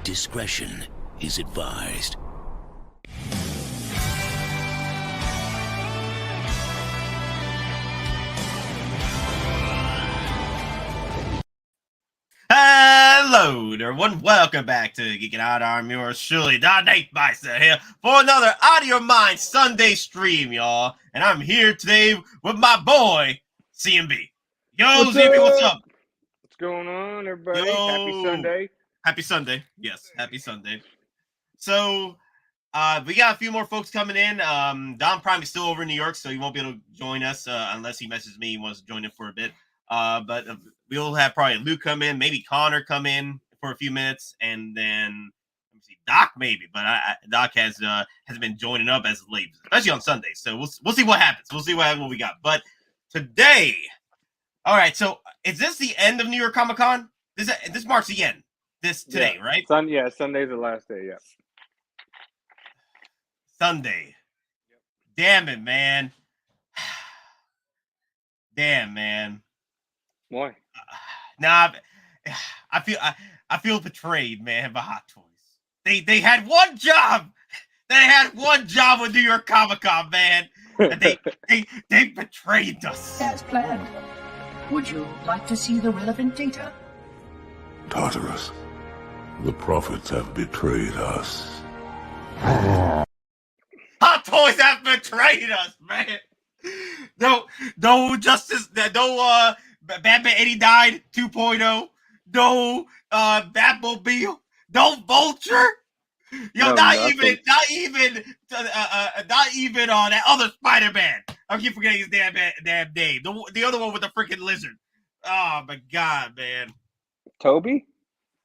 Discretion is advised. Hello everyone, welcome back to Geekin Out. I'm yours truly, DonPrime here for another Out of Your Mind Sunday stream, y'all. And I'm here today with my boy, CMB. Yo, CMB, what's up? What's going on, everybody? Yo. Happy Sunday. Happy Sunday. Yes, happy Sunday. So, we got a few more folks coming in. DonPrime is still over in New York, so he won't be able to join us unless he messages me. He wants to join in for a bit. But we'll have probably Luke come in, maybe Connor come in for a few minutes, and then let me see, Doc maybe. But Doc has been joining up as of late, especially on Sundays. So we'll see what happens. We'll see what we got. But today, all right. So is this the end of New York Comic Con? This marks the end. This today, yeah. right? Sunday's the last day, yeah. Sunday. Yep. Damn it, man. Damn, man. Why? Nah, I feel betrayed, man, by Hot Toys. They had one job. They had one job with New York Comic Con, man. And they betrayed us. As planned. Would you like to see the relevant data? Tartarus, the prophets have betrayed us. Hot Toys have betrayed us, man. No Justice, no Batman 80 died 2.0, no Batmobile, no Vulture. Yo, No, not nothing. even on that other Spider-Man. I keep forgetting his damn name. The other one with the freaking lizard. Oh my god, man. Toby?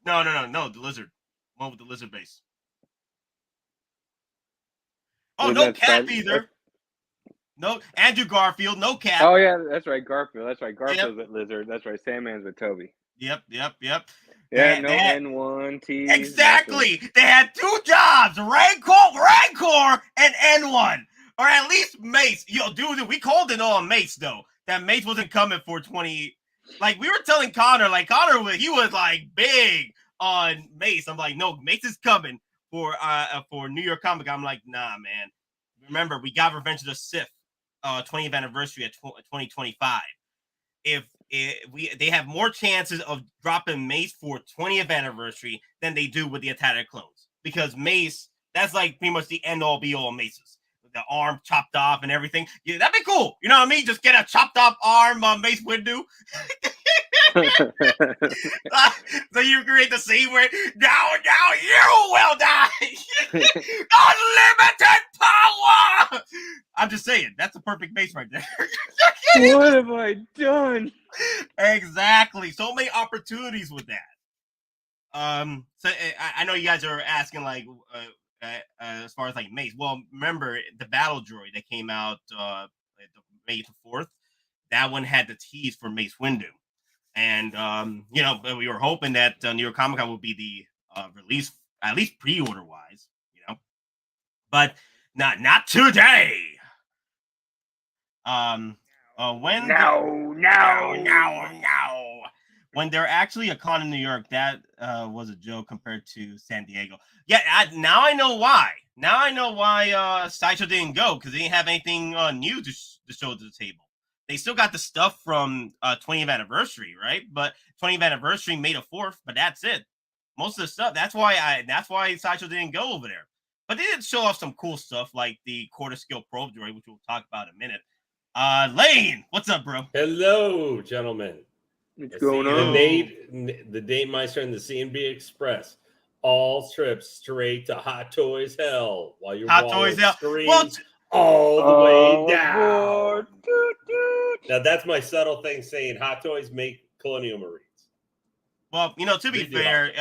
No, the lizard. One with the lizard base. Oh, Isn't no that Cap Spider- either. No, Andrew Garfield, no Cap. Oh, yeah, that's right. Garfield. That's right. Garfield's Yep. with Lizard. That's right. Sandman's with Toby. Yep. Yeah, They no had- N1, T. Exactly. They had two jobs, Rancor and N1. Or at least Mace. Yo, dude, we called it on Mace, though. That Mace wasn't coming for 20. Like, we were telling Connor, he was, like, big on Mace. I'm like, no, Mace is coming for New York Comic. I'm like, nah, man. Remember, we got Revenge of the Sith 20th anniversary at 2025. They have more chances of dropping Mace for 20th anniversary than they do with the Attack of Clones, because Mace, that's like pretty much the end all be all Maces, the arm chopped off and everything. Yeah, that'd be cool. You know what I mean? Just get a chopped off arm on Mace Windu. So you create the scene where now you will die. Unlimited power. I'm just saying, that's a perfect base right there. What have I done? Exactly. So many opportunities with that. So I know you guys are asking as far as like Mace. Well, remember the battle droid that came out May 4th. That one had the tease for Mace Windu. And, we were hoping that New York Comic Con would be the release, at least pre-order wise, but not today. When when they're actually a con in New York, that was a joke compared to San Diego. Yeah, now I know why. Now I know why Sideshow didn't go, because they didn't have anything new to show to the table. They still got the stuff from 20th anniversary, right? But 20th anniversary made a 4th, but that's it. Most of the stuff. That's why Sideshow didn't go over there. But they did show off some cool stuff like the quarter scale probe droid, which we'll talk about in a minute. Lane, what's up, bro? Hello, gentlemen. What's going The on? Date Meister and the CNB Express. All trips straight to Hot Toys Hell while you're Hot Toys Hell. Screens all the way down. Doot, doot. Now that's my subtle thing saying Hot Toys make Colonial Marines. Well, to be They do fair,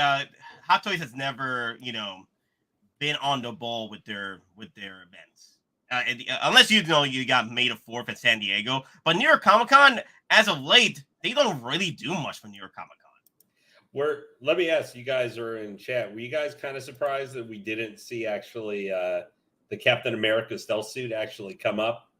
Hot Toys has never, been on the ball with their events. Unless you got May the 4th at San Diego, but New York Comic Con as of late they don't really do much for New York Comic Con. Let me ask, you guys are in chat. Were you guys kind of surprised that we didn't see actually the Captain America stealth suit actually come up?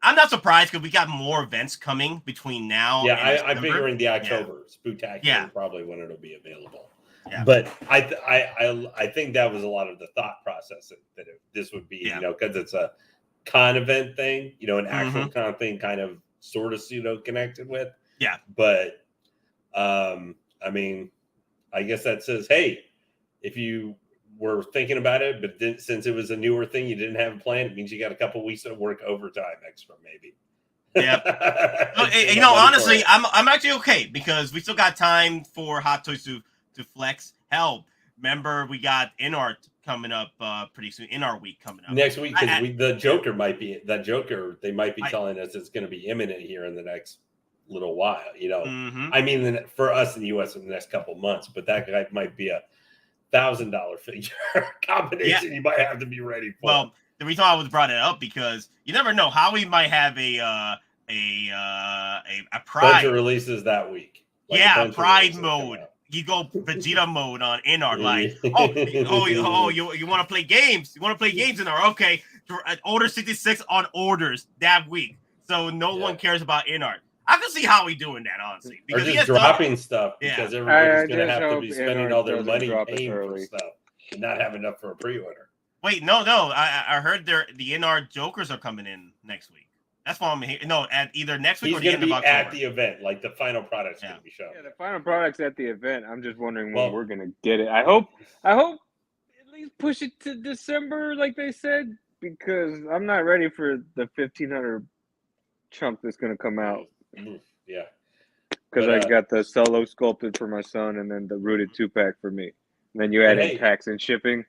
I'm not surprised because we got more events coming between now. Yeah, I'm figuring the October Spectacular probably when it'll be available. Yeah. But I think that was a lot of the thought process that this would be, because it's a con event thing, an actual con thing, kind of sort of pseudo connected with. Yeah. But I mean, I guess that says, hey, if you were thinking about it, but since it was a newer thing, you didn't have a plan, it means you got a couple weeks of work overtime extra, maybe. Yeah. Honestly, I'm actually okay because we still got time for Hottoys to flex. Hell, remember we got InArt coming up pretty soon. InArt week coming up next week because the Joker might be they might be telling us it's going to be imminent here in the next little while. I mean, for us in the U.S. in the next couple months, but that might be a $1,000 figure combination you might have to be ready for. Well, the reason I was brought it up because you never know how we might have a Pride bunch of releases that week. Pride mode. You go Vegeta mode on InArt. Like, you want to play games? You want to play games in InArt? Okay, Order 66 on orders that week, so no one cares about InArt. I can see how we doing that, honestly. Because or just dropping stuff because everybody's going to have to be spending all their money paying for stuff and not have enough for a pre-order. Wait, no. I heard the InArt Jokers are coming in next week. That's why I'm here. No, at either next week or the end of October. At the event, like the final product's going to be shown. Yeah, the final product's at the event. I'm just wondering when we're going to get it. I hope at least push it to December, like they said, because I'm not ready for the 1,500 chunk that's going to come out. Yeah, because I got the solo sculpted for my son, and then the rooted 2-pack for me. And then you add in tax and shipping.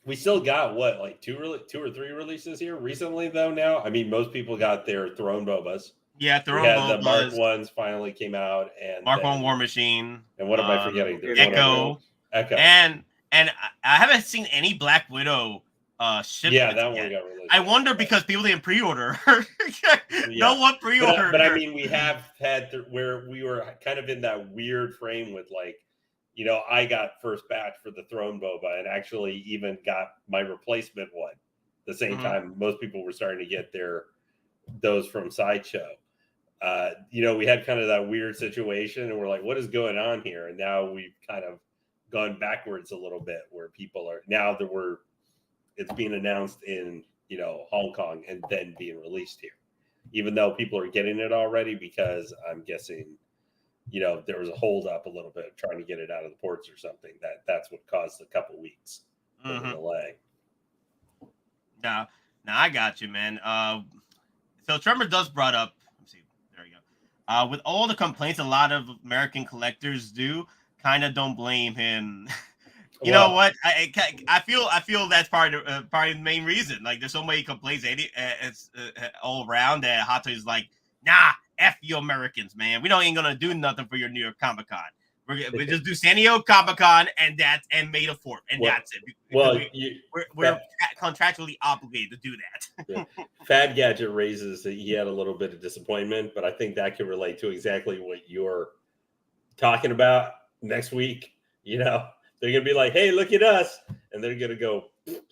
We still got like two or three releases here recently, though. Now, I mean, most people got their Throne Bobas. Yeah, Throne Bobas. The Mark Ones finally came out, and Mark One War Machine. And what am I forgetting? Echo. And I haven't seen any Black Widow. Yeah, that one got released. I wonder because people didn't pre-order. No one pre-ordered. But I mean, we have had where we were kind of in that weird frame with like, I got first batch for the Throne Boba and actually even got my replacement one the same time most people were starting to get those from Sideshow. We had kind of that weird situation and we're like, what is going on here? And now we've kind of gone backwards a little bit where people are now it's being announced in, Hong Kong and then being released here, even though people are getting it already because I'm guessing, there was a hold up a little bit trying to get it out of the ports or something. That's what caused a couple weeks of delay. Now I got you, man. So Trevor does brought up, let's see, there you go. With all the complaints a lot of American collectors do, kind of don't blame him. You know what? I feel that's probably the main reason. Like, there's so many complaints all around that Hottoys is like, nah, F you Americans, man. We ain't gonna do nothing for your New York Comic Con. We just do San Diego Comic Con and May the 4th, and that's it. We're contractually obligated to do that. Fad Gadget raises that he had a little bit of disappointment, but I think that can relate to exactly what you're talking about next week. They're going to be like, hey, look at us. And they're going to go,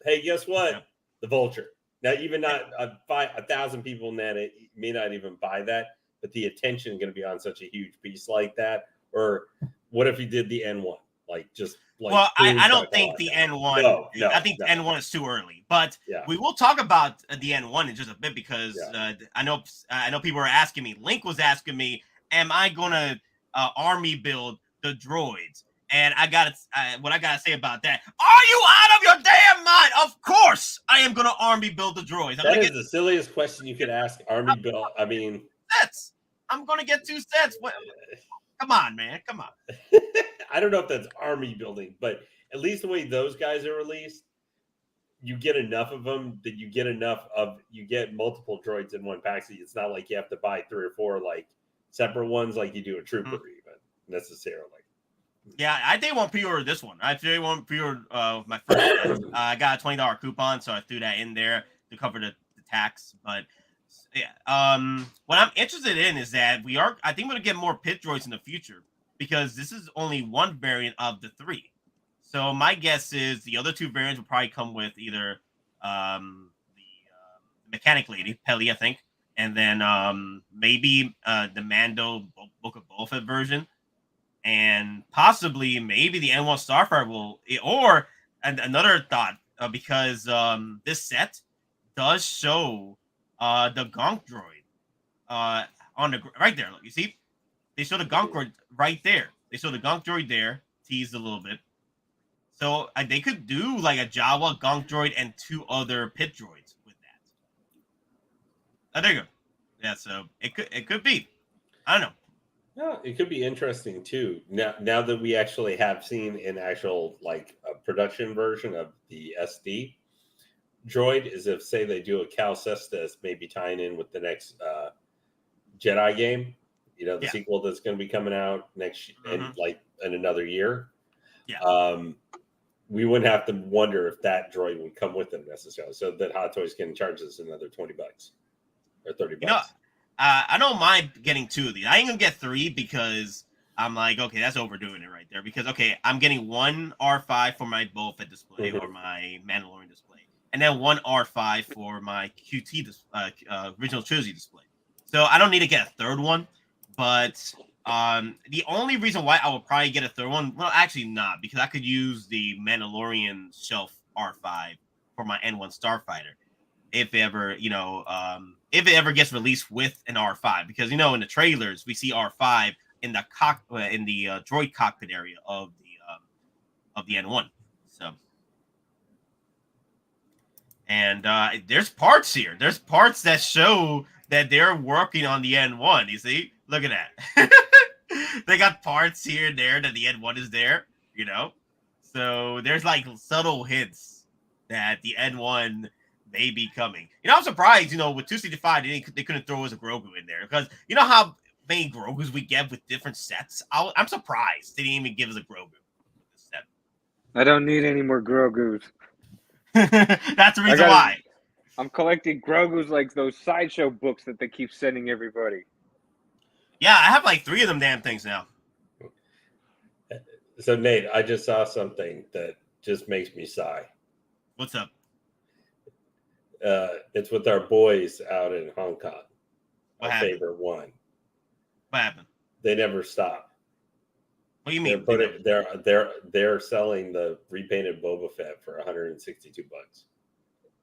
hey, guess what? Yeah. The Vulture. Now, even not 1,000 people may not even buy that, but the attention is going to be on such a huge piece like that. Or what if you did the N1? I don't think the N1. No, I think the N1 is too early. But we will talk about the N1 in just a bit because I know people are asking me. Link was asking me, am I going to army build the droids? And what I gotta say about that? Are you out of your damn mind? Of course, I am gonna army build the droids. That is the silliest question you could ask. Army build. I mean, sets. I'm gonna get 2 sets. Come on, man. Come on. I don't know if that's army building, but at least the way those guys are released, you get enough of them that you get multiple droids in one pack. So it's not like you have to buy 3 or 4 like separate ones like you do a trooper even necessarily. Yeah, I didn't want pre-order this one. I actually want pre-order my first set. I got a $20 coupon, so I threw that in there to cover the tax. But yeah, what I'm interested in is that I think we're gonna get more pit droids in the future because this is only one variant of the 3. So my guess is the other 2 variants will probably come with either the mechanic lady, Pelly, I think, and then maybe the Mando Book of Boba Fett version. And possibly maybe the N1 Starfighter will, or another thought, because this set does show the Gonk droid on the right there. Look, you see, they show the Gonk droid right there. They show the Gonk droid there, teased a little bit. So they could do like a Jawa Gonk droid and 2 other pit droids with that. Oh, there you go. Yeah, so it could be. I don't know. Yeah, it could be interesting too. Now that we actually have seen an actual like a production version of the SD droid, is if say they do a Cal Kestis, maybe tying in with the next Jedi game, the sequel that's going to be coming out next in another year. Yeah. We wouldn't have to wonder if that droid would come with them necessarily, so that Hottoys can charge us another $20 or $30. I don't mind getting 2 of these. I ain't gonna get 3 because I'm like, okay, that's overdoing it right there. Because I'm getting 1 R5 for my Boba Fett display or my Mandalorian display, and then 1 R5 for my QT original trilogy display. So I don't need to get a 3rd one. But the only reason why I would probably get a 3rd one, well, actually not, because I could use the Mandalorian shelf R5 for my N1 Starfighter. If it ever, if it ever gets released with an R5, because in the trailers we see R5 in the droid cockpit area of the N1. So, and there's parts here. There's parts that show that they're working on the N1. You see, look at that. They got parts here and there that the N1 is there. So there's like subtle hints that the N1 may be coming. I'm surprised, with 265, they couldn't throw as a Grogu in there, because how many Grogus we get with different sets. I'm surprised they didn't even give us a Grogu set. I don't need any more Grogus. That's the reason why. I'm collecting Grogus like those Sideshow books that they keep sending everybody. Yeah, I have like 3 of them damn things now. So Nate, I just saw something that just makes me sigh. What's up? It's with our boys out in Hong Kong. What my happened? favorite one. What happened? They never stop. What do you mean? They're selling the repainted Boba Fett for $162.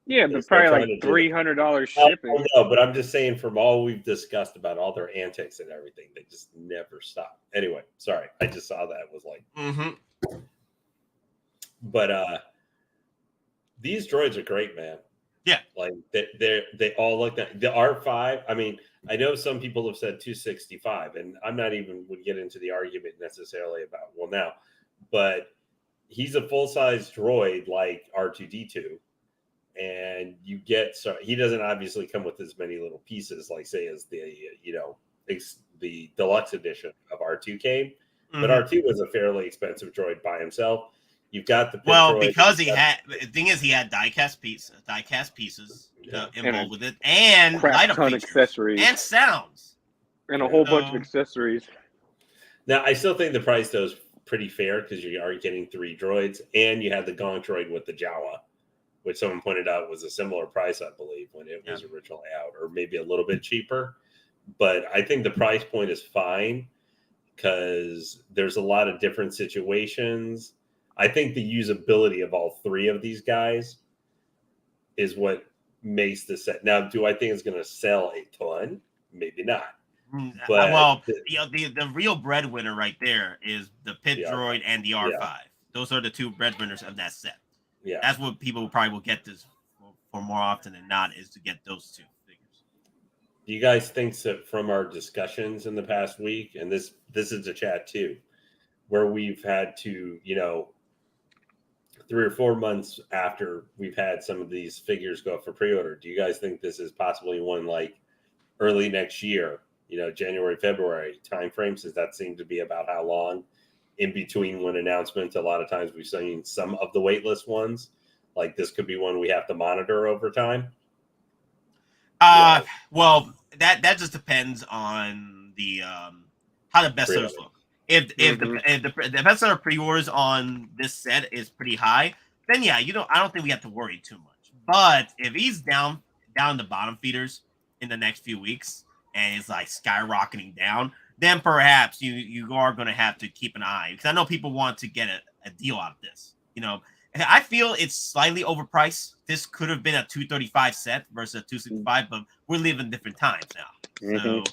Yeah, but probably like $300 shipping. No, but I'm just saying, from all we've discussed about all their antics and everything, they just never stop. Anyway, sorry, I just saw that. It was like, But these droids are great, man. Yeah, like they all look that the R5. I mean, I know some people have said 265, and I'm not even would get into the argument necessarily about now, but he's a full size droid like R2D2. And you get, so he doesn't obviously come with as many little pieces, like say as the the deluxe edition of R2 came, but R2 was a fairly expensive droid by himself. You've got the because he had, the thing is, he had die-cast pieces involved with it, and light up accessories and sounds and a whole bunch of accessories. Now I still think the price though is pretty fair, because you are getting 3 droids, and you had the Gonk droid with the Jawa, which someone pointed out was a similar price, I believe, when it was originally out, or maybe a little bit cheaper. But I think the price point is fine, because there's a lot of different situations. I think the usability of all 3 of these guys is what makes the set. Now, do I think it's going to sell a ton? Maybe not. But the real breadwinner right there is the Pit Droid and the R5. Yeah. Those are the 2 breadwinners of that set. Yeah, that's what people probably will get this for more often than not, is to get those 2 figures. Do you guys think that from our discussions in the past week, and this is a chat too, where we've had to, 3 or 4 months after we've had some of these figures go up for pre-order, do you guys think this is possibly one like early next year, January, February timeframe, since that seemed to be about how long in between one announcement. A lot of times we've seen some of the waitlist ones. Like this could be one we have to monitor over time. Well, that just depends on the how the bestsellers look. If the bestseller pre-orders on this set is pretty high, then yeah, I don't think we have to worry too much. But if he's down the bottom feeders in the next few weeks and it's like skyrocketing down, then perhaps you are going to have to keep an eye, because I know people want to get a deal out of this. I feel it's slightly overpriced. This could have been a $235 set versus a $265, but we're living different times now. So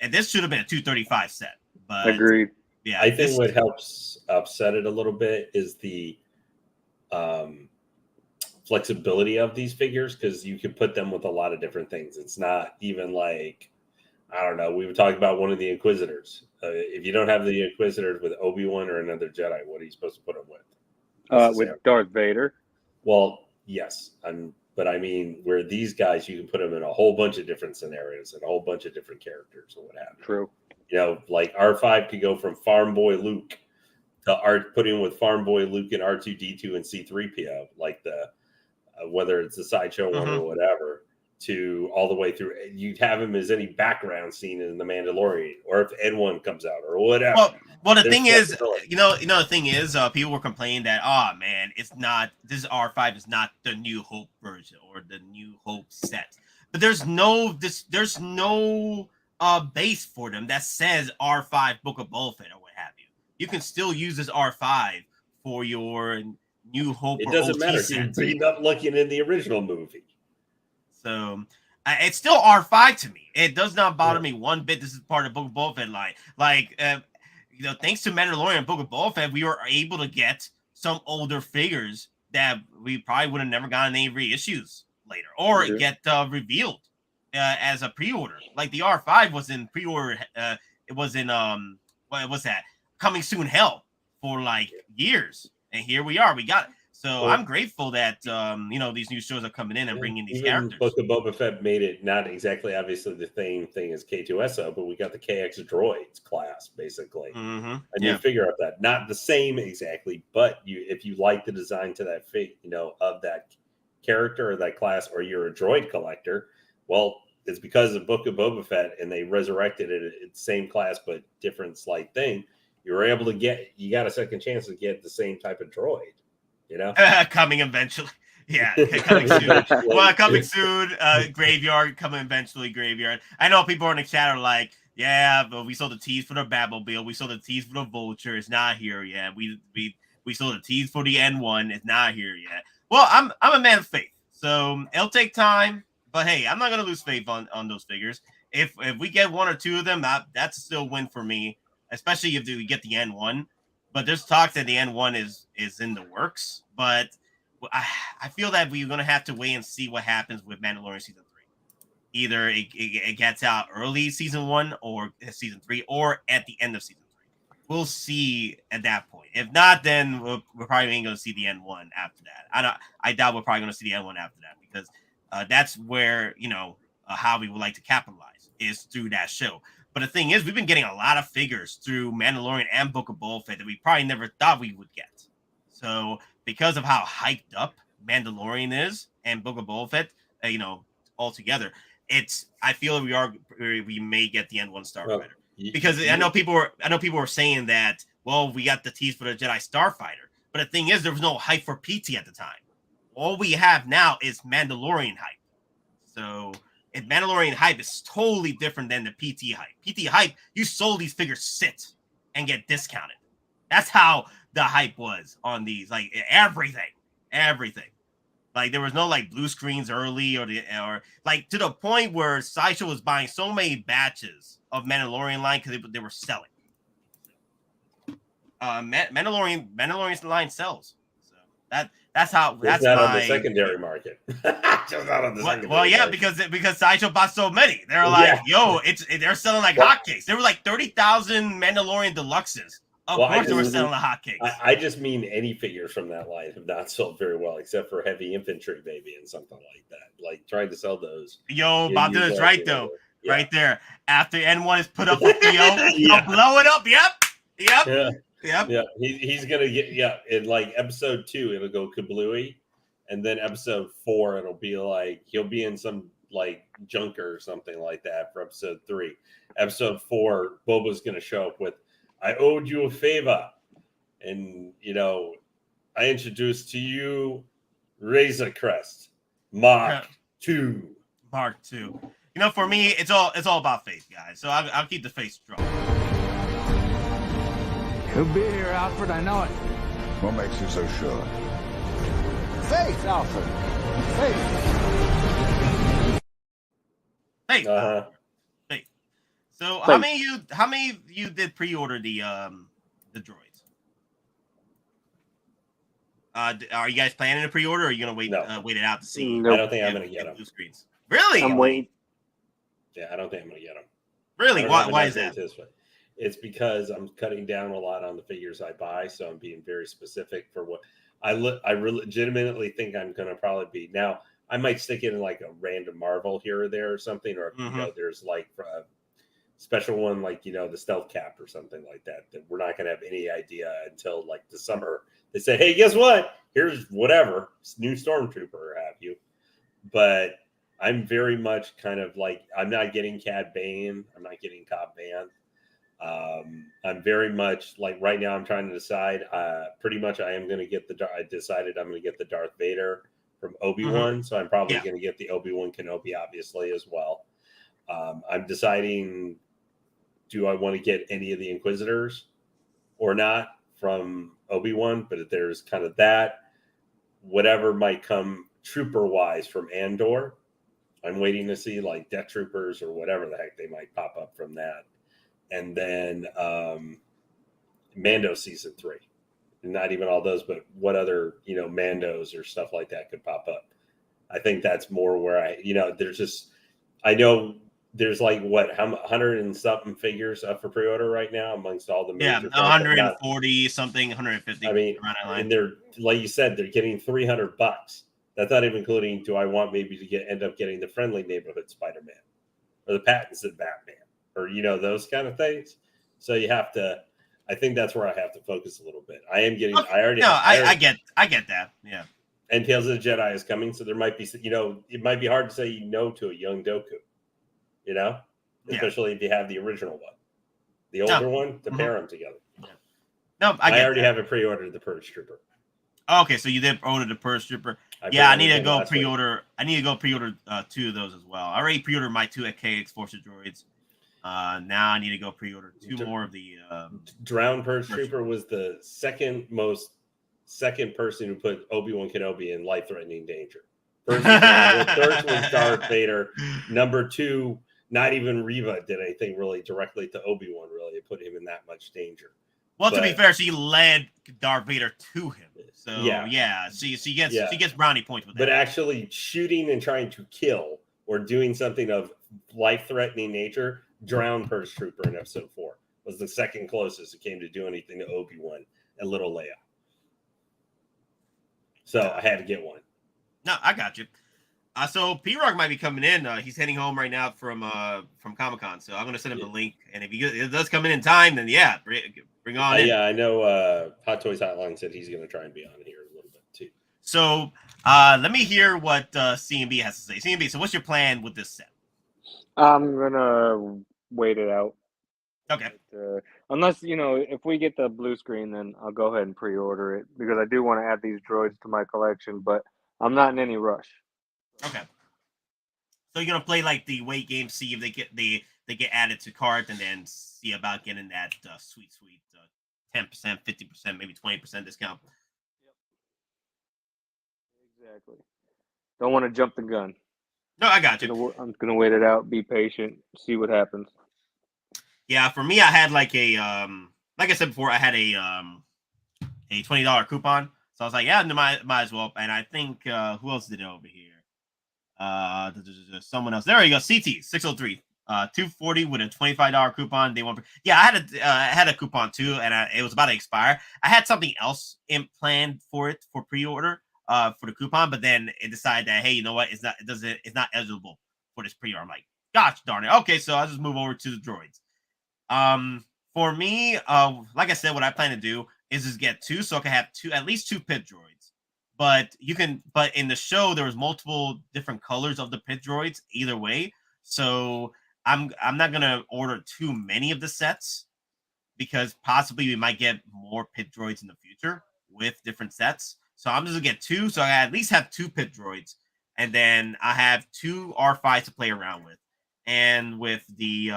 this should have been a $235 set. But agreed. Yeah, I think what helps upset it a little bit is the flexibility of these figures, because you can put them with a lot of different things. It's not even like, I don't know, we were talking about one of the Inquisitors. If you don't have the Inquisitors with Obi-Wan or another Jedi, what are you supposed to put them with? With Darth Vader. Well, yes, but I mean, where these guys, you can put them in a whole bunch of different scenarios and a whole bunch of different characters or what have you. True. Like R5 could go from Farm Boy Luke to putting with Farm Boy Luke and R2-D2 and C-3PO, like the whether it's the Sideshow one or whatever, to all the way through. You'd have him as any background scene in The Mandalorian, or if N1 comes out or whatever. Well, the thing is, the thing is, people were complaining that, it's not, this R5 is not the New Hope version or the New Hope set. But there's no base for them that says R5 Book of Boba Fett or what have you. You can still use this R5 for your New Hope. It doesn't matter. He's beaten up looking in the original movie. So it's still R5 to me. It does not bother me one bit. This is part of Book of Boba Fett line. Thanks to Mandalorian and Book of Boba Fett, we were able to get some older figures that we probably would have never gotten any reissues later, or get revealed as a pre-order. Like the R5 was in pre-order. It was in what was that? Coming soon hell for like years, and here we are. We got it. So I'm grateful that these new shows are coming in and bringing these characters. Book of Boba Fett made it not exactly obviously the same thing as K2SO, but we got the KX Droids class basically. A new figure of that, not the same exactly, but if you like the design to that of that character or that class, or you're a droid collector, well, it's because of Book of Boba Fett and they resurrected it. It's the same class but different slight thing. You were able to you got a second chance to get the same type of droid. Coming eventually. Yeah, coming soon. Well, coming soon. Graveyard coming eventually. Graveyard. I know people are in the chat are like, yeah, but we saw the tease for the Batmobile. We saw the tease for the Vulture. It's not here yet. We saw the tease for the N1. It's not here yet. Well, I'm a man of faith, so it'll take time. But hey, I'm not gonna lose faith on those figures. If we get one or two of them, that's still a win for me. Especially if we get the N1. But there's talks that the N1 is in the works. But I feel that we're going to have to wait and see what happens with Mandalorian Season 3. Either it gets out early Season 1 or Season 3 or at the end of Season 3. We'll see at that point. If not, then we're probably ain't going to see the N1 after that. I doubt we're probably going to see the N1 after that, because that's where, how we would like to capitalize is through that show. But the thing is, we've been getting a lot of figures through Mandalorian and Book of Boba Fett that we probably never thought we would get. So because of how hyped up Mandalorian is and Book of Boba Fett, all together, I feel we may get the N1 Starfighter. Because I know people were saying that, well, we got the tease for the Jedi Starfighter. But the thing is, there was no hype for PT at the time. All we have now is Mandalorian hype. So if Mandalorian hype is totally different than the PT hype. PT hype, you sold these figures sit and get discounted. That's how the hype was on these. Like everything. Like there was no like blue screens early or like to the point where Sideshow was buying so many batches of Mandalorian line because they were selling. Mandalorian's line sells. So that's how that's not on the secondary market. Just not on the secondary market. because Sideshow bought so many. They're like, they're selling like hotcakes. There were like 30,000 Mandalorian deluxes. Of course they were selling the hotcakes. I just mean any figures from that line have not sold very well, except for Heavy Infantry Baby and something like that. Like trying to sell those. Bob did this right though. Yeah. Right there. After N1 is put up with Theo, blow it up. Yep. Yep. Yeah, he's gonna get in like episode 2 it'll go kablooey, and then episode 4 it'll be like he'll be in some like junker or something like that for episode 3. Episode 4, Boba's gonna show up with, "I owed you a favor, and I introduced to you Razor Crest Mark II." Mark II. For me, it's all about faith, guys. So I'll keep the faith strong. He'll be here, Alfred. I know it. What makes you so sure? Faith, Alfred. Faith. Faith. Faith. So how many of you did pre-order the droids? Are you guys planning to pre-order, or are you gonna wait wait it out to see? Nope. I don't think I'm gonna get them. Blue screens. Really? I'm waiting. Yeah, I don't think I'm gonna get them. Really? Why is that? It's because I'm cutting down a lot on the figures I buy, so I'm being very specific for what I legitimately think I'm going to probably be. Now, I might stick in like a random Marvel here or there or something, or there's like a special one like the Stealth Cap or something like that we're not going to have any idea until like the summer. They say, "Hey, guess what? Here's whatever new Stormtrooper or have you." But I'm very much kind of like I'm not getting Cad Bane. I'm not getting Cobb Vanth. I'm very much like right now I'm trying to decide pretty much I am going to get I decided I'm going to get the Darth Vader from Obi-Wan. So I'm probably going to get the Obi-Wan Kenobi obviously as well. I'm deciding, do I want to get any of the Inquisitors or not from Obi-Wan? But there's kind of that, whatever might come trooper wise from Andor. I'm waiting to see like Death Troopers or whatever the heck they might pop up from that. And then Mando season 3, not even all those, but what other Mandos or stuff like that could pop up. I think that's more where there's just, I know there's like 100 and something figures up for pre-order right now amongst all the major 140 something, 150. I mean, and they're like you said, they're getting $300. That's not even including, do I want maybe to end up getting the friendly neighborhood Spider-Man or the Pattinson Batman? Or those kind of things. So you have to. I think that's where I have to focus a little bit. I am getting. I get that. Yeah. And Tales of the Jedi is coming, so there might be. It might be hard to say no to a young Dooku. Especially if you have the original one, the older one, to pair them together. Yeah. No, I already have it pre-ordered the Purge Trooper. Okay, so you did order the Purge Trooper. I need to go pre-order. I need to go pre-order 2 of those as well. I already pre-ordered my 2 KX Force Droids. Now I need to go pre-order 2 more of the Drowned Purge Trooper was the second person who put Obi-Wan Kenobi in life-threatening danger. First was Darth Vader. Number 2, not even Reva did anything really directly to Obi-Wan. Really, it put him in that much danger. Well, to be fair, she led Darth Vader to him. So she gets brownie points with that. But actually shooting and trying to kill or doing something of life-threatening nature, Drowned Purge Trooper in episode 4 was the second closest it came to do anything to Obi-Wan and little Leia. So I had to get one. No, I got you. So P-Rock might be coming in. He's heading home right now from Comic-Con. So I'm going to send him the link. And if it does come in time, then bring on in. Yeah, I know Hot Toys Hotline said he's going to try and be on here a little bit too. So let me hear what C&B has to say. C&B, so what's your plan with this set? I'm going to wait it out. Okay. Unless, if we get the blue screen, then I'll go ahead and pre-order it because I do want to add these droids to my collection, but I'm not in any rush. Okay. So you're going to play like the wait game, see if they get added to cart, and then see about getting that sweet 10%, 50%, maybe 20% discount. Yep. Exactly. Don't want to jump the gun. No, I got you. I'm gonna wait it out, be patient, see what happens. Yeah, for me, I had like a like I said before, I had a $20 coupon, so I was like, yeah, might as well. And I think who else did it over here? Someone else. There you go. CT 603. 240 with a $25 coupon. They want. Yeah, I had a coupon too, and it was about to expire. I had something else planned for it for pre-order. For the coupon, but then it decided that, hey, you know what? It's not eligible for this pre-order. I'm like, gosh darn it. Okay, so I'll just move over to the droids. For me, like I said, what I plan to do is just get 2, so I can have at least 2 pit droids. But in the show there was multiple different colors of the pit droids either way. So I'm not gonna order too many of the sets because possibly we might get more pit droids in the future with different sets. So I'm just gonna get 2, so I at least have 2 pit droids, and then I have 2 R5s to play around with. And with the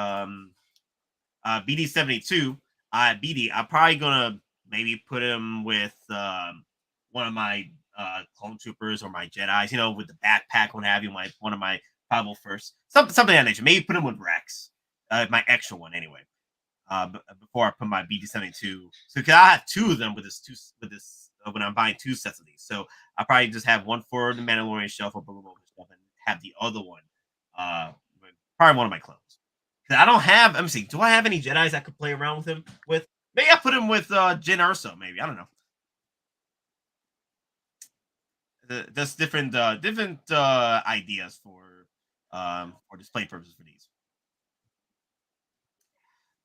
BD-72, I'm probably gonna maybe put him with one of my clone troopers or my Jedis, with the backpack, what have you, one of my probable first, something of that nature. Maybe put him with Rex, my extra one anyway. Before I put my BD-72, so because I have 2 of them with this when I'm buying 2 sets of these, so I probably just have one for the Mandalorian shelf or Boba shelf, and have the other one, probably one of my clones. I don't have. Let me see. Do I have any Jedis I could play around with him with? Maybe I put him with Jyn Erso. Maybe, I don't know. Just different ideas for display purposes for these.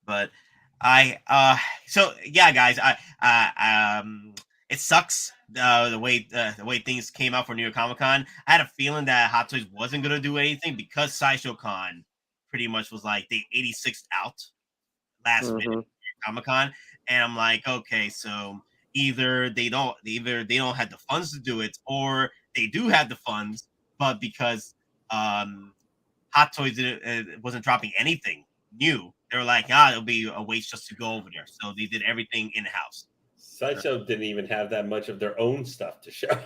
But so yeah, guys, it sucks the way things came out for New York Comic Con. I had a feeling that Hottoys wasn't gonna do anything because Sideshow Con pretty much was like the 86th out last minute Comic Con, and I'm like, okay, so either they don't have the funds to do it, or they do have the funds, but because Hottoys wasn't dropping anything new, they were like, it'll be a waste just to go over there. So they did everything in house. Sideshow didn't even have that much of their own stuff to show.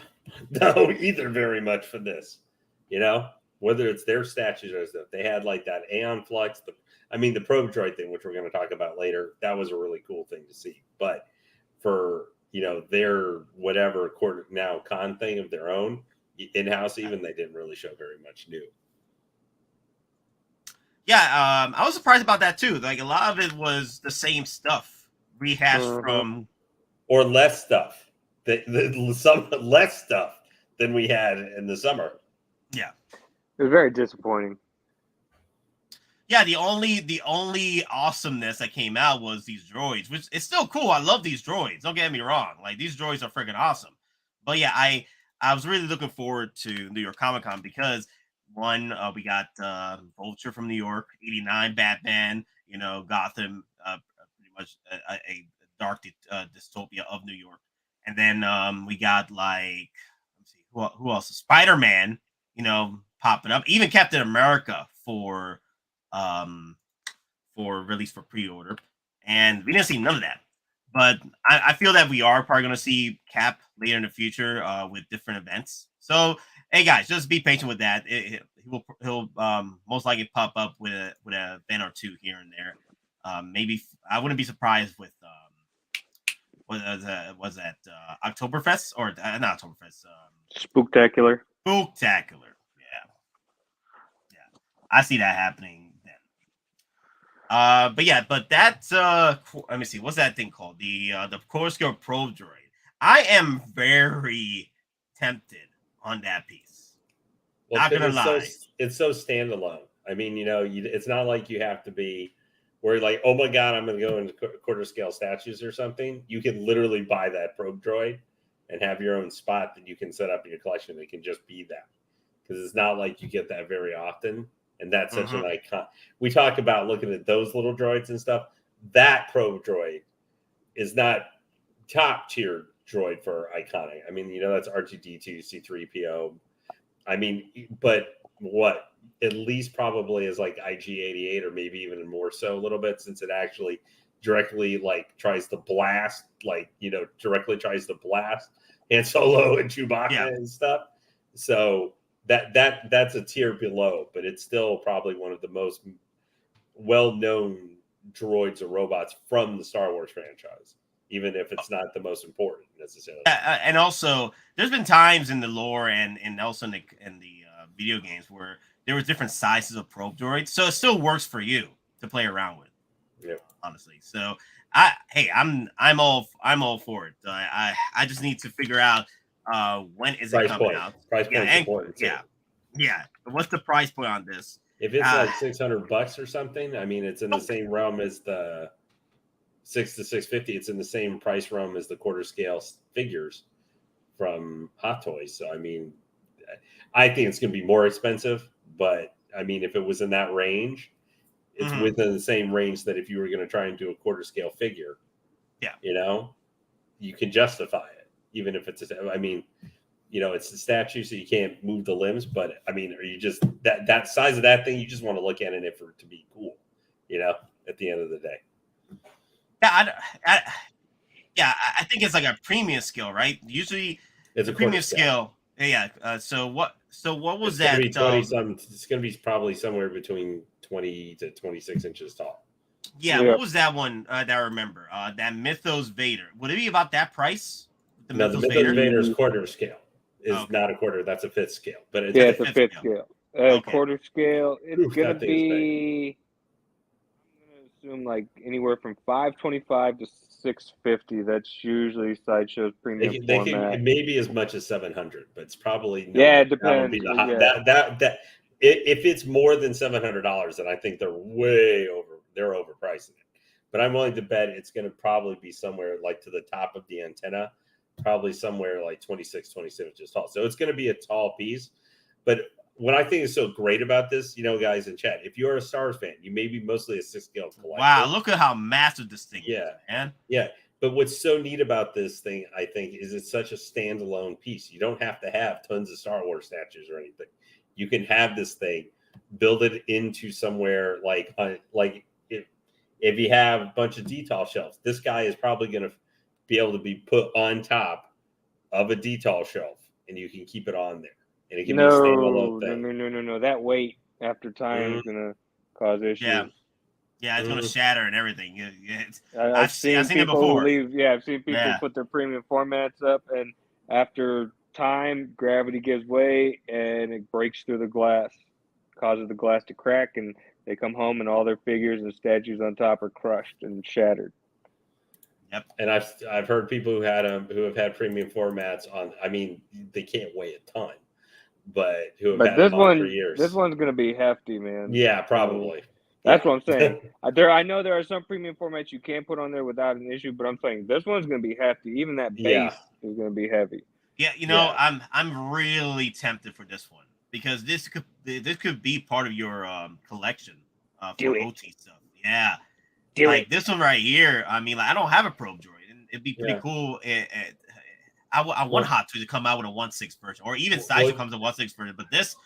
No, either very much for this, whether it's their statues or stuff. They had like that Aeon Flux, the probe droid thing, which we're going to talk about later. That was a really cool thing to see. But for, their whatever con thing of their own in-house, even, they didn't really show very much new. Yeah, I was surprised about that too. Like, a lot of it was the same stuff rehashed from, or less stuff. Some less stuff than we had in the summer. Yeah, it was very disappointing. Yeah, the only awesomeness that came out was these droids, which is still cool. I love these droids. Don't get me wrong. Like, these droids are freaking awesome. But yeah, I was really looking forward to New York Comic Con because one, we got Vulture from New York, 89 Batman, Gotham, pretty much a dark dystopia of New York. And then we got, like, let's see, who else? Spiderman, popping up. Even Captain America for release for pre-order. And we didn't see none of that. But I feel that we are probably going to see Cap later in the future with different events. So, hey guys, just be patient with that. He'll most likely pop up with an event or 2 here and there. Maybe I wouldn't be surprised with was that Oktoberfest or not Oktoberfest? Spooktacular. Spooktacular. Yeah. I see that happening then. But that's let me see, what's that thing called? The Coruscant Probe Droid. I am very tempted on that piece. Well, not gonna lie. It's so standalone. It's not like you have to be where you're like, oh my god, I'm going to go into quarter scale statues or something. You can literally buy that probe droid and have your own spot that you can set up in your collection. It can just be that, because it's not like you get that very often. And that's such an icon. We talk about looking at those little droids and stuff. That probe droid is not top tier droid for iconic. That's R2-D2, C-3PO. But what at least probably is like IG-88, or maybe even more so a little bit, since it actually directly tries to blast Han Solo and Chewbacca and stuff. So that's a tier below, but it's still probably one of the most well-known droids or robots from the Star Wars franchise, even if it's not the most important necessarily. And also, there's been times in the lore and also in the video games where there was different sizes of probe droids, so it still works for you to play around with. Yeah, honestly. So I'm all for it. I just need to figure out when is it coming out. Price point important too. Yeah. What's the price point on this? If it's like $600 or something, it's in the same realm as the $600 to $650. It's in the same price realm as the quarter scale figures from Hottoys. So I mean, I think it's going to be more expensive, but I mean, if it was in that range, it's within the same range that if you were going to try and do a quarter scale figure, you know, you can justify it, even if it's, I mean, you know, it's a statue, so you can't move the limbs, but I mean, are you just that size of that thing, you just want to look at it for it to be cool, you know, at the end of the day. I think it's like a premium scale, right? Usually it's a premium scale. So what was that? It's going to be probably somewhere between 20 to 26 inches tall. What was that one that I remember? That Mythos Vader. Would it be about that price? The Mythos Vader is quarter scale. Is not a quarter. That's a fifth scale. But it's a fifth scale. Quarter scale. It's going to be. I'm going to assume like anywhere from $525 to $650. That's usually Sideshow's premium format. It may be as much as $700, but it's probably it depends. If it's more than $700, then I think they're way over. They're overpricing it. But I'm willing to bet it's going to probably be somewhere like to the top of the antenna, probably somewhere like 26 inches tall. So it's going to be a tall piece. But what I think is so great about this, you know, guys in chat, if you're a Star Wars fan, you may be mostly a 6-scale collector. Wow, look at how massive this thing is, man. Yeah. But what's so neat about this thing, I think, is it's such a standalone piece. You don't have to have tons of Star Wars statues or anything. You can have this thing, build it into somewhere like if you have a bunch of detail shelves, this guy is probably going to be able to be put on top of a detail shelf, and you can keep it on there. And it can be a standalone thing. No. That weight after time is going to cause issues. Yeah, it's going to shatter and everything. I've seen it before. I've seen people put their premium formats up, and after time, gravity gives way, and it breaks through the glass, causes the glass to crack, and they come home and all their figures and statues on top are crushed and shattered. Yep. And I've heard people who have had premium formats on. I mean, they can't weigh a ton, but who have had them on for years. This one's going to be hefty, man. Yeah, probably. That's what I'm saying. I know there are some premium formats you can put on there without an issue, but I'm saying this one's going to be hefty. Even that base is going to be heavy. Yeah, you know, I'm really tempted for this one because this could be part of your collection for OT stuff. Yeah, this one right here. I mean, like, I don't have a probe droid, and it'd be pretty cool. I want Hot Toys to come out with a 1/6 version, or even Sideshow comes with a 1/6 version. But this,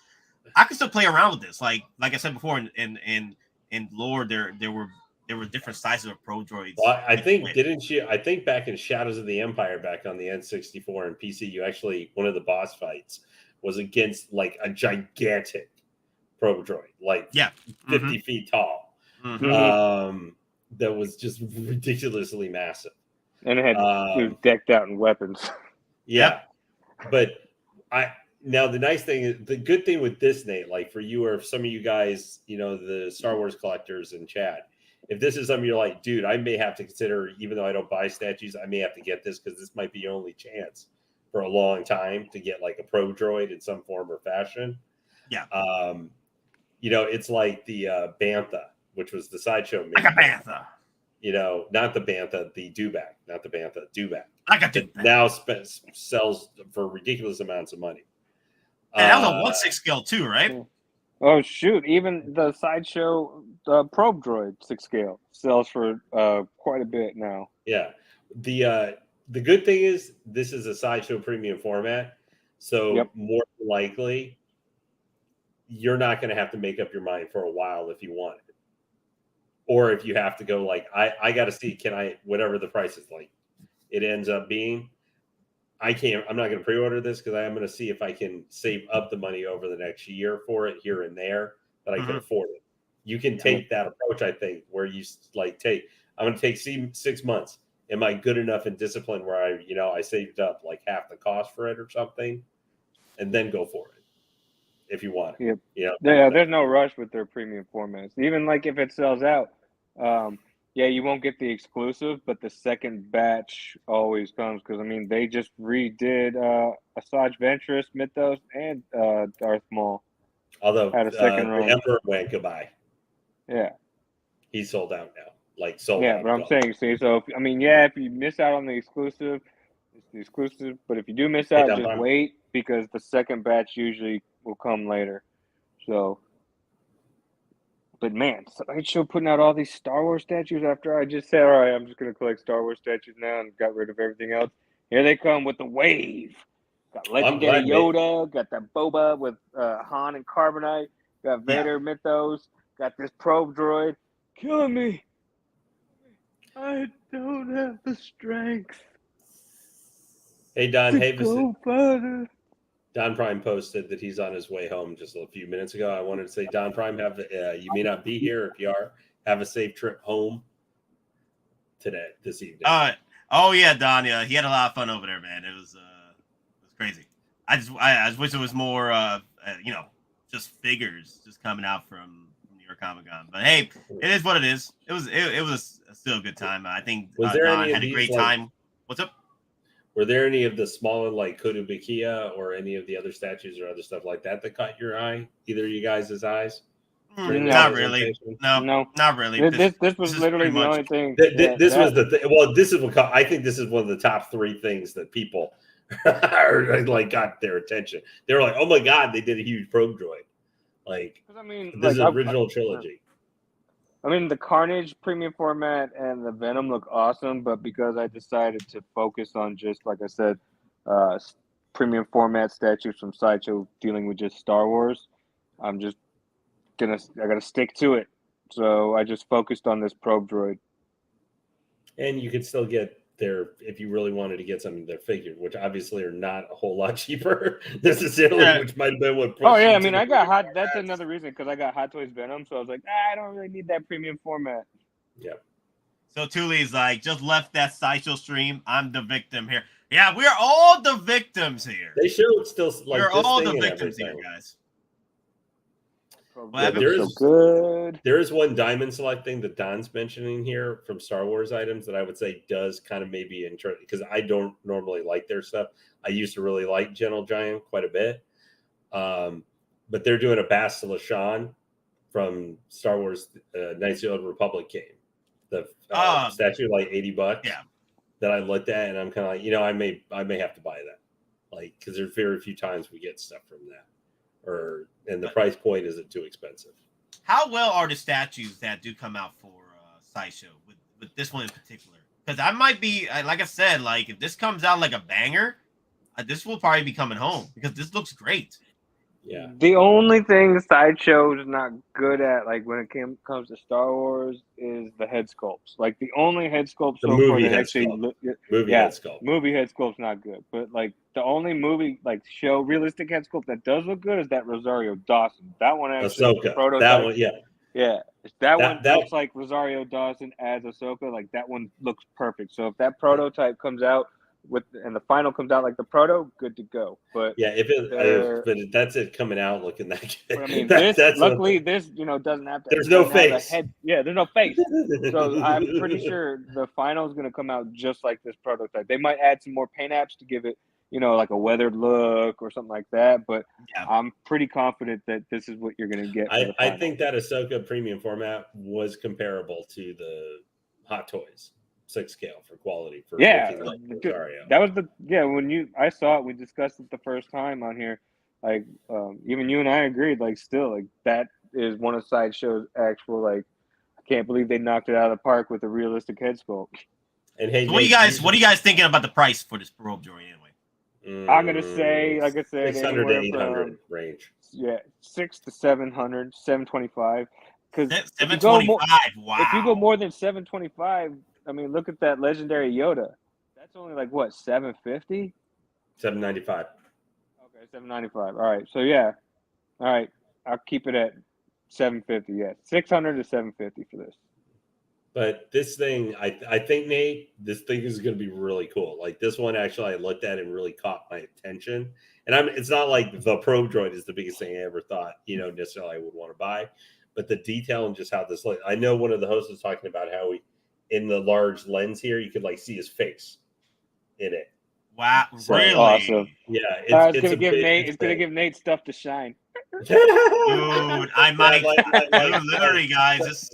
I can still play around with this. Like I said before, in lore, there were different sizes of probe droids. Well, I think I think back in Shadows of the Empire, back on the N64 and PC, you actually, one of the boss fights was against like a gigantic probe droid, like 50 feet tall. That was just ridiculously massive, and it was decked out in weapons. But now the nice thing is, the good thing with this, Nate, like for you or some of you guys, you know, the Star Wars collectors in chat, if this is something you're like, dude, I may have to consider, even though I don't buy statues, I may have to get this because this might be your only chance for a long time to get like a pro droid in some form or fashion. You know, it's like the Bantha, which was the Sideshow. Like a Bantha. You know, not the Bantha, the Dewback, not the Bantha, Dewback. Like a Dewback. Now sells for ridiculous amounts of money. And that was a 1/6 scale too, right? Oh shoot! Even the Sideshow probe droid 6 scale sells for quite a bit now. Yeah, the good thing is this is a Sideshow premium format, so more likely you're not going to have to make up your mind for a while if you want it, or if you have to go like I got to see, can I, whatever the price is like it ends up being. I'm not going to pre-order this because I'm going to see if I can save up the money over the next year for it here and there that I can afford it. You can take that approach, I think, where you like I'm going to take 6 months. Am I good enough and disciplined where I saved up like half the cost for it or something, and then go for it if you want it. There's no rush with their premium formats. Even like if it sells out, you won't get the exclusive, but the second batch always comes because, I mean, they just redid Asajj Ventress, Mythos, and Darth Maul. Although had a second run. The Emperor went goodbye. Yeah. He's sold out now. like sold Yeah, out. but I'm saying, see, so if you miss out on the exclusive, it's the exclusive. But if you do miss out, just wait because the second batch usually will come later. So, but man, Sideshow putting out all these Star Wars statues after I just said, all right, I'm just gonna collect Star Wars statues now and got rid of everything else. Here they come with the wave. Got legendary Yoda, got that Boba with Han and Carbonite, got Vader Mythos, got this probe droid. Killing me. I don't have the strength. Hey Don, further. DonPrime posted that he's on his way home just a few minutes ago. I wanted to say, DonPrime, you may not be here. If you are, have a safe trip home this evening. Oh yeah, Don. Yeah, he had a lot of fun over there, man. It was crazy. I just wish it was more, just figures just coming out from New York Comic Con. But hey, it is what it is. It was still a good time. I think Don had a great time. What's up? Were there any of the smaller, like Kotobukiya or any of the other statues or other stuff like that caught your eye? Either of you guys' eyes? Not really. No, not really. This was literally the only thing. This was the thing. Well, this is what I think. This is one of the top 3 things that people got their attention. They were like, "Oh my god, they did a huge probe droid!" This is original trilogy. The Carnage premium format and the Venom look awesome, but because I decided to focus on just, like I said, premium format statues from Sideshow dealing with just Star Wars, I gotta stick to it. So I just focused on this probe droid. And you could still get if you really wanted to get some of their figures, which obviously are not a whole lot cheaper necessarily, which might have been what. I got hot. That's another reason because I got Hottoys Venom, so I was like, I don't really need that premium format. Yeah. So Thule's like, just left that Sideshow stream. I'm the victim here. Yeah, we're all the victims here. They show it's still like we're all the victims here, guys. Yeah, there is one diamond select thing that Don's mentioning here from Star Wars items that I would say does kind of maybe because I don't normally like their stuff. I used to really like Gentle Giant quite a bit, but they're doing a Bastila Shan from Star Wars Knights of the Old Republic game. The statue like $80. Yeah, that I looked at and I'm kind of like, I may have to buy that, because there's very few times we get stuff from that. And the price point isn't too expensive. How well are the statues that do come out for Sideshow with this one in particular? Because I might be, like I said, if this comes out like a banger, this will probably be coming home because this looks great. Yeah. The only thing Sideshow is not good at, when it comes to Star Wars, is the head sculpts. The only head sculpt so far that actually head sculpt. Movie head sculpt's not good. But the only movie show realistic head sculpt that does look good is that Rosario Dawson. That one actually Ahsoka. That one, yeah. Yeah. That one looks like Rosario Dawson as Ahsoka. That one looks perfect. So if that prototype comes out and the final comes out like the proto, good to go. But yeah, but that's it coming out looking that good. This luckily this doesn't have to. There's no face. There's no face. So I'm pretty sure the final is going to come out just like this prototype. They might add some more paint apps to give it, like a weathered look or something like that. But I'm pretty confident that this is what you're going to get. I think that Ahsoka premium format was comparable to the Hot Toys 6 scale for quality. That was I saw it. We discussed it the first time on here. Even you and I agreed. That is one of Sideshow's actual. I can't believe they knocked it out of the park with a realistic head sculpt. And hey, so what are you guys thinking about the price for this probe droid anyway? I'm gonna say, like I said, 600 to 800 range. Yeah, 600 to 700, 725. Because 725. Wow. If you go more than 725. Look at that legendary Yoda. That's only 750? 795. Okay, 795. All right. So yeah. All right. I'll keep it at 750. Yeah. 600 to 750 for this. But this thing, I think, Nate, this thing is going to be really cool. This one actually I looked at and really caught my attention. And it's not like the probe droid is the biggest thing I ever thought, necessarily I would want to buy. But the detail and just how this looks. I know one of the hosts was talking about how in the large lens here, you could see his face in it. Wow, really? Awesome. Yeah, it's gonna give Nate stuff to shine. Dude, I might literally, guys.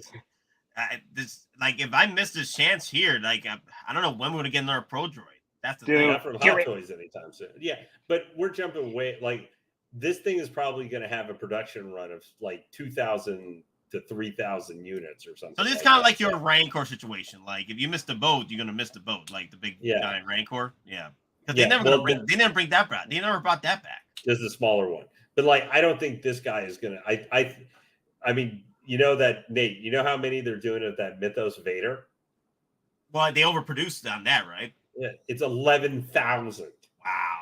if I miss this chance here, like I don't know when we're gonna get another Pro Droid. That's the Dude, thing. Not from Hottoys anytime soon. Yeah, but we're jumping way like this thing is probably going to have a production run of like 2,000 to 3,000 units or something. So this is kind of like your Rancor situation. Like if you miss the boat, you're gonna miss the boat. Like the big giant Rancor. Yeah, because they never bring that back. They never brought that back. This is a smaller one, but like I don't think this guy is gonna. I mean, you know that Nate. You know how many they're doing of that Mythos Vader? Well, they overproduced on that, right? Yeah, it's 11,000. Wow.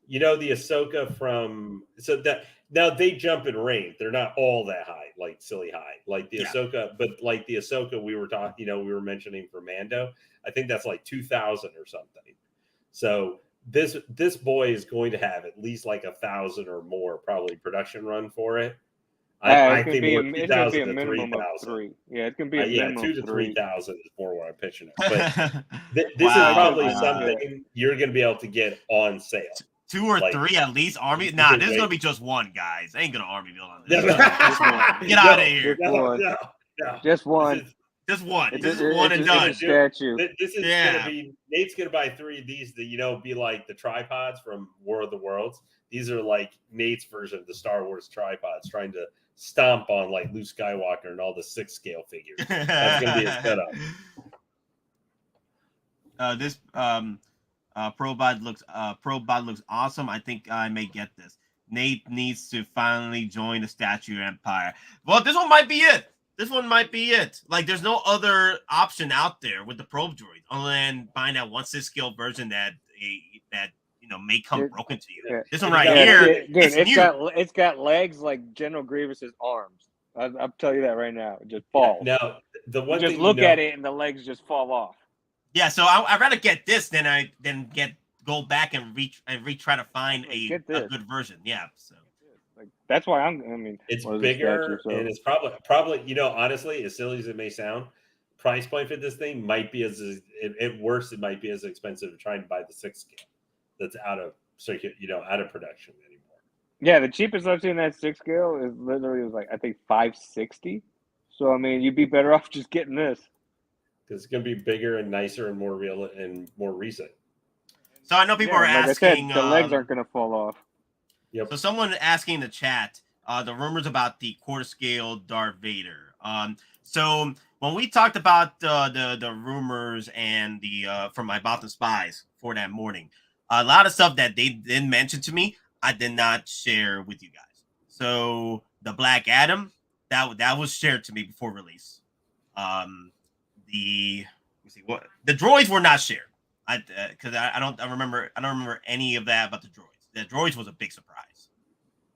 You know the Ahsoka from that now they jump in range. They're not all that high, like silly high, like the Ahsoka, but like the Ahsoka we were talking, we were mentioning for Mando. I think that's like 2,000 or something. So this boy is going to have at least like 1,000 or more probably production run for it. I think more 2,000 to 3,000. Yeah, it's gonna be a minimum 2,000 to 3. 3,000 is more what I'm pitching it. But this is probably something you're going to be able to get on sale. 2 or 3 at least army. Nah, this is gonna be just one, guys. I ain't gonna army build on this. Get out of here. No. Just one. Just one. It's just one and done. Statue. This is gonna be Nate's gonna buy 3 of these that be like the tripods from War of the Worlds. These are like Nate's version of the Star Wars tripods, trying to stomp on like Luke Skywalker and all the 6 scale figures. That's gonna be his setup. This Probot looks awesome. I think I may get this. Nate needs to finally join the Statue Empire. Well, this one might be it. This one might be it. Like, there's no other option out there with the Probe Droid other than buying that 1/6 scale version that may come broken to you. Yeah. This one right here, it's got legs like General Grievous's arms. I'll tell you that right now. It just falls. Now, the one just thing look at it and the legs just fall off. Yeah, so I'd rather get this than go back and try to find a good version. Yeah, so like that's why it's bigger and it's probably honestly, as silly as it may sound, price point for this thing might be at worst it might be as expensive to try and buy the 6 scale that's out of production anymore. Yeah, the cheapest I've seen that 6 scale is literally like I think $560. So I mean, you'd be better off just getting this. Because it's going to be bigger and nicer and more real and more recent. So I know people are asking. The legs aren't going to fall off. Yep. So someone asking in the chat, the rumors about the quarter scale Darth Vader. So when we talked about the rumors and the from my Bottom Spies for that morning, a lot of stuff that they didn't mention to me, I did not share with you guys. So the Black Adam, that was shared to me before release. The droids were not shared. Because I don't remember any of that about the droids. The droids was a big surprise.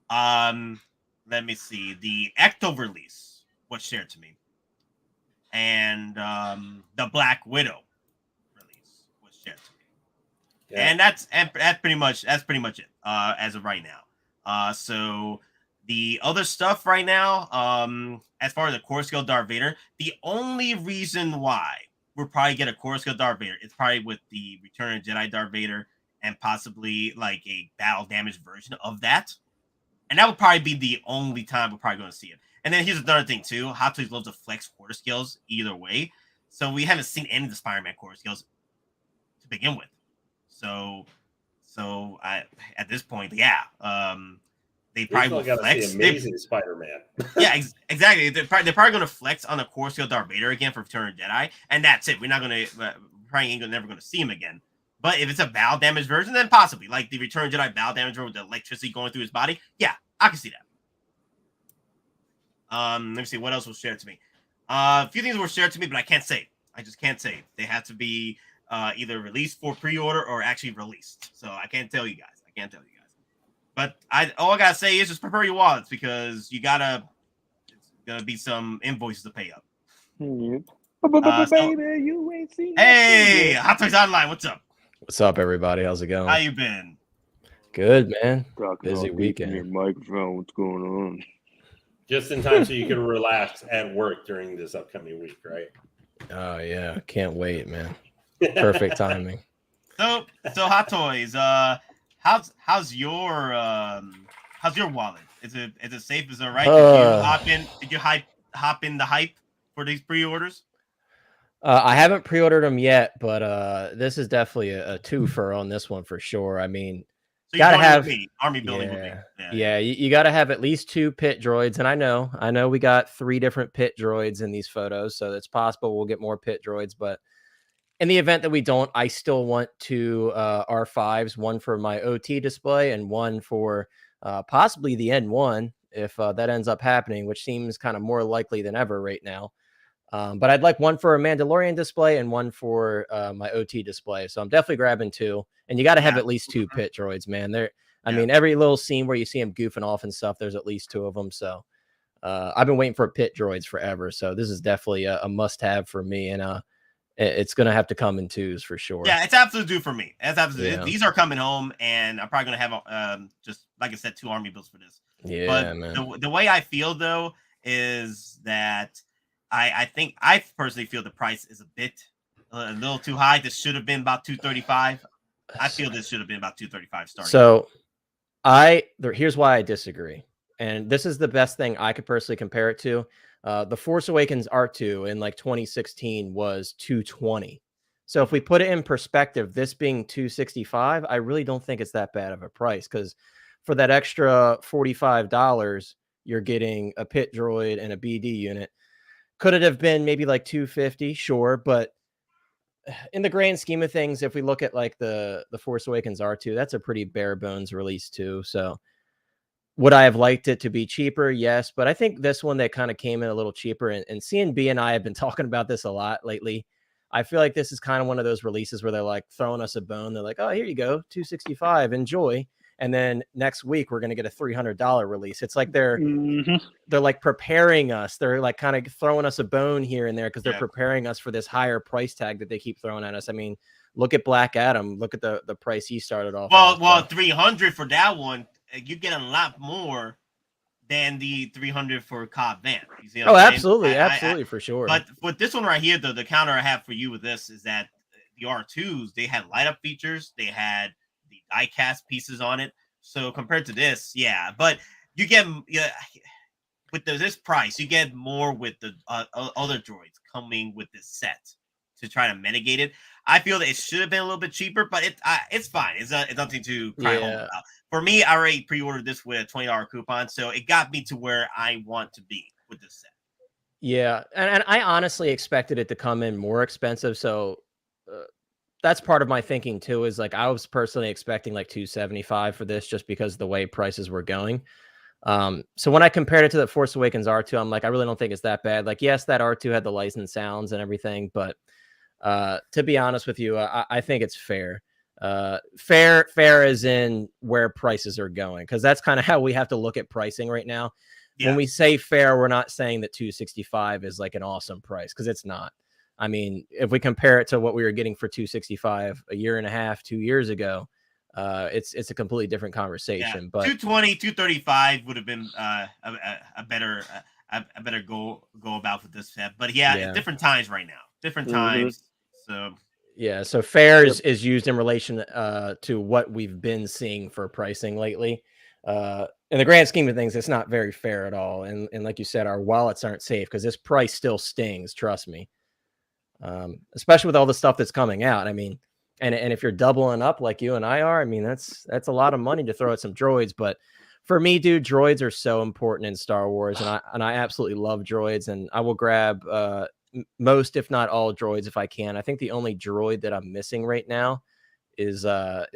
Let me see. The Ecto release was shared to me, and the Black Widow release was shared to me. Yeah. And that's pretty much it as of right now. So the other stuff right now, as far as the core scale Darth Vader, the only reason why we'll probably get a core scale Darth Vader is probably with the Return of the Jedi Darth Vader and possibly like a battle damaged version of that. And that would probably be the only time we're probably going to see it. And then here's another thing too. Hot Toys loves to flex quarter scales either way. So we haven't seen any of the Spider-Man quarter scales to begin with. So I at this point, yeah. They probably will flex. Amazing Spider-Man. Yeah, exactly. They're probably going to flex on the core scale Darth Vader again for Return of the Jedi, and that's it. We're not going to probably never going to see him again. But if it's a battle damage version, then possibly like the Return of the Jedi battle damage with the electricity going through his body. Yeah, I can see that. Let me see what else was shared to me. A few things were shared to me, but I can't say. I just can't say. They have to be either released for pre-order or actually released. So I can't tell you guys. But all I gotta say is just prepare your wallets because it's gonna be some invoices to pay up. Baby, you ain't seen. Hey, Hot Toys Online, what's up? What's up, everybody? How's it going? How you been? Good, man. Busy weekend. Your microphone, what's going on? Just in time so you can relax at work during this upcoming week, right? Oh yeah, can't wait, man. Perfect timing. So Hot Toys, how's your wallet? Is it safe? Is it right? Did you hop in the hype for these pre-orders? I haven't pre-ordered them yet, but this is definitely a twofer on this one for sure. I mean, So you gotta join with have me, army building with me. yeah. You got to have at least 2 pit droids, and I know we got 3 different pit droids in these photos, so it's possible we'll get more pit droids. But in the event that we don't, I still want 2 R5s, one for my OT display and one for possibly the N1 if that ends up happening, which seems kind of more likely than ever right now. But I'd like one for a Mandalorian display and one for my OT display. So I'm definitely grabbing 2. And you got to have at least 2 pit droids, man. I mean, every little scene where you see them goofing off and stuff, there's at least 2 of them. So I've been waiting for pit droids forever. So this is definitely a must-have for me. And it's going to have to come in 2s for sure. Yeah, it's absolutely due for me. It's absolutely. These are coming home, and I'm probably going to have, just like I said, 2 army builds for this. Yeah, but man. The way I feel, though, is that I think I personally feel the price is a little too high. This should have been about $235. I feel this should have been about $235 starting. So here's why I disagree. And this is the best thing I could personally compare it to. The Force Awakens R2 in like 2016 was $220. So if we put it in perspective, this being $265, I really don't think it's that bad of a price, because for that extra $45, you're getting a pit droid and a BD unit. Could it have been maybe like $250? Sure, but in the grand scheme of things, if we look at like the Force Awakens R2, that's a pretty bare bones release too. So would I have liked it to be cheaper? Yes, but I think this one, they kind of came in a little cheaper. And CNB and I have been talking about this a lot lately. I feel like this is kind of one of those releases where they're like throwing us a bone. They're like, oh, here you go, $265, enjoy. And then next week we're going to get a $300 release. It's like they're like preparing us. They're like kind of throwing us a bone here and there because they're preparing us for this higher price tag that they keep throwing at us. I mean, look at Black Adam. Look at the price he started off. Well, $300 for that one, you get a lot more than the $300 for Cobb Vanth. You see what I'm saying? Absolutely, for sure. But with this one right here, the counter I have for you with this is that the R2s, they had light up features. They had the die cast pieces on it. So compared to this, but you get with this price, you get more with the other droids coming with this set to try to mitigate it. I feel that it should have been a little bit cheaper, but it's fine. It's nothing to cry home about. For me, I already pre-ordered this with a $20 coupon, so it got me to where I want to be with this set. Yeah, and I honestly expected it to come in more expensive, so that's part of my thinking too, is like I was personally expecting like $275 for this just because of the way prices were going. So when I compared it to the Force Awakens R2, I'm like, I really don't think it's that bad. Like, yes, that R2 had the licensed sounds and everything, but to be honest with you, I think it's fair. Fair as in where prices are going, because that's kind of how we have to look at pricing right now. When we say fair, we're not saying that $265 is like an awesome price, because it's not. I mean, if we compare it to what we were getting for $265 a year and a half, 2 years ago, it's a completely different conversation. But $220, $235 would have been a better go about with this set. But different times right now, different times. So so fair is used in relation to what we've been seeing for pricing lately. In the grand scheme of things, it's not very fair at all. And like you said, our wallets aren't safe because this price still stings. Trust me. Especially with all the stuff that's coming out. I mean, and if you're doubling up like you and I are, I mean, that's a lot of money to throw at some droids. But for me, dude, droids are so important in Star Wars, and I absolutely love droids, and I will grab most, if not all, droids if I can. I think the only droid that I'm missing right now is that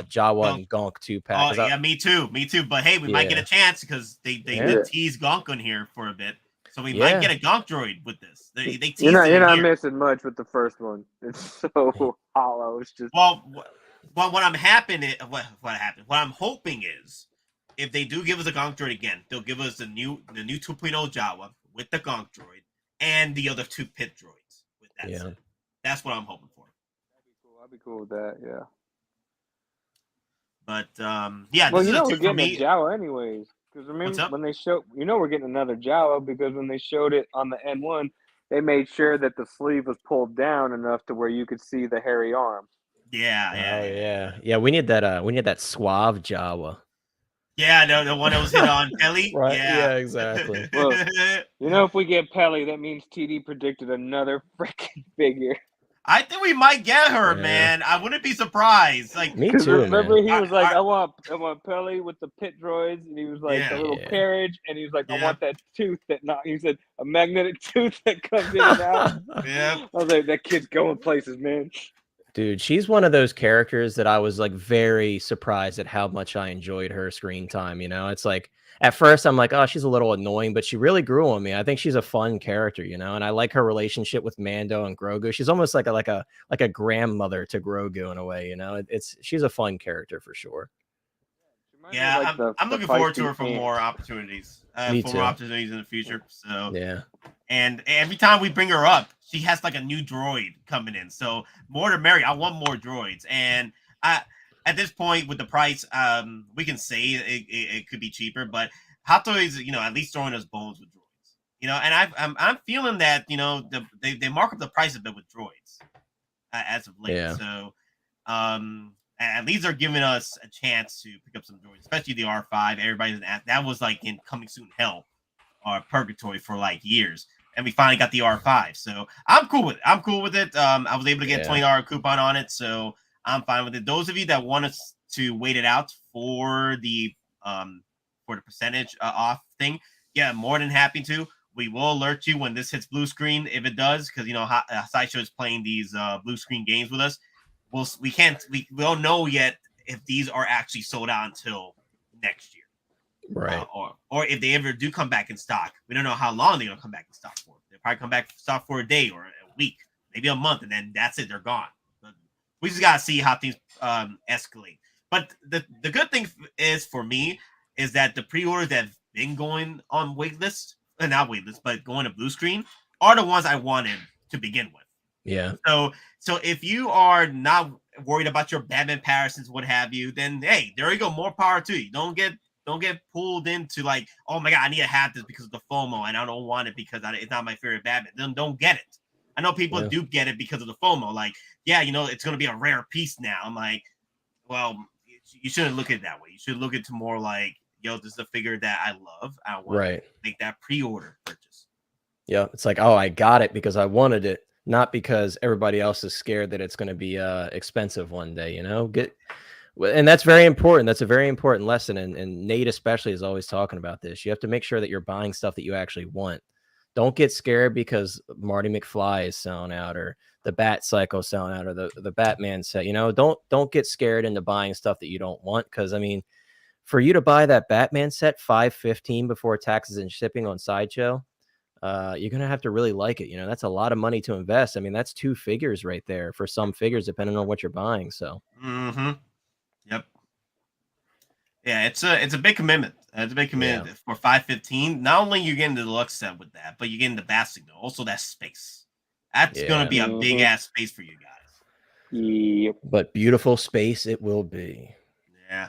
Jawa and Gonk 2-pack. Oh yeah, me too. But hey, we might get a chance because they did tease Gonk on here for a bit. So we might get a Gonk droid with this. They teased you're not missing much with the first one. It's so hollow. It's just what I'm What I'm hoping is if they do give us a Gonk droid again, they'll give us the new 2.0 Jawa with the Gonk droid and the other 2 pit droids with that set. That's what I'm hoping for. I'd be cool with that. Yeah. But well, this is we're getting a Jawa anyways. Because remember when they showed, we're getting another Jawa because when they showed it on the N1, they made sure that the sleeve was pulled down enough to where you could see the hairy arm. Yeah. We need that. We need that suave Jawa. Yeah, the one that was hit on Ellie. Right? Yeah. Yeah, exactly. Well, you know, if we get Pelly, that means TD predicted another freaking figure. I think we might get her, Yeah. man. I wouldn't be surprised. Like, Me Because too, remember, man. he was like, I- I want Pelly with the pit droids, and he was like Yeah. a little Yeah. carriage, and he was like, I Yeah. want that tooth that not. He said a magnetic tooth that comes in and out. yeah. I was like, that kid's going places, man. Dude, she's one of those characters that I was like very surprised at how much I enjoyed her screen time. You know, it's like at first I'm like, oh, she's a little annoying, but she really grew on me. I think she's a fun character, you know, and I like her relationship with Mando and Grogu. She's almost like a grandmother to Grogu in a way, you know. She's a fun character for sure. Yeah, I'm looking forward to her for more opportunities. Me for too. more opportunities in the future. So Yeah. and every time we bring her up, she has like a new droid coming in. So more to merry. I want more droids. And at this point with the price, we can say it could be cheaper, but Hottoys, you know, at least throwing us bones with droids. You know, and I'm feeling that, you know, they mark up the price a bit with droids as of late. Yeah. So at least they're giving us a chance to pick up some droids, especially the R5. Everybody's that was like in coming soon hell or purgatory for like years. And we finally got the R5. So I'm cool with it. I was able to get a $20 coupon on it. So I'm fine with it. Those of you that want us to wait it out for the percentage off thing, yeah, more than happy to. We will alert you when this hits blue screen if it does, because you know Sideshow is playing these blue screen games with us. We don't know yet if these are actually sold out until next year. Right. Or if they ever do come back in stock. We don't know how long they're gonna come back in stock for. They'll probably come back in stock for a day or a week, maybe a month, and then that's it, they're gone. But we just gotta see how things escalate. But the good thing is for me is that the pre-orders that have been going on waitlist, not waitlist, but going to blue screen, are the ones I wanted to begin with. Yeah. So if you are not worried about your Batman comparisons, what have you, then hey, there you go, more power to you. Don't get pulled into like, oh my god, I need to have this because of the FOMO, and I don't want it because it's not my favorite Batman. Then don't get it. I know people do get it because of the FOMO. Like, yeah, you know, it's going to be a rare piece now. I'm like, well, you shouldn't look at it that way. You should look at it more like, yo, this is a figure that I love. I want to make that pre-order purchase. Yeah, it's like, oh, I got it because I wanted it, not because everybody else is scared that it's going to be expensive one day, you know? And that's very important. That's a very important lesson. And Nate especially is always talking about this. You have to make sure that you're buying stuff that you actually want. Don't get scared because Marty McFly is selling out or the Bat Cycle selling out or the Batman set. You know, don't get scared into buying stuff that you don't want. Because, I mean, for you to buy that Batman set $515 before taxes and shipping on Sideshow, you're going to have to really like it. You know, that's a lot of money to invest. I mean, that's 2 figures right there for some figures, depending on what you're buying. So, Yep. Yeah, it's a big commitment. It's a big commitment for $515. Not only you're getting the deluxe set with that, but you're getting the bat signal. Also, that space. That's gonna be a big ass space for you guys. Yep. But beautiful space it will be. Yeah.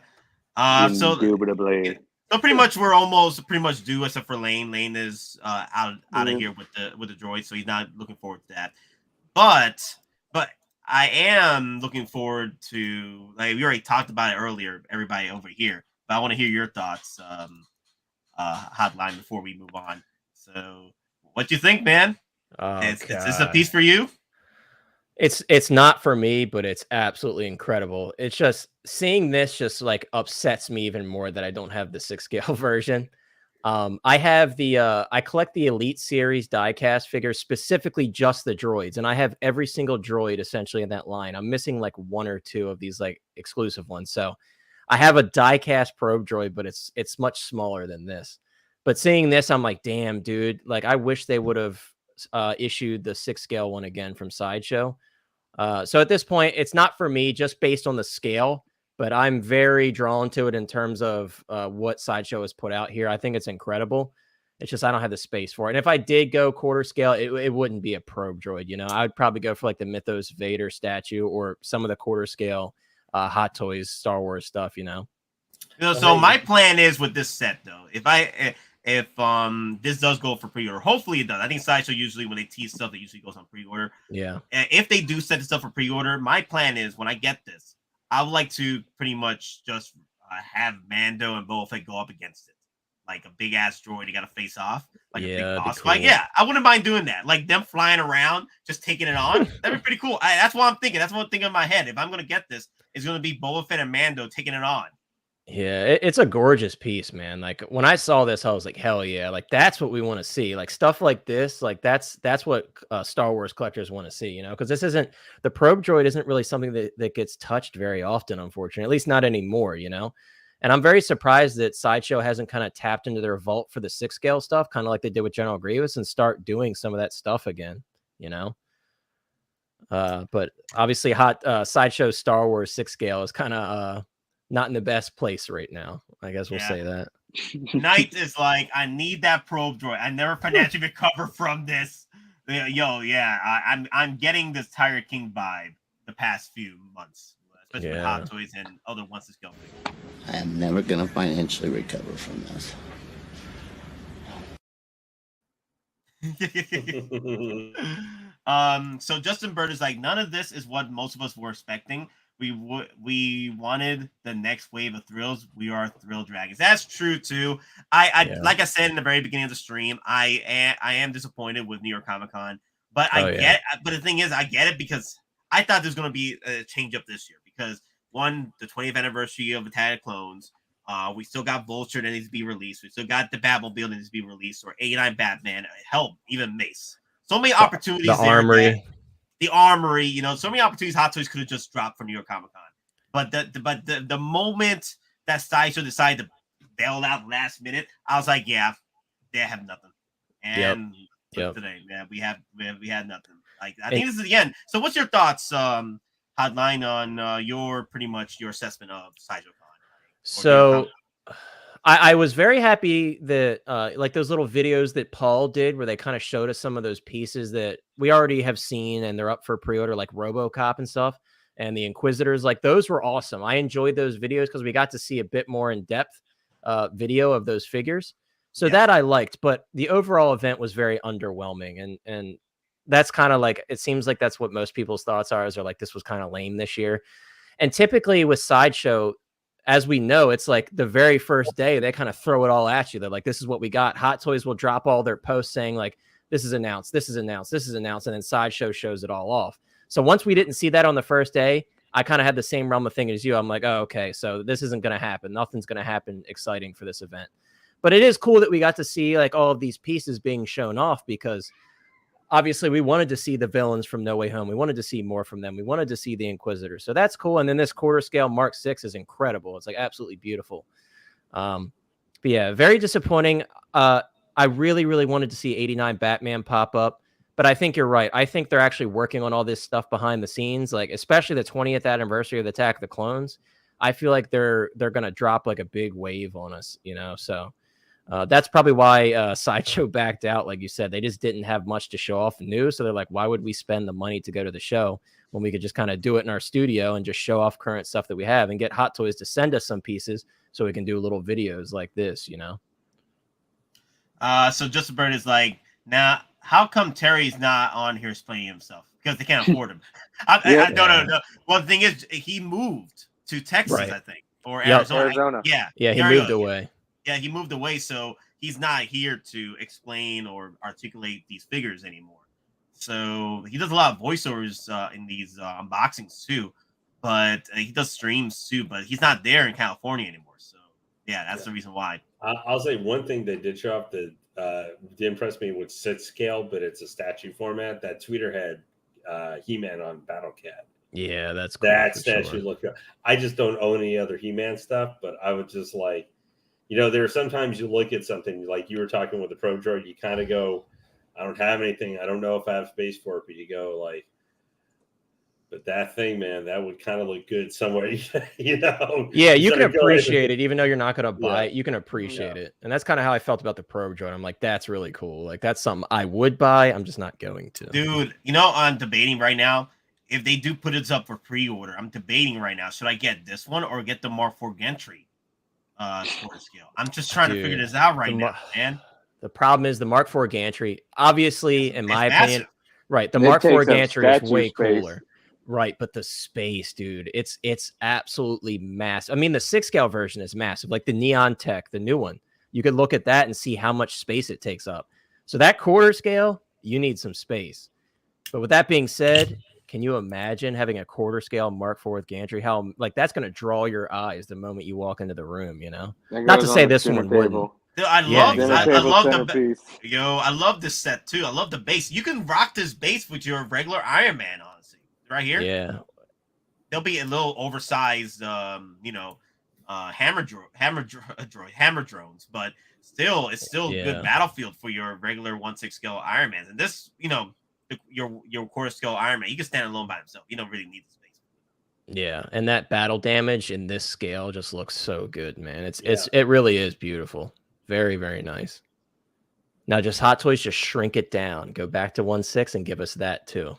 So Indubitably. pretty much we're almost pretty much due except for Lane. Lane is out of here with the droid, so he's not looking forward to that. But I am looking forward to, like we already talked about it earlier, everybody over here. But I want to hear your thoughts, Hotline, before we move on. So, what you think, man? Is this a piece for you? It's not for me, but it's absolutely incredible. It's just seeing this just like upsets me even more that I don't have the 6-scale version. I have I collect the Elite Series diecast figures, specifically just the droids, and I have every single droid essentially in that line. I'm missing like 1 or 2 of these like exclusive ones. So I have a diecast probe droid, but it's much smaller than this. But seeing this, I'm like, damn, dude, like I wish they would have issued the 6-scale one again from Sideshow. So at this point, it's not for me just based on the scale. But I'm very drawn to it in terms of what Sideshow has put out here. I think it's incredible. It's just I don't have the space for it. And if I did go quarter scale, it wouldn't be a probe droid. You know, I would probably go for like the Mythos Vader statue or some of the quarter scale Hottoys Star Wars stuff. You know. So my plan is with this set though, if this does go for pre-order, hopefully it does. I think Sideshow usually when they tease stuff, it usually goes on pre-order. Yeah. And if they do set the stuff for pre-order, my plan is when I get this, I would like to pretty much just have Mando and Boba Fett go up against it, like a big ass droid. You got to face off like a big boss. Cool. Like, yeah, I wouldn't mind doing that. Like them flying around, just taking it on. That'd be pretty cool. That's what I'm thinking. That's what I'm thinking in my head. If I'm gonna get this, it's gonna be Boba Fett and Mando taking it on. Yeah, it's a gorgeous piece, man. Like when I saw this, I was like, hell yeah, like that's what we want to see. Like stuff like this, like that's what Star Wars collectors want to see, you know, because this isn't the probe droid isn't really something that gets touched very often, unfortunately, at least not anymore, you know. And I'm very surprised that Sideshow hasn't kind of tapped into their vault for the 6-scale stuff, kind of like they did with General Grievous, and start doing some of that stuff again, you know. But obviously, Sideshow Star Wars 6-scale is kind of not in the best place right now. I guess we'll say that. Knight is like, I need that probe droid. I never financially recover from this. Yo, yeah, I'm getting this Tiger King vibe the past few months, especially with Hot Toys and other ones that's going. I am never going to financially recover from this. So Justin Bird is like, none of this is what most of us were expecting. We wanted the next wave of thrills. We are thrill dragons. That's true too. Like I said in the very beginning of the stream, I am disappointed with New York Comic Con, but but the thing is, I get it because I thought there's going to be a change up this year because one, the 20th anniversary of Attack of Clones. We still got Vulture that needs to be released. We still got the Batmobile that needs to be released, or 89 Batman. Hell, even Mace. So many opportunities. The armory, you know, so many opportunities Hot Toys could have just dropped for New York Comic Con. But the moment that Sideshow decided to bail out last minute, I was like, yeah, they have nothing. And today, we had nothing. Like I think this is the end. So what's your thoughts, Hotline, on your assessment of Sideshow Con? So I was very happy that like those little videos that Paul did where they kind of showed us some of those pieces that we already have seen and they're up for pre-order, like RoboCop and stuff, and the Inquisitors. Like those were awesome. I enjoyed those videos because we got to see a bit more in-depth video of those figures. So that I liked, but the overall event was very underwhelming. And that's kind of like, it seems like that's what most people's thoughts are, is they're like, this was kind of lame this year. And typically with Sideshow, as we know, it's like the very first day, they kind of throw it all at you. They're like, this is what we got. Hot Toys will drop all their posts saying like, this is announced, this is announced, this is announced. And then Sideshow shows it all off. So once we didn't see that on the first day, I kind of had the same realm of thinking as you. I'm like, oh, okay, so this isn't going to happen. Nothing's going to happen exciting for this event. But it is cool that we got to see like all of these pieces being shown off, because obviously we wanted to see the villains from No Way Home. We wanted to see more from them. We wanted to see the Inquisitors. So that's cool. And then this quarter scale Mark 6 is incredible. It's like absolutely beautiful. But yeah, very disappointing. I really, really wanted to see 89 Batman pop up, but I think you're right. I think they're actually working on all this stuff behind the scenes, like especially the 20th anniversary of the Attack of the Clones. I feel like they're going to drop like a big wave on us, you know? So that's probably why Sideshow backed out. Like you said, they just didn't have much to show off new. So they're like, why would we spend the money to go to the show when we could just kind of do it in our studio and just show off current stuff that we have and get Hot Toys to send us some pieces so we can do little videos like this, you know? So Justin Bird is like, now, how come Terry's not on here explaining himself? Because they can't afford him. No. Well, the thing is, he moved to Texas, right. I think, or Arizona. Yeah, he moved away. Yeah, he moved away, so he's not here to explain or articulate these figures anymore. So he does a lot of voiceovers in these unboxings too, but he does streams too. But he's not there in California anymore. So yeah, that's the reason why. I'll say one thing they did show off that did impress me with 6 scale, but it's a statue format. That Tweeter had He-Man on Battle Cat. Yeah, that's cool. That statue looked good. I just don't own any other He-Man stuff, but I would just like, you know, there are sometimes you look at something like you were talking with the Pro Droid, you kind of go, I don't have anything. I don't know if I have space for it, but you go like, but that thing, man, that would kind of look good somewhere, you know? Yeah, you can appreciate it, even though you're not going to buy it. You can appreciate it. And that's kind of how I felt about the Pro Droid. I'm like, that's really cool. Like, that's something I would buy. I'm just not going to. Dude, you know, I'm debating right now. If they do put it up for pre-order, I'm debating right now. Should I get this one or get the Mark IV Gantry quarter scale? I'm just trying to figure this out right now, man. The problem is the Mark IV Gantry, obviously, in my opinion, right, the Mark IV Gantry is way cooler. Right, but the space, dude, it's absolutely massive. I mean, the 6-scale version is massive, like the Neon Tech, the new one. You could look at that and see how much space it takes up. So that quarter scale, you need some space. But with that being said, can you imagine having a quarter scale Mark IV with gantry? How like that's going to draw your eyes the moment you walk into the room, you know? Not to say this one wouldn't. Dude, I love I love this set too. I love the base. You can rock this base with your regular Iron Man, honestly. Right here. Yeah. They'll be a little oversized hammer drones, but still it's still a good battlefield for your regular 1/6 scale Iron Man. And this, your quarter scale Iron Man, he can stand alone by himself. You don't really need the space. Yeah, and that battle damage in this scale just looks so good, man. It really is beautiful. Very, very nice. Now just Hot Toys, just shrink it down. Go back to 1/6 and give us that too.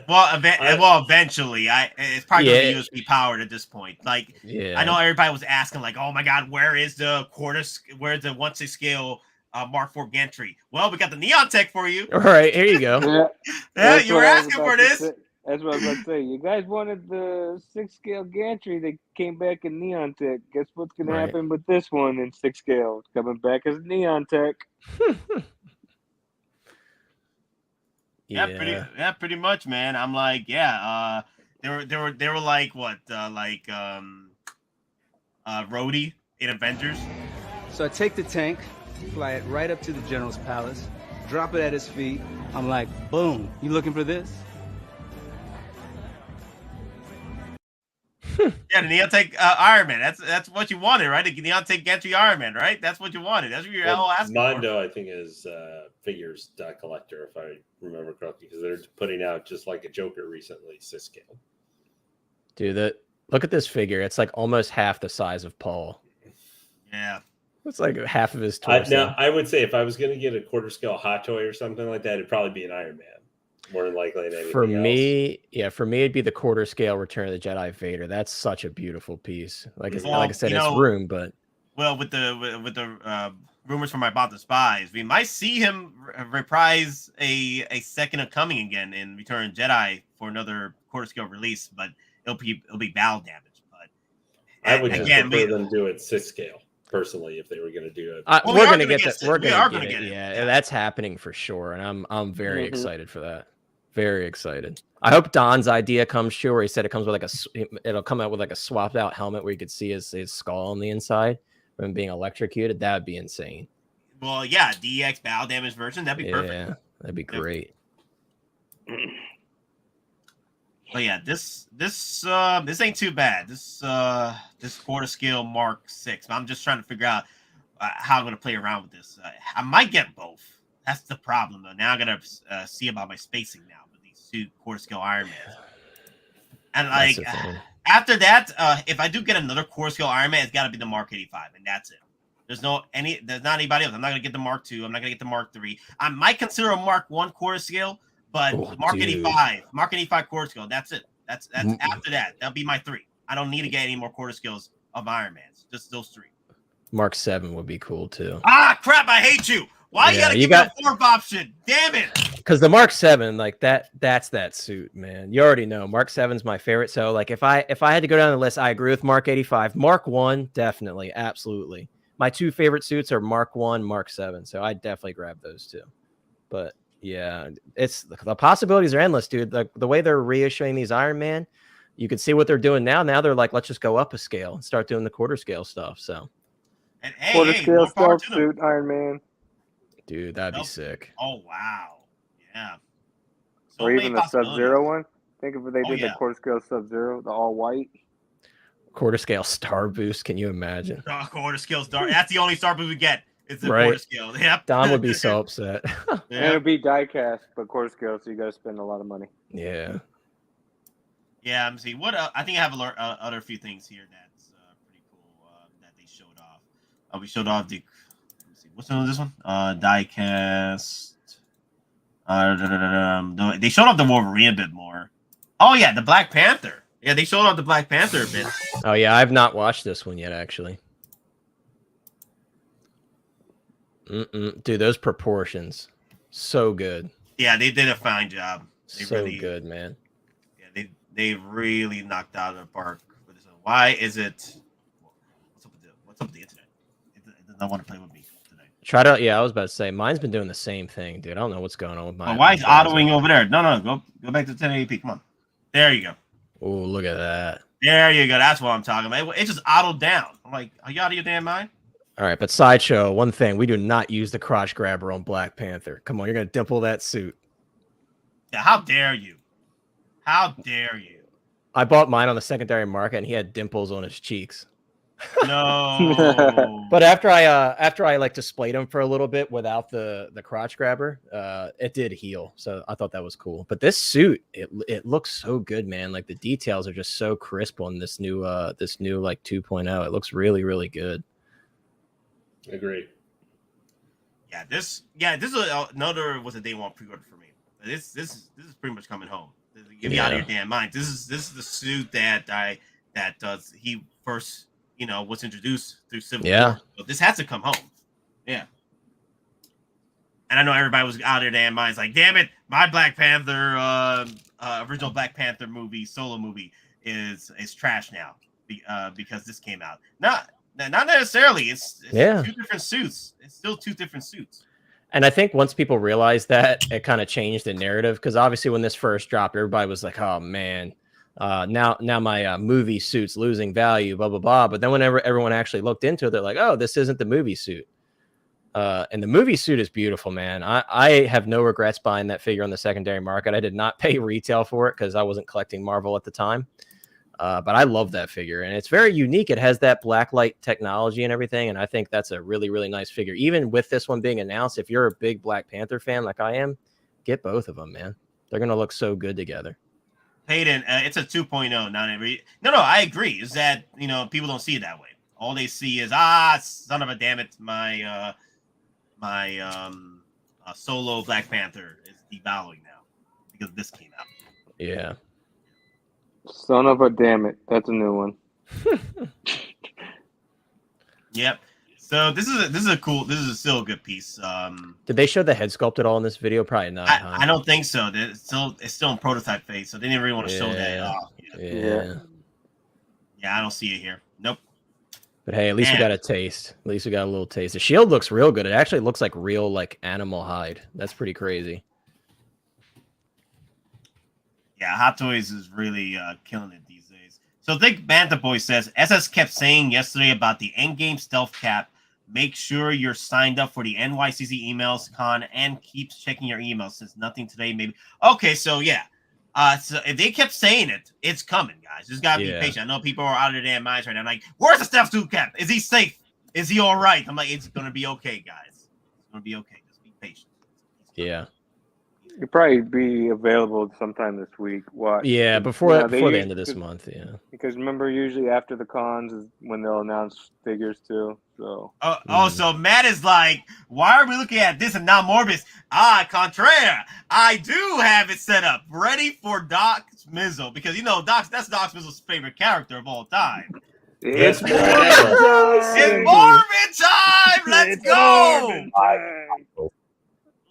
Well, eventually, it's probably going to be USB powered at this point. Like, I know everybody was asking, like, "Oh my God, where's the 1/6 scale Mark IV gantry?" Well, we got the Neon Tech for you. All right, here you go. Yeah, you were asking for this. That's what I was about to say. You guys wanted the 6-scale gantry that came back in Neon Tech. Guess what's going to happen with this one in 6 scale? It's coming back as Neon Tech. Pretty much, man. I'm like, they were like what, Rhodey in Avengers. So I take the tank, fly it right up to the general's palace, drop it at his feet. I'm like, boom, you looking for this? Yeah, the Neon Tech Iron Man. That's what you wanted, right? The Neon Tech Gantry Iron Man, right? That's what you wanted. That's what you're all asking Mondo, for. I think, is figures collector, if I remember correctly, because they're putting out just like a Joker recently, 6 scale. Dude, look at this figure. It's like almost half the size of Paul. Yeah. It's like half of his torso. Now, I would say if I was going to get a quarter scale Hot Toy or something like that, it'd probably be an Iron Man. More than likely than anything for me, it'd be the quarter scale Return of the Jedi Vader. That's such a beautiful piece. Like I said, it's room, but with the rumors from About the Spies, we might see him reprise a second of Coming again in Return of the Jedi for another quarter scale release, but it'll be battle damage. But I would prefer them do it 6 scale. Personally, if they were going to do it, we're going to get that. We're going to get it. Yeah, that's happening for sure, and I'm very excited for that. Very excited. I hope Don's idea comes true, where he said it comes with it'll come out with like a swapped out helmet where you could see his skull on the inside from being electrocuted. That would be insane. Well, yeah, DX battle damage version. That'd be perfect. Yeah, that'd be great. But yeah, this ain't too bad. This quarter scale Mark VI. I'm just trying to figure out how I'm gonna play around with this. I might get both. That's the problem, though. Now I gotta see about my spacing now with these 2 quarter scale Iron Mans. And like after that, if I do get another quarter scale Iron Man, it's got to be the Mark 85, and that's it. There's not anybody else. I'm not gonna get the Mark II. I'm not gonna get the Mark III. I might consider a Mark I quarter scale, but Mark 85 quarter scale. That's it. That's after that. That'll be my 3. I don't need to get any more quarter scales of Iron Mans. Just those 3. Mark 7 would be cool too. Ah, crap! I hate you. Why you gotta give me a 4th option? Damn it! Because the Mark 7, like that's that suit, man. You already know Mark 7's my favorite. So like if I had to go down the list, I agree with Mark 85. Mark 1, definitely, absolutely. My 2 favorite suits are Mark 1, Mark 7. So I definitely grab those 2. But yeah, the possibilities are endless, dude. The way they're reissuing these Iron Man, you can see what they're doing now. Now they're like, let's just go up a scale and start doing the quarter scale stuff. So and quarter scale stealth suit Iron Man. Dude, that'd be sick. Oh wow, yeah. Or even the Sub-Zero one. Think if they did the quarter scale Sub-Zero, the all white. Quarter scale Star Boost. Can you imagine? Quarter scale Star. That's the only Star Boost we get. It's the quarter scale. Yep. Don would be so upset. And it'd be die cast, but quarter scale, so you got to spend a lot of money. Yeah. Yeah. I'm seeing what I think I have other few things here that's pretty cool that they showed off. We showed off the. What's the name of this one? Diecast. They showed off the Wolverine a bit more. Oh yeah, the Black Panther. Yeah, they showed off the Black Panther a bit. Oh yeah, I've not watched this one yet, actually. Dude, those proportions, so good. Yeah, they did a fine job. So good, man. They've really knocked out of the park with this one. Why is it? What's up with the internet? It does not want to play with me today. Yeah, I was about to say mine's been doing the same thing, dude. I don't know what's going on with mine. Why is autoing over there? No, go back to 1080p. Come on, there you go. Oh, look at that. There you go. That's what I'm talking about. It just autoed down. I'm like, are you out of your damn mind? All right, but Sideshow, one thing, we do not use the crotch grabber on Black Panther. Come on, you're gonna dimple that suit. Yeah, how dare you? How dare you? I bought mine on the secondary market, and he had dimples on his cheeks. No. But after I like displayed him for a little bit without the crotch grabber, it did heal. So I thought that was cool. But this suit, it looks so good, man. Like the details are just so crisp on this new like 2.0. It looks really, really good. Agreed. Yeah, this is another was a day one pre-order for me. This is pretty much coming home. Get me out of your damn mind. This is the suit that he first was introduced through Civil War. So this has to come home. Yeah. And I know everybody was out of their damn minds like, damn it, my Black Panther original Black Panther solo movie is trash now because this came out. Not necessarily. It's two different suits. It's still two different suits. And I think once people realized that, it kind of changed the narrative, because obviously when this first dropped, everybody was like, oh man, now my movie suit's losing value, blah blah blah. But then whenever everyone actually looked into it, they're like, oh, this isn't the movie suit. And the movie suit is beautiful, man. I have no regrets buying that figure on the secondary market. I did not pay retail for it because I wasn't collecting Marvel at the time. But I love that figure, and it's very unique. It has that blacklight technology and everything, and I think that's a really, really nice figure. Even with this one being announced, if you're a big Black Panther fan like I am, get both of them, man. They're going to look so good together. Hayden, it's a 2.0. Not every. No, I agree. Is that, people don't see it that way. All they see is, son of a damn it, my solo Black Panther is devaluing now because this came out. Yeah. Son of a damn it. That's a new one. Yep. So this is still a good piece. Did they show the head sculpt at all in this video? Probably not. I don't think so. It's still in prototype phase, so they didn't really want to show that off. Yeah, I don't see it here. Nope. But hey, at least we got a taste. At least we got a little taste. The shield looks real good. It actually looks like real, like animal hide. That's pretty crazy. Yeah, Hottoys is really killing it these days. So Think Bantha Boy says, SS kept saying yesterday about the endgame stealth cap. Make sure you're signed up for the NYCC emails con and keeps checking your emails since nothing today. Maybe. Okay, so yeah. So if they kept saying it, it's coming, guys. Just gotta be patient. I know people are out of their damn minds right now. I'm like, where's the stealth tube cap? Is he safe? Is he all right? I'm like, it's gonna be okay, guys. It's gonna be okay. Just be patient. Yeah. It'll probably be available sometime this week. What? Yeah, before the end of this month. Yeah. Because remember, usually after the cons is when they'll announce figures too. So. So Matt is like, why are we looking at this and not Morbius? Contraire. I do have it set up ready for Doc Mizzle because that's Doc Mizzle's favorite character of all time. It's Morbid time. It's Morbid time. Let's go.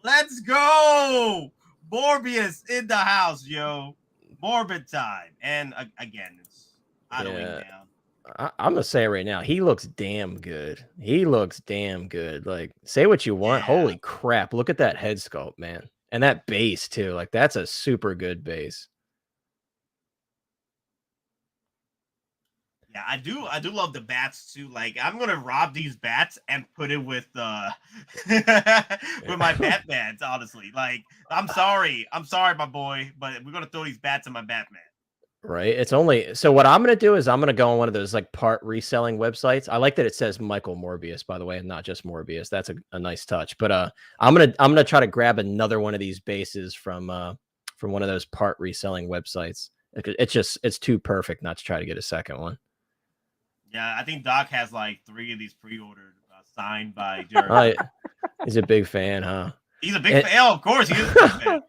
Let's go! Morbius in the house, yo. Morbid time. And again, it's down. I'm going to say it right now. He looks damn good. He looks damn good. Like, say what you want. Holy crap. Look at that head sculpt, man. And that base, too. Like, that's a super good base. Yeah, I do love the bats too. Like, I'm gonna rob these bats and put it with with my Batmans, honestly. Like, I'm sorry, my boy, but we're gonna throw these bats in my Batman. Right. It's only so what I'm gonna do is I'm gonna go on one of those like part reselling websites. I like that it says Michael Morbius, by the way, and not just Morbius. That's a nice touch. But I'm gonna try to grab another one of these bases from one of those part reselling websites. It's too perfect not to try to get a second one. Yeah, I think Doc has like 3 of these pre-ordered, signed by Jared. He's a big fan, huh? He's a big fan. Oh, of course, he is a big fan.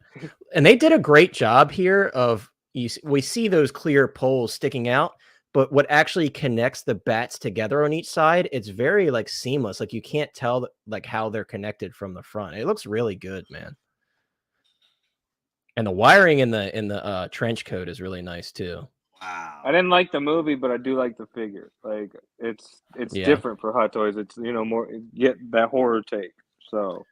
And they did a great job here of we see those clear poles sticking out, but what actually connects the bats together on each side, it's very like seamless. Like you can't tell like how they're connected from the front. It looks really good, man. And the wiring in the trench coat is really nice too. Wow. I didn't like the movie, but I do like the figure. Like it's different for Hot Toys. It's more get that horror take. So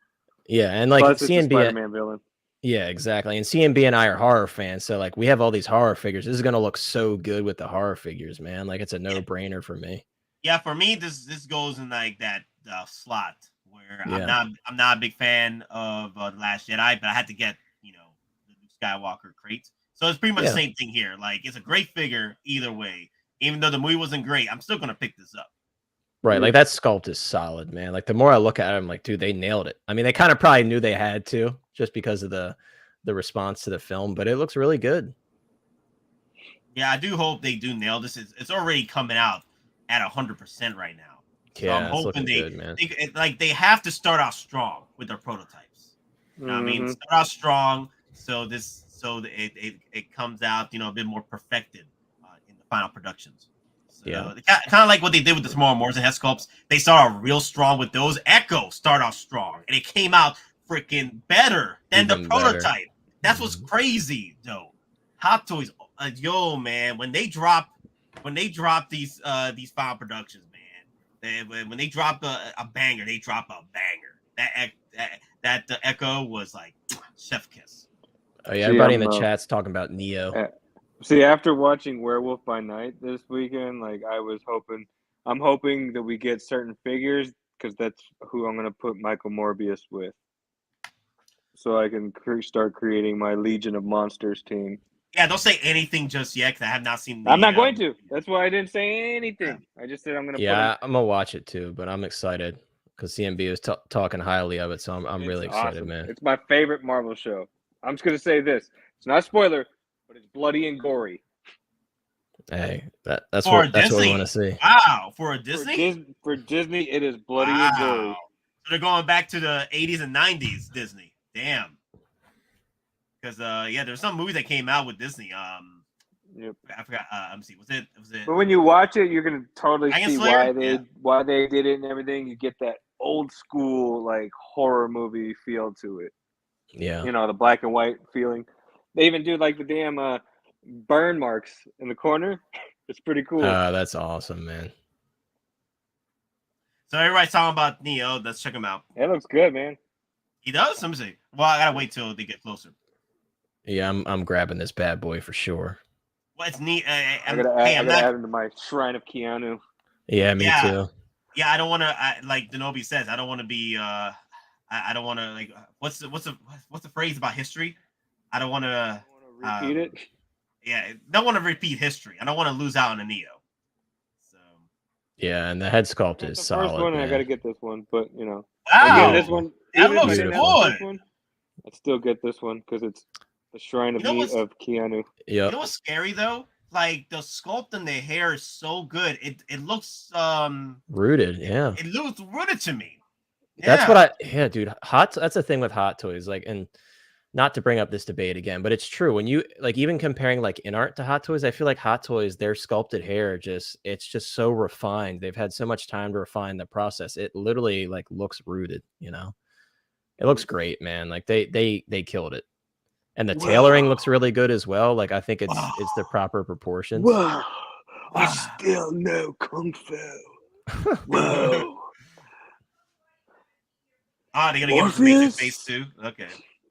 yeah, and like plus it's a CNB, Spider-Man villain. yeah, exactly. And CNB and I are horror fans, so like we have all these horror figures. This is gonna look so good with the horror figures, man. Like it's a no-brainer for me. Yeah, for me, this goes in like that slot where Yeah. I'm not a big fan of The Last Jedi, but I had to get the Luke Skywalker crate. So it's pretty much the same thing here. Like it's a great figure either way. Even though the movie wasn't great, I'm still gonna pick this up. Right, like that sculpt is solid, man. Like the more I look at it, I'm like, dude, they nailed it. I mean, they kind of probably knew they had to, just because of the response to the film, but it looks really good. Yeah, I do hope they do nail this. It's already coming out at 100% right now. So Yeah, I'm hoping good, man. they have to start out strong with their prototypes. You know what I mean? Start out strong, so it comes out a bit more perfected in the final productions. So, kind of like what they did with the Tomorrow Morrison head sculpts. They started out real strong with those. Echo started out strong, and it came out freaking better than the prototype. That's what's crazy, though. Hot Toys, yo, man, when they drop these final productions, man, when they drop a banger, they drop a banger. That the Echo was like chef kiss. Oh yeah, everybody in the chat's talking about Neo. See, after watching Werewolf by Night this weekend, like I'm hoping that we get certain figures because that's who I'm gonna put Michael Morbius with, so I can start creating my Legion of Monsters team. Yeah, don't say anything just yet because I have not seen. I'm not going to. That's why I didn't say anything. I just said I'm gonna. Yeah, I'm gonna watch it too, but I'm excited because CMB is talking highly of it, so I'm really excited, awesome. man. It's my favorite Marvel show. I'm just gonna say this. It's not a spoiler, but it's bloody and gory. Hey, that's what we want to see. Wow, for a Disney? For Disney, it is bloody and gory. So they're going back to the 80s and 90s Disney. Damn. Because there's some movies that came out with Disney. Yep. I forgot. Let me see. Was it? But when you watch it, you're gonna totally see Slayer? why they did it and everything. You get that old school like horror movie feel to it. Yeah. The black and white feeling. They even do like the damn burn marks in the corner. It's pretty cool. That's awesome, man. So everybody's talking about Neo. Let's check him out. It looks good, man. He does? Let me see. Well, I gotta wait till they get closer. Yeah, I'm grabbing this bad boy for sure. Well, it's neat. I'm gonna add him to my shrine of Keanu. Yeah, me too. Yeah, I don't want to. Like Denobi says, I don't want to be. I don't want to like. What's the phrase about history? I don't want to repeat it. Yeah, don't want to repeat history. I don't want to lose out on a Neo. So. Yeah, and the head sculpt is solid. First one, man. I gotta get this one, but Wow, again, this one. That looks good. I'd still get this one because it's the shrine of Keanu. Yeah. You know what's scary though? Like the sculpt in the hair is so good. It looks rooted. Yeah. It looks rooted to me. That's what dude. That's the thing with Hot Toys. Like, and not to bring up this debate again, but it's true. When you like even comparing like in art to Hot Toys, I feel like Hot Toys, their sculpted hair it's just so refined. They've had so much time to refine the process. It literally like looks rooted, It looks great, man. Like they killed it. And the tailoring looks really good as well. Like I think it's the proper proportions. Whoa. I still know Kung Fu. Whoa. They're gonna give us a basic base too. Okay.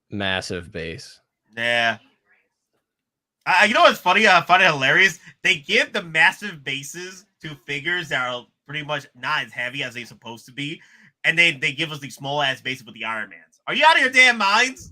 Massive base. Yeah. You know what's funny? I find it hilarious. They give the massive bases to figures that are pretty much not as heavy as they're supposed to be, and they give us these small ass bases with the Iron Mans. Are you out of your damn minds?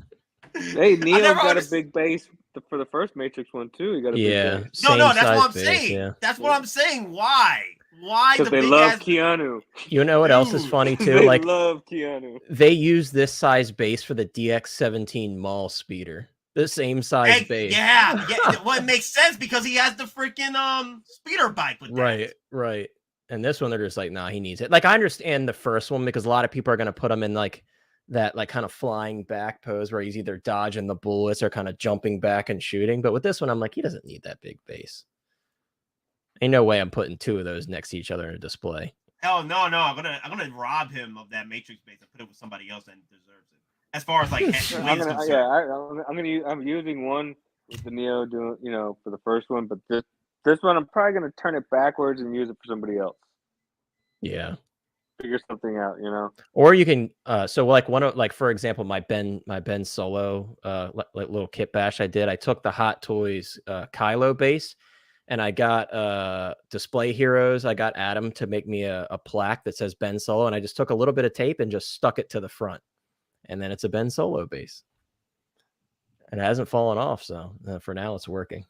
Hey, Neo's got a big base for the first Matrix one too. He got a big base. No, that's what I'm saying. Yeah. That's what I'm saying. Why? Because they love Keanu. You know what else is funny too? They like love Keanu. They use this size base for the DX-17 mall speeder. The same size base. Yeah. Well, it makes sense because he has the freaking speeder bike with that. Right. And this one, they're just like, nah, he needs it. Like I understand the first one because a lot of people are gonna put him in like that like kind of flying back pose where he's either dodging the bullets or kind of jumping back and shooting. But with this one, I'm like, he doesn't need that big base. Ain't no way I'm putting two of those next to each other in a display. Hell no. I'm gonna rob him of that Matrix base and put it with somebody else that deserves it. as far as like I'm using one with the Neo doing, for the first one, but this one I'm probably gonna turn it backwards and use it for somebody else. Yeah. Figure something out, Or you can so like for example, my Ben Solo like little kit bash I did, I took the Hot Toys Kylo base and I got display heroes. I got Adam to make me a plaque that says Ben Solo, and I just took a little bit of tape and just stuck it to the front. And then it's a Ben Solo base. And it hasn't fallen off, so for now it's working.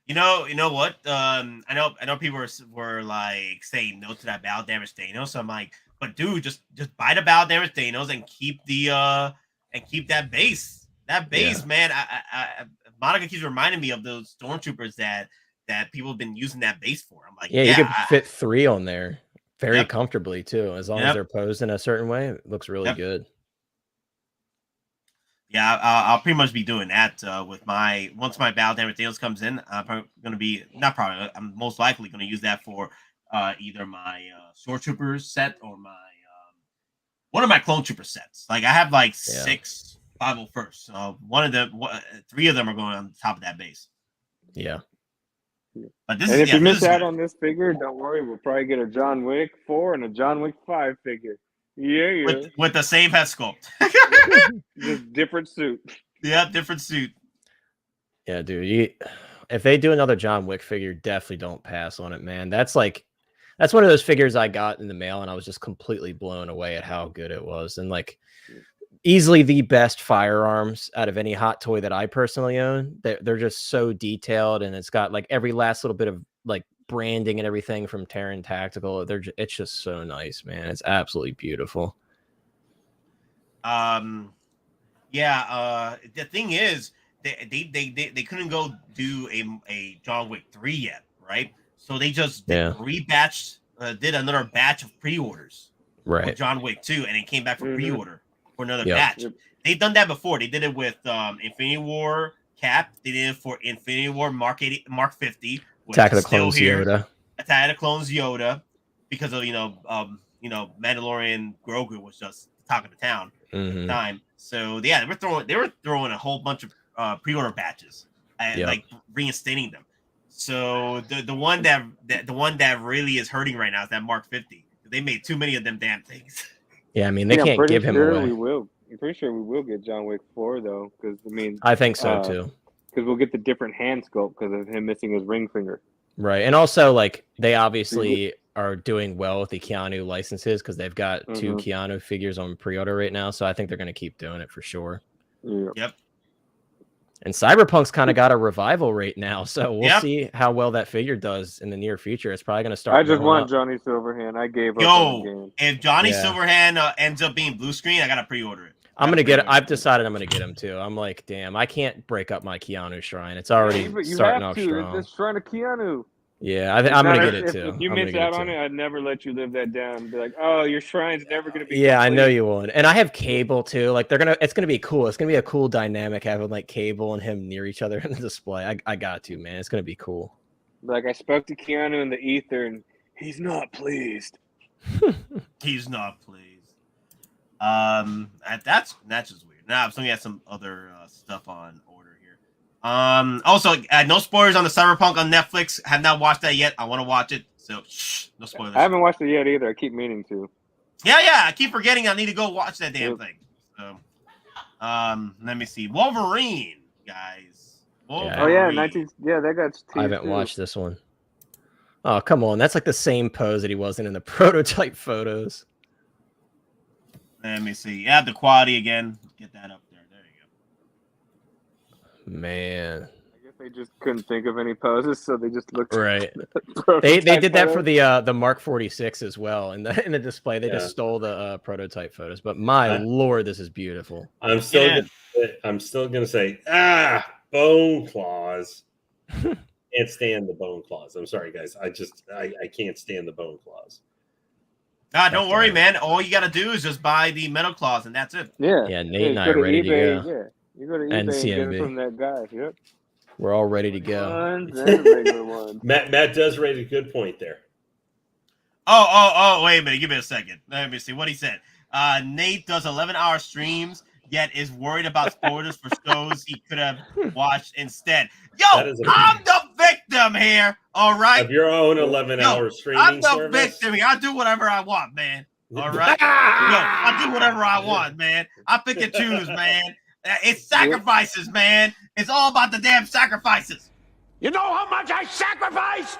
You know what? I know people were like saying no to that battle damage Thanos. So I'm like, but dude, just buy the battle damage Thanos and keep that base. That base, man. Monica keeps reminding me of those stormtroopers that people have been using that base for. I'm like, you could fit 3 on there very comfortably too, as long as they're posed in a certain way. It looks really good. Yeah, I'll pretty much be doing that with once my battle damage Thanos comes in. I'm most likely going to use that for either my Stormtrooper set or my one of my Clone Trooper sets. Like I have like 6 501st. So 3 of them are going on top of that base. Yeah. But if you miss out on this figure, don't worry. We'll probably get a John Wick 4 and a John Wick 5 figure. Yeah. With the same head sculpt. Just different suit. Yeah, different suit. Yeah, dude. If they do another John Wick figure, definitely don't pass on it, man. That's one of those figures I got in the mail, and I was just completely blown away at how good it was. And like easily the best firearms out of any hot toy that I personally own. They're just so detailed, and it's got like every last little bit of like branding and everything from Terran Tactical. It's just so nice, man. It's absolutely beautiful. The thing is they couldn't go do a John Wick 3 yet, right? So they just did another batch of pre-orders for John Wick 2, and it came back for pre-order for another batch. They've done that before. They did it with Infinity War Cap. They did it for Infinity War Mark 50. Attack of the Clones Yoda. Attack of the Clones Yoda, because of Mandalorian Grogu was just talk of the town at the time. So yeah, they were throwing a whole bunch of pre-order batches and like reinstating them. So the one that really is hurting right now is that Mark 50. They made too many of them damn things. Yeah, I mean they can't give him away. I'm pretty sure we will get John Wick 4 though, because I think so too. Because we'll get the different hand sculpt because of him missing his ring finger. Right, and also like they obviously are doing well with the Keanu licenses because they've got 2 Keanu figures on pre-order right now, so I think they're going to keep doing it for sure. Yep. And Cyberpunk's kind of got a revival rate now, so we'll see how well that figure does in the near future. It's probably going to start. I just want Johnny Silverhand. I gave up on the game. If Johnny Silverhand ends up being blue screen, I got to pre-order it. I'm going to get it. I've decided I'm going to get him too. I'm like, damn, I can't break up my Keanu shrine. It's already starting off strong. It's Shrine of Keanu. Yeah, I'm going to get it too. If you miss out on it, I'd never let you live that down. Be like, oh, your shrine's never going to be. Yeah, complete. I know you won't. And I have Cable too. Like it's going to be cool. It's going to be a cool dynamic having like Cable and him near each other in the display. I got to, man. It's going to be cool. Like I spoke to Keanu in the ether, and he's not pleased. He's not pleased. That's just weird. Now I'm looking at some other stuff on order here. Also, no spoilers on the Cyberpunk on Netflix. Have not watched that yet. I want to watch it, so no spoilers. I haven't watched it yet either. I keep meaning to. Yeah. I keep forgetting I need to go watch that damn thing. So, let me see. Wolverine, guys. Wolverine. Oh yeah, 19. Yeah, that got. I haven't watched this one. Oh come on, that's like the same pose that he wasn't in the prototype photos. Let me see. Add the quality again. Get that up there. There you go. Man. I guess they just couldn't think of any poses, so they just looked right. They did that for the Mark 46 as well. In the display, they just stole the prototype photos. But my lord, this is beautiful. I'm still gonna say bone claws. Can't stand the bone claws. I'm sorry, guys. I can't stand the bone claws. Don't worry, man. All you gotta do is just buy the metal claws, and that's it. Yeah, Nate and I are ready to go. Yeah, you go to eBay and get it from that guy. Yep. We're all ready to go. Matt does raise a good point there. Oh! Wait a minute. Give me a second. Let me see what he said. Nate does 11-hour streams. yet is worried about spoilers for shows he could have watched instead. Yo, I'm the victim here, all right? Of your own 11-hour streaming I'm the service? victim here. I do whatever I want, man. All right? Yo, I do whatever I want, man. I pick and choose, man. It's sacrifices, man. It's all about the damn sacrifices. You know how much I sacrificed?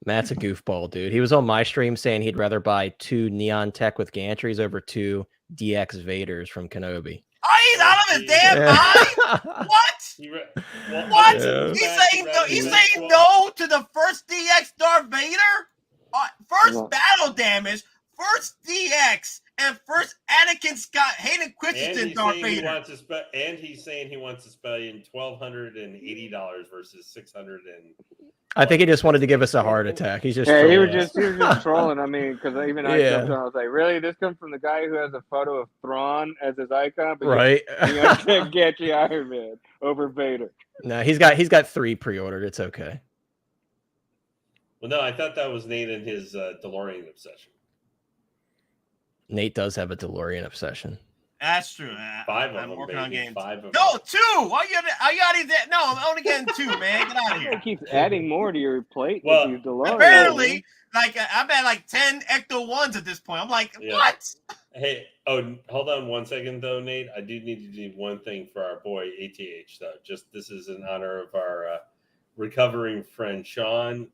Matt's a goofball, dude. He was on my stream saying he'd rather buy 2 Neon Tech with gantries over 2 DX Vaders from Kenobi. Oh, he's out of his damn mind. What? What? Yeah. He's saying no to the first DX Darth Vader? First battle damage, first DX, and first Anakin Scott Hayden Christensen Darth Vader. And he's saying he wants to spend $1,280 versus $600. I think he just wanted to give us a heart attack. He's just he was just trolling. I mean, because even I Yeah. jumped on, I was like, really? This comes from the guy who has a photo of Thrawn as his icon? But Right. You get you Iron Man over Vader. No, he's got 3 pre-ordered. It's okay. Well, no, I thought that was Nate and his DeLorean obsession. Nate does have a DeLorean obsession. That's true. 5 of I'm them, working on baby. games. 5 of them. No, 2. Are you out of that? No, I'm only getting 2, man. Get out of He here. keeps adding more to your plate. Well, with these DeLoreans. Apparently, like I'm at like 10 Ecto 1s at this point. I'm like, Yeah. what? Hey, hold on 1 second though, Nate. I do need to do one thing for our boy ATH though. Just this is in honor of our recovering friend Sean.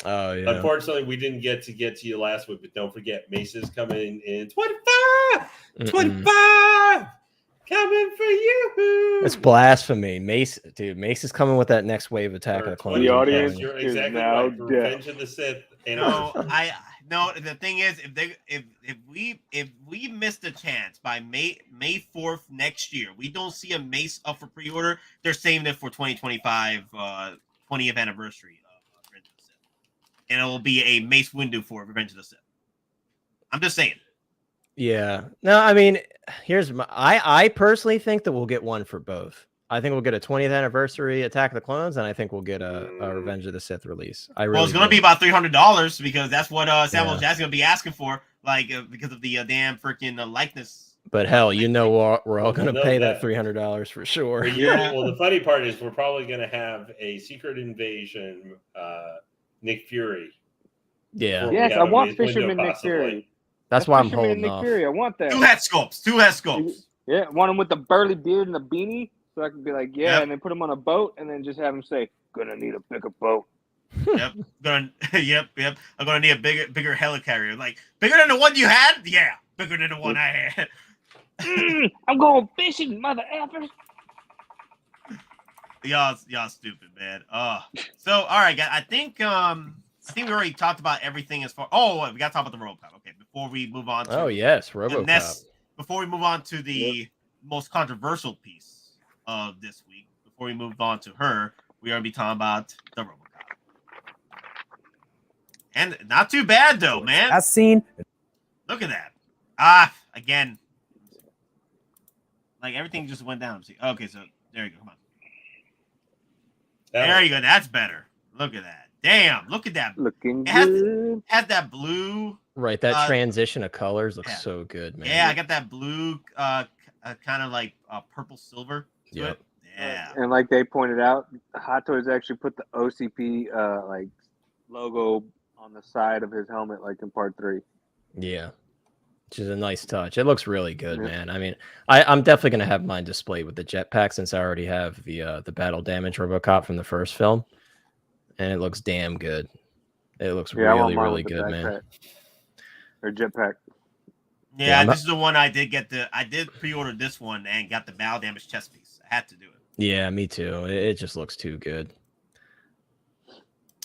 Oh yeah. Unfortunately, we didn't get to you last week, but don't forget Mace's coming in 25, 25, coming for you. It's blasphemy. Mace is coming with that next wave attack of the clones. The audience You're is exactly now right. For dead. Revenge of the Sith. And No, the thing is, if we missed a chance by May 4th next year, we don't see a Mace up for pre-order. They're saving it for 2025 20th anniversary of Revenge of the Sith, and it will be a Mace window for Revenge of the Sith. I'm just saying. Yeah. No, I mean, I personally think that we'll get one for both. I think we'll get a 20th anniversary Attack of the Clones, and I think we'll get a Revenge of the Sith release. Well, it's going to be about $300 because that's what Samuel Jackson's going to be asking for, because of the damn freaking likeness. But hell, we're all going to pay that $300 for sure. Well, the funny part is we're probably going to have a Secret Invasion Nick Fury. Yeah. Yes, I want Window, Fisherman Nick possibly. Fury. That's why I'm Fisherman holding Nick off. Fury. I want that. 2 head sculpts. Yeah, I want him with the burly beard and the beanie, so I can be like, and then put him on a boat, and then just have him say, "Gonna need a bigger boat." Yep. Yep. I'm gonna need a bigger helicarrier. Like bigger than the one you had? Yeah, bigger than the one I had. I'm going fishing, mother effers. Y'all stupid, man. So all right, guys. I think we already talked about everything as far. Oh, we gotta talk about the RoboCop. Okay, before we move on to RoboCop. Before we move on to the most controversial piece of this week, before we move on to her, we are gonna be talking about the RoboCop. And not too bad though, man. As seen. Look at that. Again. Like everything just went down. See, okay, so there you go. Come on. There you go. That's better. Look at that. Damn, look at that. Looking good. Has that blue. Right, that transition of colors looks so good, man. Yeah, I got that blue, kind of like purple silver. Yep. Yeah. And like they pointed out, Hottoys actually put the OCP like logo on the side of his helmet, like in Part 3. Yeah, which is a nice touch. It looks really good, man. I mean, I'm definitely gonna have mine displayed with the jetpack since I already have the battle damage RoboCop from the first film, and it looks damn good. It looks really good, man. Or jetpack. Yeah, this is the one I did get. I did pre-order this one and got the battle damage chest piece. I had to do it. Yeah, me too. It just looks too good.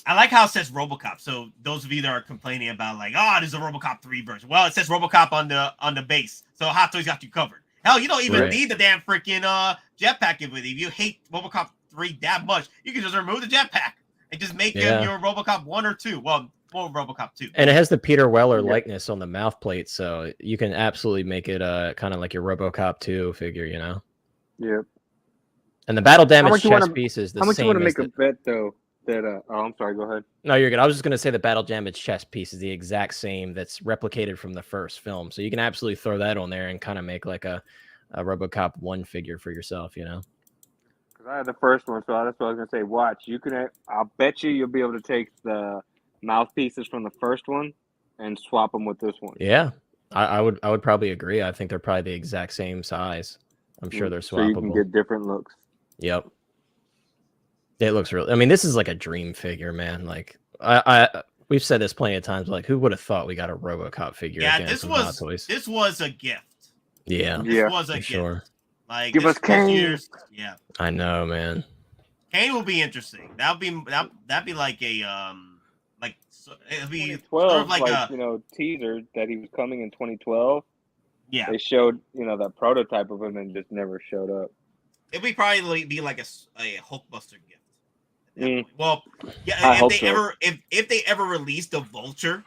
I like how it says RoboCop. So those of you that are complaining about like, there's a RoboCop 3 version. Well, it says RoboCop on the base. So Hot Toys got you covered. Hell, you don't even need the damn freaking jetpack with you. If you hate RoboCop 3 that much, you can just remove the jetpack and just make your RoboCop 1 or 2. Well, more RoboCop 2. And it has the Peter Weller likeness on the mouth plate, so you can absolutely make it kind of like your RoboCop 2 figure, Yep. And the battle damage chest piece is the same. How much you want to make a bet though that. Oh, I'm sorry. Go ahead. No, you're good. I was just gonna say the Battle Damage chest piece is the exact same that's replicated from the first film, so you can absolutely throw that on there and kind of make like a RoboCop 1 figure for yourself, you know. Because I had the first one, so that's what I was gonna say. Watch, you can. I'll bet you'll be able to take the mouthpieces from the first one and swap them with this one. Yeah, I would probably agree. I think they're probably the exact same size. I'm sure they're swappable. So you can get different looks. Yep. It looks real. I mean, this is like a dream figure, man. Like we've said this plenty of times. Like, who would have thought we got a RoboCop figure? Yeah, again this from was Hot Toys? this was a gift. Yeah, This was a gift. sure. Like, Give us Kane. Yeah, I know, man. Kane will be interesting. That'd be like a like it'd be 2012, sort of like a you know, teaser that he was coming in 2012. yeah. They showed, you know, that prototype of him and just never showed up. It'd be probably be like a Hulkbuster gift. Mm. Well, yeah. I If hope they so. ever if they ever release the Vulture,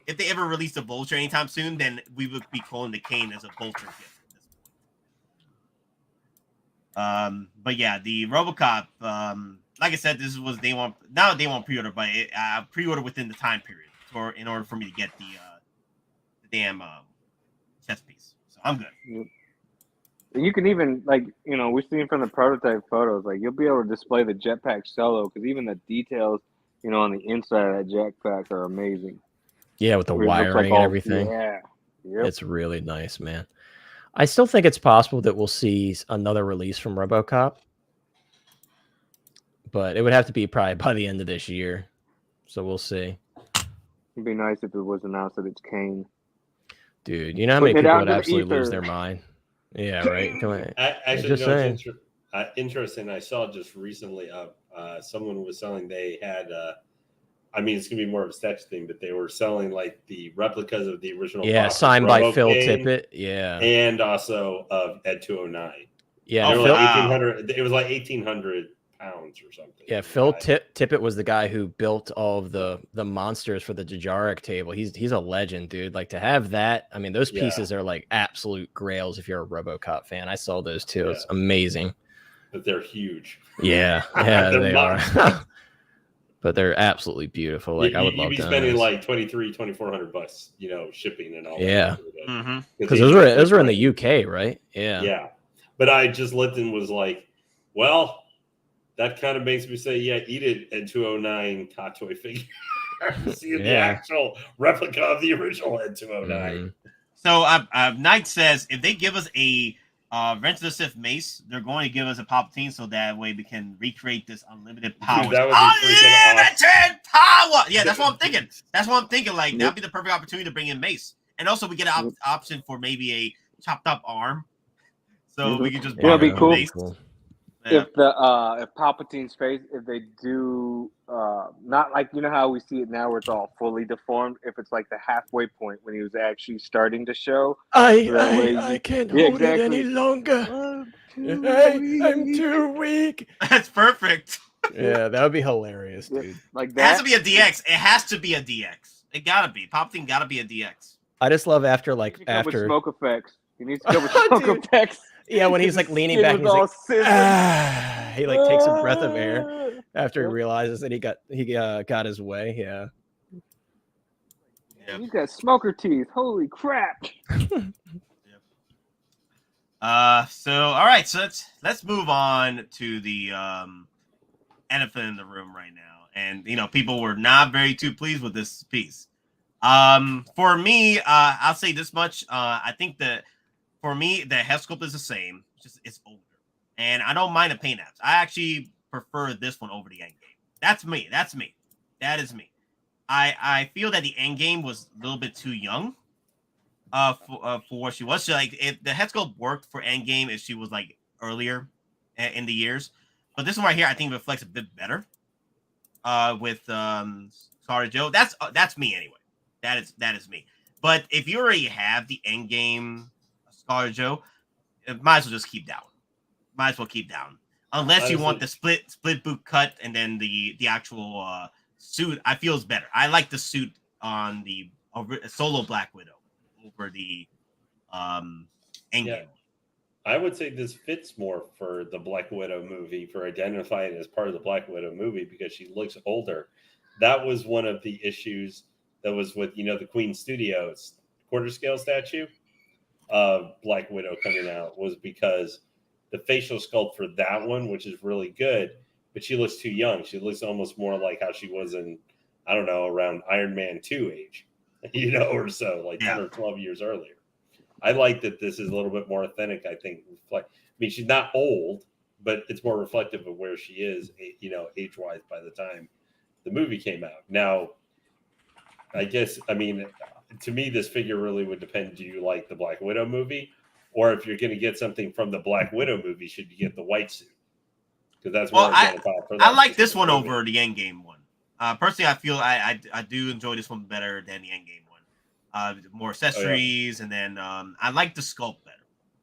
anytime soon, then we would be calling the Kane as a Vulture gift. But yeah, the RoboCop, like I said, this was day one. Not day one pre-order, but pre-order within the time period, in order for me to get the damn chest piece. So I'm good. Yep. And you can even, like, you know, we've seen from the prototype photos, like, you'll be able to display the jetpack solo because even the details, you know, on the inside of that jetpack are amazing. Yeah, with the Where it looks like wiring all- and everything. Yeah. Yep. It's really nice, man. I still think it's possible that we'll see another release from RoboCop, but it would have to be probably by the end of this year. So we'll see. It'd be nice if it was announced that it's Kane. Dude, you know how many Putting it people out would into the absolutely lose ether. their mind? Yeah, right. Come on. Actually, Just no, saying. it's interesting. I saw just recently someone was selling, they had, I mean, it's going to be more of a sketch thing, but they were selling like the replicas of the original. Yeah, Fox signed by Robo Phil King Tippett. Yeah. And also of Ed 209. Yeah, They were Phil, like 1,800. It was like 1,800 pounds or something. yeah, Phil Tippett was the guy who built all of the monsters for the Djarik table. He's a legend, dude. Like, to have that, I mean, those Yeah. pieces are like absolute grails if you're a RoboCop fan. I saw those too. Yeah. It's amazing. But they're huge. Yeah, yeah, They're they are. monsters. But they're absolutely beautiful. Like, I would love You'd be to own spending those. like $2,400, you know, shipping and all. Yeah. that. Mm-hmm. Because those were in the UK, right? Yeah. Yeah. But I just looked and was like, well, that kind of makes me say, yeah, eat it at 209 Hot Toy figure. See the Yeah. actual replica of the original at 209. Mhm. So Knight says if they give us a Revenge of the Sith mace, they're going to give us a Palpatine, so that way we can recreate this unlimited power. Dude, that would be freaking Unlimited power! Yeah, that's what I'm thinking. That's what I'm thinking. Like, that'd be the perfect opportunity to bring in mace. And also, we get an option for maybe a chopped up arm. So we can just It'll be the cool. mace. Cool. Yeah. If Palpatine's face, if they do not like, you know how we see it now where it's all fully deformed, if it's like the halfway point when he was actually starting to show. I can't Yeah, hold it any exactly. longer. I'm too weak. That's perfect. Yeah, that would be hilarious, Yeah, dude. like It has that. to be a DX. It has to be a DX. It gotta be. Palpatine gotta be a DX. I just love after He needs to come with smoke effects. He needs to come with smoke Dude. effects. yeah, when he's like leaning back, and he's like, he like takes a breath of air after he realizes that he got his way. Yeah. Yep. He's got smoker teeth. Holy crap! So all right, so let's move on to the elephant in the room right now. And you know, people were not very too pleased with this piece. For me, I'll say this much. I think that for me, the head sculpt is the same. It's older. And I don't mind the paint apps. I actually prefer this one over the EndGame. That's me. That is me. I feel that the EndGame was a little bit too young for what she was. So, like, if the head sculpt worked for EndGame if she was like earlier in the years, but this one right here I think reflects a bit better with Scarlet Joe. That's me anyway. That is me. But if you already have the EndGame Scarlet Joe, it might as well just keep down. Might as well keep down. Unless you want the split boot cut and then the actual suit, I feel is better. I like the suit on the solo Black Widow over the EndGame. I would say this fits more for the Black Widow movie, for identifying as part of the Black Widow movie, because she looks older. That was one of the issues that was with, the Queen Studios quarter scale statue of Black Widow coming out, was because the facial sculpt for that one, which is really good, but she looks too young. She looks almost more like how she was in, I don't know, around Iron Man 2 age, or so, like 10 or 12 years earlier. I like that this is a little bit more authentic, I think. She's not old, but it's more reflective of where she is, age-wise by the time the movie came out. Now, I guess, to me, this figure really would depend. Do you like the Black Widow movie? Or if you're going to get something from the Black Widow movie, should you get the white suit? Because that's what I like this one over the EndGame one. Personally, I feel I do enjoy this one better than the EndGame one. More accessories, and then I like the sculpt better.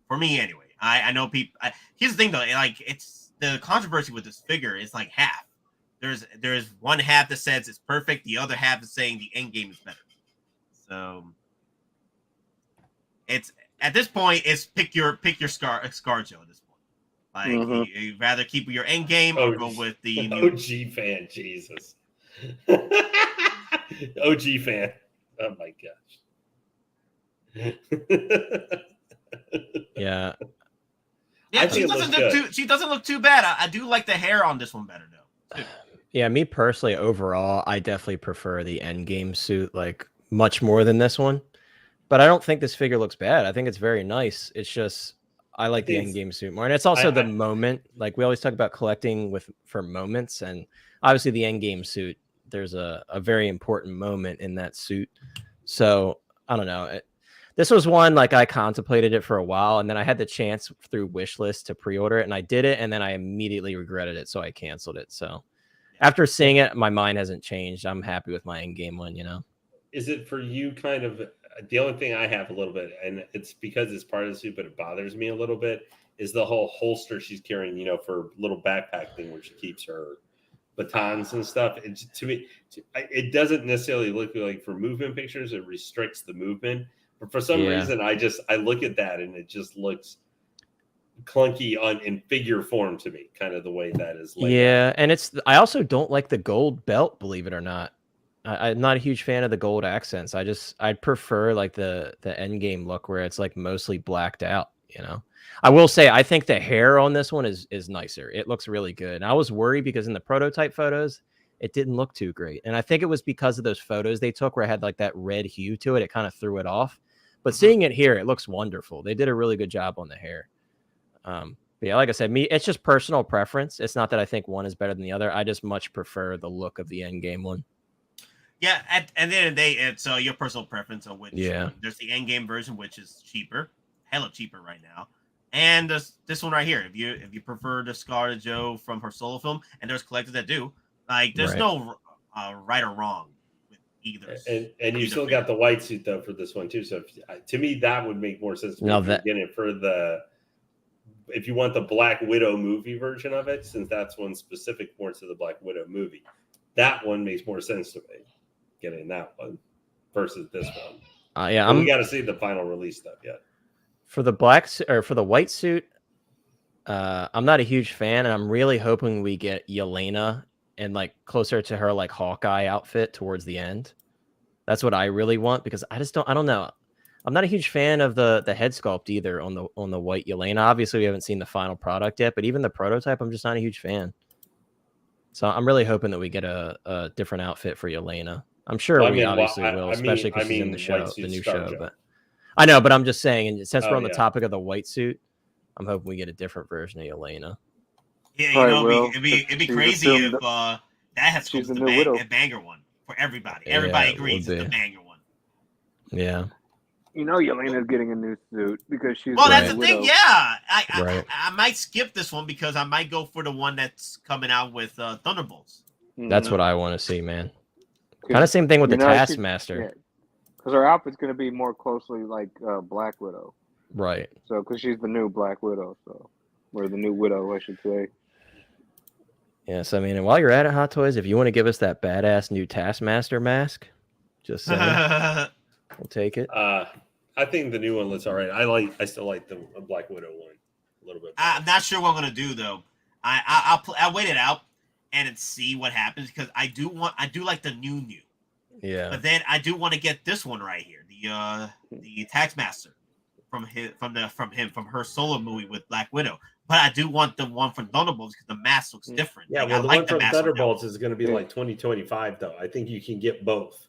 For me, anyway. I know people. Here's the thing, though. It's the controversy with this figure is like half. There's one half that says it's perfect. The other half is saying the EndGame is better. So it's at this point, it's pick your ScarJo at this point. You'd rather keep your EndGame or go with the new OG fan, Jesus. OG fan. Oh my gosh. Yeah. Yeah, she doesn't look too bad. I do like the hair on this one better though. Yeah, me personally, overall, I definitely prefer the EndGame suit much more than this one. But I don't think this figure looks bad. I think it's very nice. It's just I like the EndGame suit more, and it's also the moment. Like we always talk about collecting for moments, and obviously the EndGame suit. There's a very important moment in that suit. So I don't know. This was one I contemplated it for a while, and then I had the chance through Wishlist to pre-order it, and I did it, and then I immediately regretted it, so I canceled it. So after seeing it, my mind hasn't changed. I'm happy with my EndGame one. Is it for you kind of the only thing I have a little bit, and it's because it's part of the suit, but it bothers me a little bit, is the whole holster she's carrying, for little backpack thing where she keeps her batons and stuff. To me, it doesn't necessarily look like for movement pictures, it restricts the movement. But for some reason, I look at that and it just looks clunky in figure form to me, kind of the way that is laid out. And I also don't like the gold belt, believe it or not. I'm not a huge fan of the gold accents. I'd prefer the EndGame look where it's mostly blacked out, I will say I think the hair on this one is nicer. It looks really good. And I was worried because in the prototype photos, it didn't look too great. And I think it was because of those photos they took where it had that red hue to it. It kind of threw it off. But seeing it here, it looks wonderful. They did a really good job on the hair. But yeah, like I said, it's just personal preference. It's not that I think one is better than the other. I just much prefer the look of the EndGame one. Yeah, at the end of the day, it's your personal preference on which. There's the EndGame version, which is cheaper, hella cheaper right now, and this one right here. If you prefer the Scarlet Joe from her solo film, and there's collectors that do, there's no right or wrong with either. And you still got the white suit though for this one too. So to me, that would make more sense. If you want the Black Widow movie version of it, since that's one specific more to the Black Widow movie, that one makes more sense to me. Getting that one versus this one. We got to see the final release stuff yet. For the for the white suit, I'm not a huge fan, and I'm really hoping we get Yelena and closer to her Hawkeye outfit towards the end. That's what I really want because I don't know. I'm not a huge fan of the head sculpt either on the white Yelena. Obviously, we haven't seen the final product yet, but even the prototype, I'm just not a huge fan. So I'm really hoping that we get a different outfit for Yelena. I'm sure we obviously will, especially because she's in the show, the new show. But I know, but I'm just saying, and since we're on the topic of the white suit, I'm hoping we get a different version of Yelena. Yeah, it'd be crazy if that had a banger one for everybody. Everybody agrees it's the banger one. Yeah. Yelena's getting a new suit because she's. Well, that's the thing. Yeah, I might skip this one because I might go for the one that's coming out with Thunderbolts. That's what I want to see, man. Kind of same thing with the Taskmaster. Because her outfit's going to be more closely like Black Widow. Right. So, because she's the new Black Widow, or the new Widow, I should say. Yes, and while you're at it, Hot Toys, if you want to give us that badass new Taskmaster mask, just saying, we'll take it. I think the new one looks all right. I still like the Black Widow one. a little bit. I'm not sure what I'm gonna do though. I'll wait it out and then see what happens because I do like the new. Yeah. But then I do want to get this one right here, the Taskmaster from her solo movie with Black Widow. But I do want the one from Thunderbolts because the mask looks different. Yeah, like, well, I the like one from mask Thunderbolts is going to be like 2025, though. I think you can get both.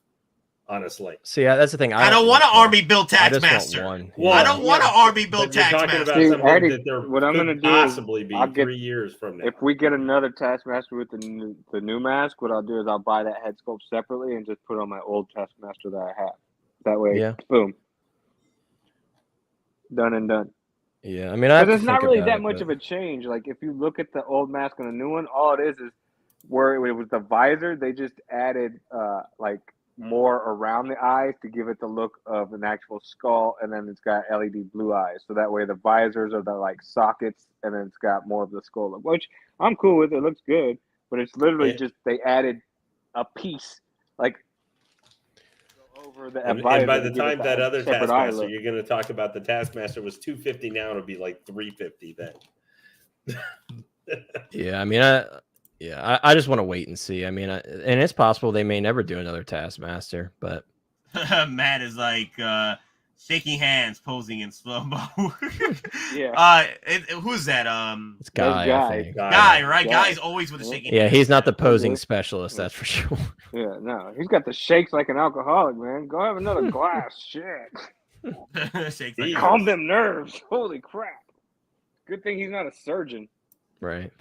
Honestly, See, that's the thing. I don't want an army built I just Taskmaster. want one. Well, I don't want an army built but you're talking Taskmaster. about See, something Eddie, that there what I'm could gonna do is possibly be I'll get- 3 years from now. If we get another Taskmaster with the new mask, what I'll do is I'll buy that head sculpt separately and just put on my old Taskmaster that I have. That way, Yeah. boom, done and done. Yeah, I mean, I have But to it's not think really about that it, much but- of a change. Like if you look at the old mask and the new one, all it is where it was the visor. They just added like more around the eyes to give it the look of an actual skull, and then it's got LED blue eyes. So that way the visors are the like sockets, and then it's got more of the skull look, which I'm cool with. It looks good, but it's literally just they added a piece like over the And visor by to the give it time that other separate eye Taskmaster, look. you're going to talk about the Taskmaster was $250 now, it'll be like $350 then. Yeah, I mean, I just want to wait and see. I mean, and it's possible they may never do another Taskmaster, but Matt is like shaking hands, posing in slow mo. Yeah. Who's that? it's Guy. I Guy. think. Guy, right? Guy. Guy's always with the shaking. Yeah, hands. he's not the posing Yeah. specialist, that's for sure. Yeah, no, he's got the shakes like an alcoholic, man. Go have another glass. Shit. Shakes like Jesus. Calm them nerves. Holy crap. Good thing he's not a surgeon. Right.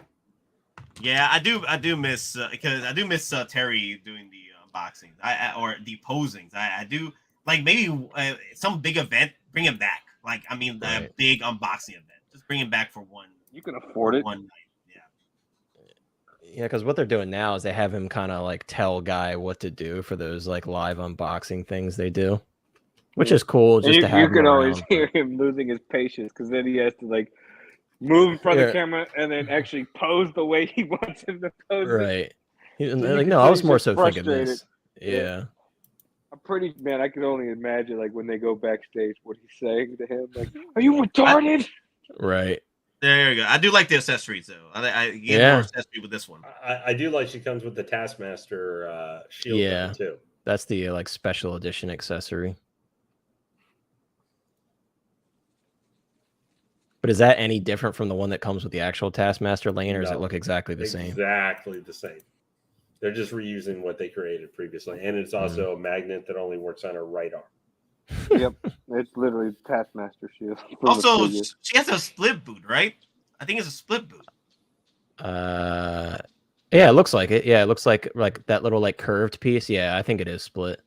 Yeah, I do miss because I do miss Terry doing the unboxings, or the posings. I do like maybe some big event, bring him back. Like I mean, a Right. big unboxing event. Just bring him back for one. You can afford it. One night. Yeah, because what they're doing now is they have him kind of like tell Guy what to do for those like live unboxing things they do, which is cool. And Just you to have him can always around. hear him losing his patience because then he has to like move in front of Yeah. the camera and then actually pose the way he wants him to pose. it. Right. you Like, can no, I tell was he's more just so thinking frustrated. this. Yeah. Yeah. I'm pretty man. I can only imagine like when they go backstage what he's saying to him. Like, are you retarded? Right. There you go. I do like the accessories though. I get Yeah. more accessory with this one. I do like she comes with the Taskmaster shield Yeah. too. That's the like special edition accessory. But is that any different from the one that comes with the actual Taskmaster lane, or does it No. look exactly the same? Exactly the same. They're just reusing what they created previously. And it's also a magnet that only works on her right arm. Yep, it's literally Taskmaster shield. from the Also, previous. she has a split boot, right? I think it's a split boot. Yeah, it looks like it. Yeah, it looks like that little like curved piece. Yeah, I think it is split.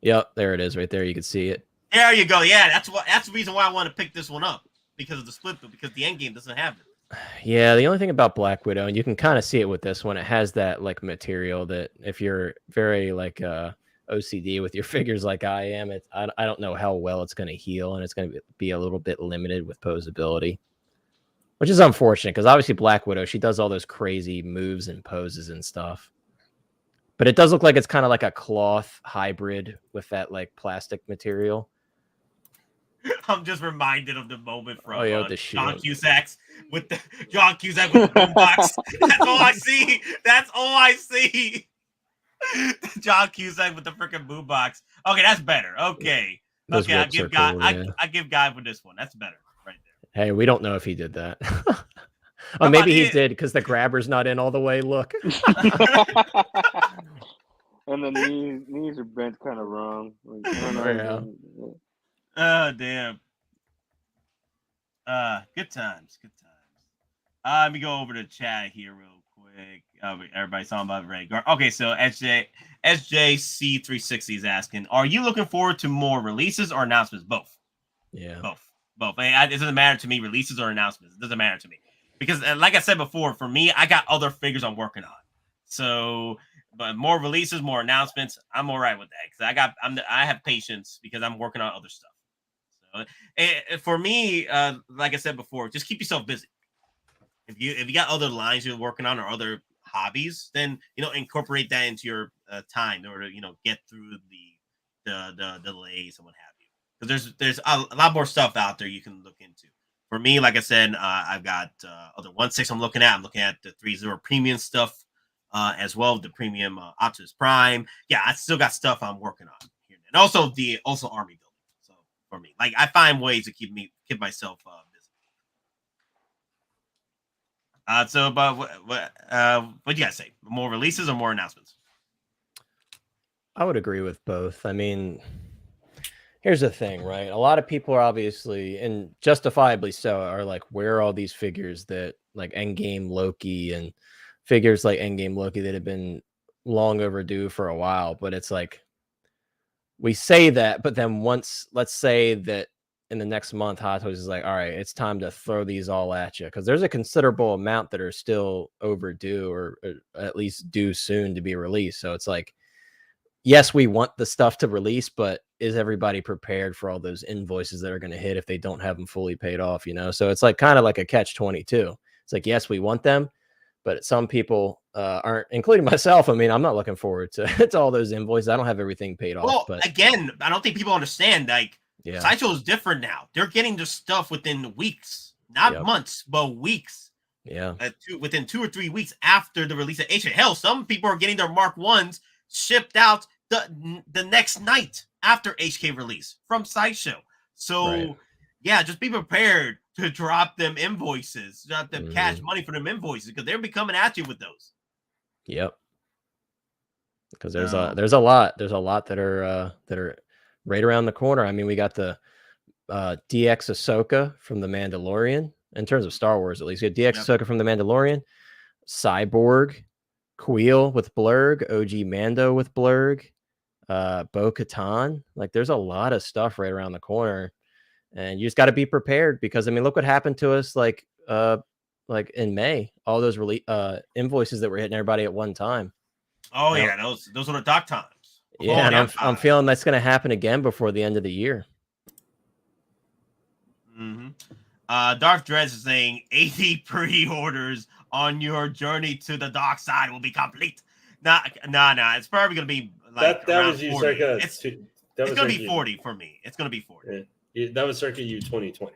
Yep, there it is right there. You can see it. There you go. Yeah, that's the reason why I want to pick this one up because of the split boot because the EndGame doesn't have it. Yeah, the only thing about Black Widow, and you can kind of see it with this one, it has that like material that if you're very like OCD with your figures like I am, I don't know how well it's going to heal, and it's going to be a little bit limited with posability, which is unfortunate because obviously Black Widow, she does all those crazy moves and poses and stuff. But it does look like it's kind of like a cloth hybrid with that like plastic material. I'm just reminded of the moment from with the John shield. Cusack with the boombox. That's all I see. That's all I see. John Cusack with the freaking boombox. Okay, that's better. Okay, Those okay. I whips are give Guy. cool, yeah. I give Guy for this one. That's better, right there. Hey, we don't know if he did that. How Or maybe about he it? did because the grabber's not in all the way. Look. And the knees are bent kind of wrong. Like, I don't know. Yeah. Oh damn. Good times. Good times. Let me go over to chat here real quick. Everybody's talking about Ray. Okay, so SJC360 is asking, are you looking forward to more releases or announcements? Both. Yeah. Both. It doesn't matter to me, releases or announcements. It doesn't matter to me. Because like I said before, for me, I got other figures I'm working on. So, but more releases, more announcements, I'm all right with that. Because I have patience because I'm working on other stuff. So, for me, like I said before, just keep yourself busy. If you got other lines you're working on or other hobbies, then incorporate that into your time in order to get through the delays and what have you. because there's a lot more stuff out there you can look into. For me, like I said, I've got other 1/6 I'm looking at. I'm looking at the 3-0 premium stuff as well, the premium Optimus Prime. Yeah, I still got stuff I'm working on here, and also army building. So for me, like I find ways to keep myself busy. So, but what do you guys say? More releases or more announcements? I would agree with both. I mean, here's the thing, right? A lot of people are obviously, and justifiably so, are like, where are all these figures that like EndGame Loki and figures like EndGame Loki that have been long overdue for a while? But it's like, we say that, but then once, let's say that in the next month, Hottoys is like, all right, it's time to throw these all at you, because there's a considerable amount that are still overdue or at least due soon to be released. So it's like, yes, we want the stuff to release, but is everybody prepared for all those invoices that are going to hit if they don't have them fully paid off, you know? So it's like kind of like a catch-22. It's like, yes, we want them, but some people aren't, including myself. I mean, I'm not looking forward to all those invoices. I don't have everything paid off. Well, but again, I don't think people understand, like, yeah, Sideshow is different now. They're getting their stuff within weeks, not months, but weeks. Yeah. Within 2 or 3 weeks after the release of H. Hell, some people are getting their Mark 1s shipped out the next night after HK release from Sideshow. So yeah, just be prepared to drop them invoices, drop them cash money for them invoices, because they'll be coming at you with those. Yep. Because there's a lot that are right around the corner. I mean, we got the DX Ahsoka from the Mandalorian, in terms of Star Wars at least. We got DX Ahsoka from the Mandalorian, Cyborg, Queel with Blurg, OG Mando with Blurg, Bo-Katan. Like, there's a lot of stuff right around the corner, and you just got to be prepared, because I mean, look what happened to us like in May, all those invoices that were hitting everybody at one time. Oh yeah, those are the dark times. Yeah, and I'm feeling that's going to happen again before the end of the year. Darth Drez is saying 80 pre-orders on your journey to the dark side will be complete. Nah. It's probably gonna be like that was you 40. circa. It's gonna be 40 for me. It's gonna be 40. Yeah, that was circa you 2020.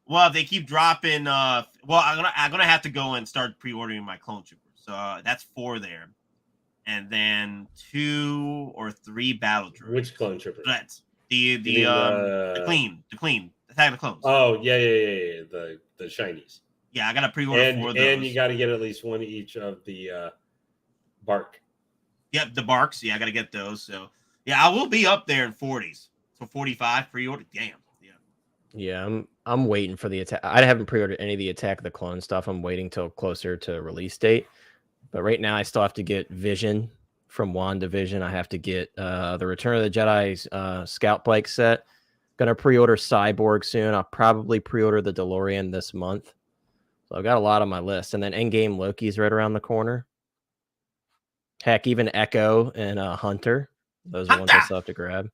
Well, if they keep dropping. Well, I'm gonna have to go and start pre-ordering my clone troopers. So that's 4 there, and then 2 or 3 battle droids. Which clone troopers? That's the clean Attack of the Clones. Oh yeah. The shinies. Yeah, I got to pre-order 4 of those. And you got to get at least one each of the bark. Yep, the barks. Yeah, I got to get those. So yeah, I will be up there in 40s. So 45 pre-order. Damn. Yeah, I'm waiting for the attack. I haven't pre-ordered any of the Attack of the Clone stuff. I'm waiting till closer to release date. But right now, I still have to get Vision from WandaVision. I have to get the Return of the Jedi Scout Bike set. Gonna pre-order Cyborg soon. I'll probably pre-order the DeLorean this month. So I've got a lot on my list. And then EndGame Loki's right around the corner. Heck, even Echo and Hunter. Those are ones I still have to grab.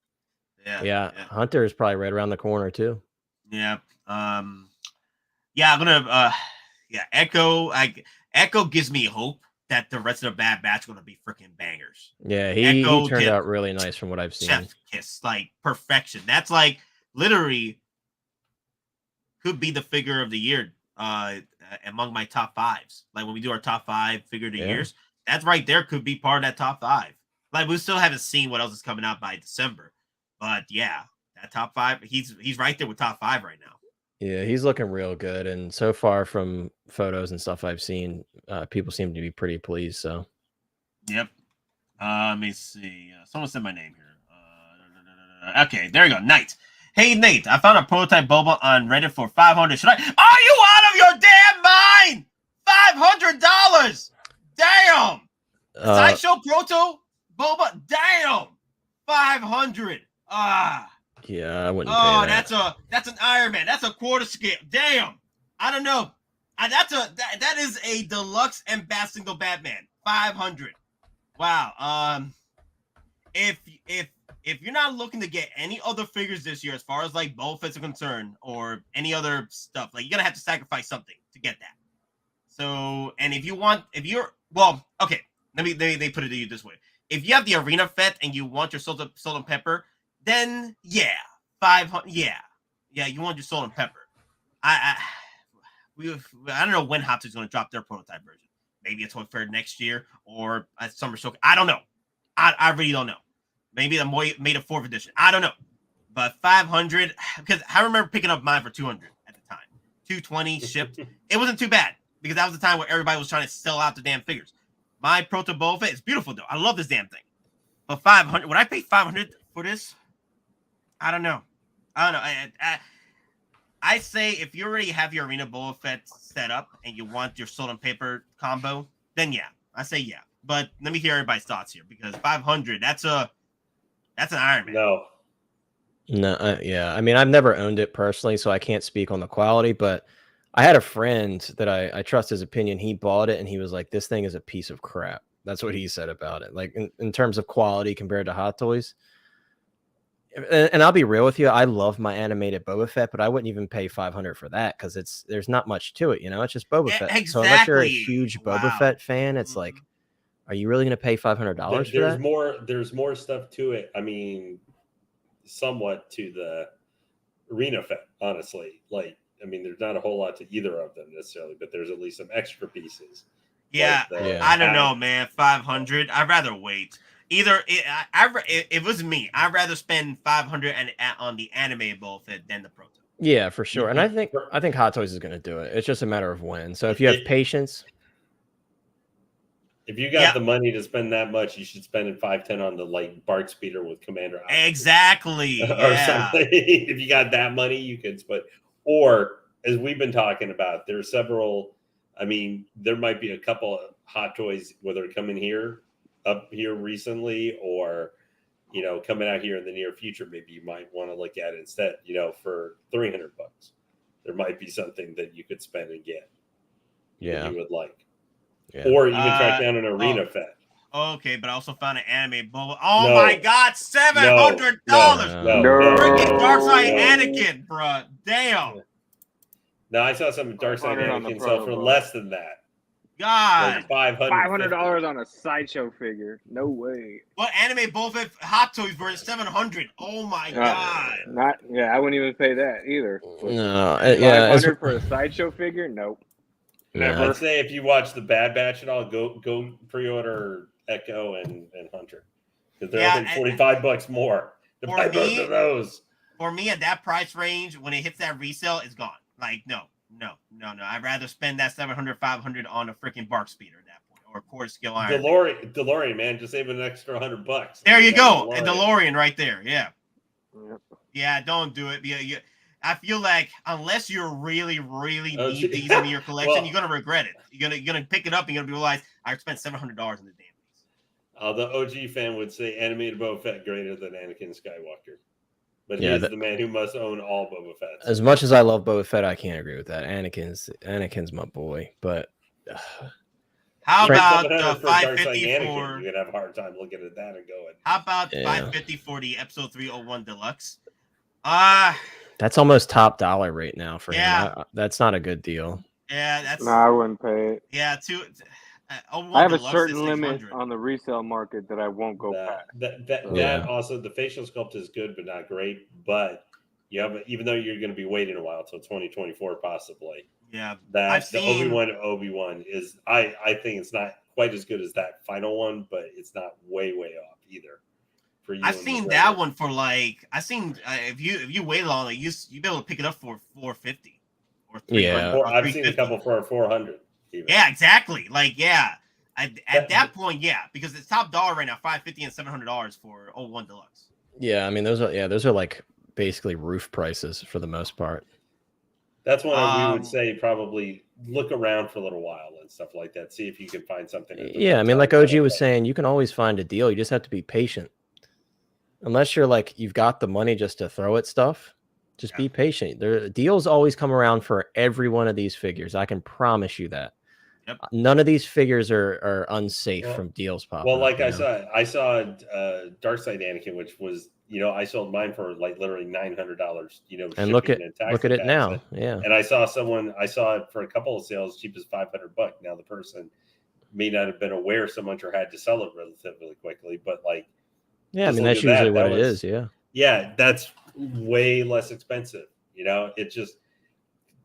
Yeah. Hunter is probably right around the corner too. Yeah. Yeah, I'm gonna Echo. Echo gives me hope that the rest of the Bad Batch are gonna be freaking bangers. Yeah, he turned out really nice from what I've seen. Chef's kiss, like perfection. That's like literally could be the figure of the year among my top 5s. Like when we do our top 5 figure of the years, that's right there could be part of that top 5. Like we still haven't seen what else is coming out by December, but yeah, that top 5, he's right there with top 5 right now. Yeah, he's looking real good, and so far from photos and stuff I've seen, people seem to be pretty pleased. So, yep. Let me see. Someone said my name here. Okay, there you go. Nate. Hey Nate, I found a prototype Boba on Reddit for $500. Should I? Are you out of your damn mind? $500. Damn. Sideshow Proto Boba. Damn. 500. Yeah, I wouldn't. Oh, that's an Iron Man. That's a quarter scale. Damn. I don't know. That is a deluxe and bat single Batman. 500. Wow. If you're not looking to get any other figures this year, as far as like Boba Fett's are concerned, or any other stuff, like you're gonna have to sacrifice something to get that. So, and they put it to you this way: if you have the Arena Fett and you want your salt and pepper, then yeah, 500. Yeah, you want your salt and pepper. I don't know when Hottoys is going to drop their prototype version. Maybe a Toy Fair next year or at Summer Soak. I don't know. I really don't know. Maybe the made a 4th edition. I don't know. But 500, because I remember picking up mine for 200 at the time. 220 shipped. It wasn't too bad because that was the time where everybody was trying to sell out the damn figures. My Proto Boba Fett is beautiful though. I love this damn thing. But 500, would I pay 500 for this? I don't know. I say if you already have your Arena Boba Fett set up and you want your Salt and Pepper combo, then yeah, I say yeah. But let me hear everybody's thoughts here because 500, that's an Iron Man. No, yeah. I mean, I've never owned it personally, so I can't speak on the quality. But I had a friend that I trust his opinion. He bought it and he was like, "This thing is a piece of crap." That's what he said about it. Like in terms of quality compared to Hot Toys. And I'll be real with you, I love my animated Boba Fett, but I wouldn't even pay 500 for that because there's not much to it, you know. It's just Boba Fett. Exactly. So unless you're a huge Boba Fett fan, it's like, are you really going to pay $500 for that? There's more stuff to it. I mean, somewhat to the Arena Fett, honestly. Like, I mean, there's not a whole lot to either of them necessarily, but there's at least some extra pieces. Yeah, like I don't know, man. 500. I'd rather wait. Either if it was me, I'd rather spend 500 on the animated Boba Fett than the Proto. Yeah, for sure. And I think Hot Toys is going to do it. It's just a matter of when. So if you have patience, if you got the money to spend that much, you should spend it 510 on the like Bark Speeder with Commander. Exactly. Or something. If you got that money, you could split. Or as we've been talking about, there are several. I mean, there might be a couple of Hot Toys, whether coming up here recently or, you know, coming out here in the near future. Maybe you might want to look at it instead, you know, for $300. There might be something that you could spend and get. Yeah. That you would like. Yeah. Or even track down an Arena Fett. Okay, but I also found an anime Boba. Oh my God, $700! No. Freaking Darkseid Anakin, bro. Damn. No, I saw some Darkseid Anakin sell for less than that. God, like $500 on a Sideshow figure. No way. What anime Boba Fett Hot Toys for $700? Oh my God. I wouldn't even pay that either. No, $500 for a Sideshow figure? Nope. Never. I'd say if you watch the Bad Batch at all, go pre-order Echo and Hunter because they're only $45 more to buy both of those. For me, at that price range, when it hits that resale, it's gone. Like no. I'd rather spend that $700, $500 on a freaking Bark Speeder at that point, or a quarter scale Iron. DeLorean, man, just save an extra $100. There you go, a DeLorean right there. Yeah, don't do it. I feel like unless you really need these in your collection, you're gonna regret it. You're gonna pick it up and you're gonna realize I spent $700 in the damn piece. The OG fan would say animated Boba Fett greater than Anakin Skywalker. But he's the man who must own all Boba Fett. As much as I love Boba Fett, I can't agree with that. Anakin's my boy, but how about the 550 You're gonna have a hard time looking at that and going. How about 550 for the Episode 301 Deluxe? That's almost top dollar right now for him. That's not a good deal. Yeah, that's. No, I wouldn't pay it. Yeah, I have a certain limit on the resale market that I won't go past. That also, the facial sculpt is good, but not great. But you have, even though you're going to be waiting a while till 2024, possibly. Yeah, the Obi-Wan is. I think it's not quite as good as that final one, but it's not way off either. For you, I've seen that one for like. If you wait long, like you be able to pick it up for $450 or $300. I've seen a couple for $400. Even. Yeah, exactly. Like, at that point, because it's top dollar right now, $550 and $700 for 01 Deluxe. Yeah, I mean those are like basically roof prices for the most part. That's one we would say probably look around for a little while and stuff like that. See if you can find something. Yeah, I mean, like OG was saying, you can always find a deal. You just have to be patient. Unless you're like you've got the money just to throw at stuff. Just be patient. Deals always come around for every one of these figures. I can promise you that. Yep. None of these figures are unsafe from deals popping. Well, like I saw Darkseid Anakin, which was, I sold mine for like literally $900. And look at it now. Yeah. And I saw it for a couple of sales cheap as $500. Now the person may not have been aware so much or had to sell it relatively quickly, but like, I mean that's usually what it is. Yeah. Yeah, that's way less expensive. You know, it just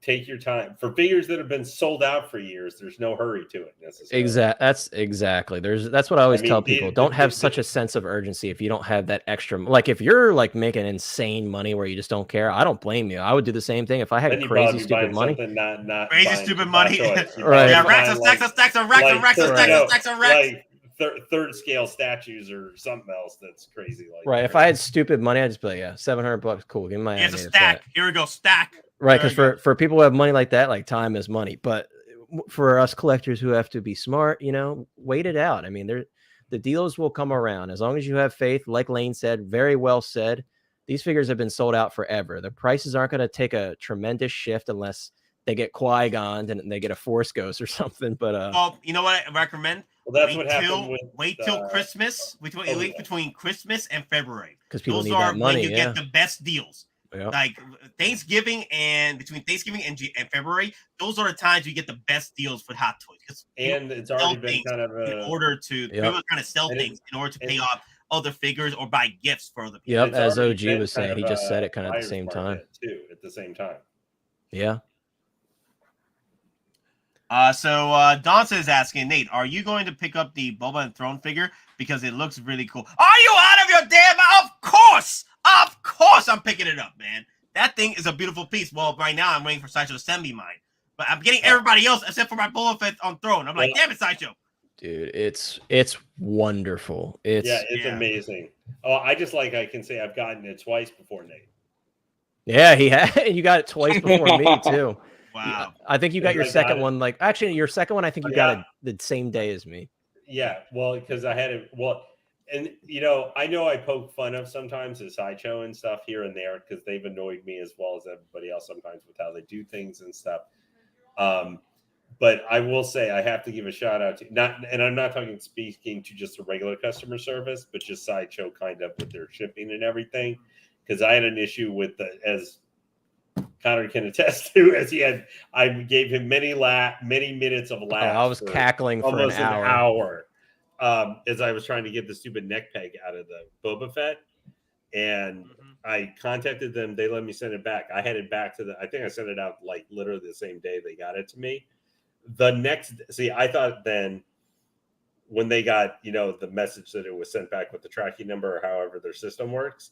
take your time. For figures that have been sold out for years, there's no hurry to it necessarily. That's exactly. That's what I always tell people. Don't have such a sense of urgency if you don't have that extra. Like if you're like making insane money where you just don't care, I don't blame you. I would do the same thing if I had crazy stupid money. Not crazy stupid money. Right. Yeah, racks and stacks and stacks and racks and racks and stacks and stacks and racks. Like third scale statues or something else that's crazy. Like right. If I had stupid money, I'd just be like, yeah, $700, cool. Give me my. Here's a stack. Here we go, stack. Right, because for people who have money like that, like time is money. But for us collectors who have to be smart, you know, wait it out. I mean, the deals will come around as long as you have faith. Like Lane said, very well said. These figures have been sold out forever. The prices aren't going to take a tremendous shift unless they get Qui-Gon and they get a Force Ghost or something. But well, you know what I recommend? Well, that's what happened with. Wait till Christmas. Wait between Christmas and February. Because people Those need are that money. when you get the best deals. Yep. Like Thanksgiving and between Thanksgiving and February, those are the times you get the best deals for Hot Toys. And it's already been kind of in order to people kind of sell things in order to pay off other figures or buy gifts for other people. Yep, as OG was saying, he just said it kind of at the same time. Too, at the same time. Yeah. So Don is asking, Nate, are you going to pick up the Boba and Throne figure because it looks really cool? Are you out of your damn mind? Of course I'm picking it up, man. That thing is a beautiful piece. Well, right now I'm waiting for Sideshow to send me mine. But I'm getting everybody else except for my Boba Fett on Throne. I'm like, damn it, Sideshow. Dude, it's wonderful. It's amazing. Oh, I can say I've gotten it twice before Nate. Yeah, he had. You got it twice before me too. Wow. I think you got your second one. Like actually, your second one, I think you got it the same day as me. Yeah, well, because I had it. Well, and you know I poke fun of sometimes the Sideshow and stuff here and there because they've annoyed me as well as everybody else sometimes with how they do things and stuff. But I will say I have to give a shout out to and I'm not speaking to just a regular customer service, but just Sideshow kind of with their shipping and everything. Because I had an issue with as Connor can attest to, I gave him many minutes of laughs. I was cackling for almost an hour. As I was trying to get the stupid neck peg out of the Boba Fett. And I contacted them. They let me send it back. I headed back to I think I sent it out like literally the same day they got it to me. I thought then when they got, the message that it was sent back with the tracking number or however their system works,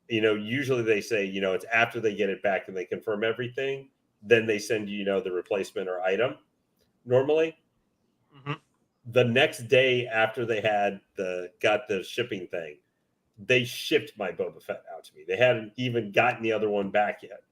usually they say, it's after they get it back and they confirm everything, then they send you, the replacement or item normally. Mm-hmm. The next day after they got the shipping thing, they shipped my Boba Fett out to me. They hadn't even gotten the other one back yet.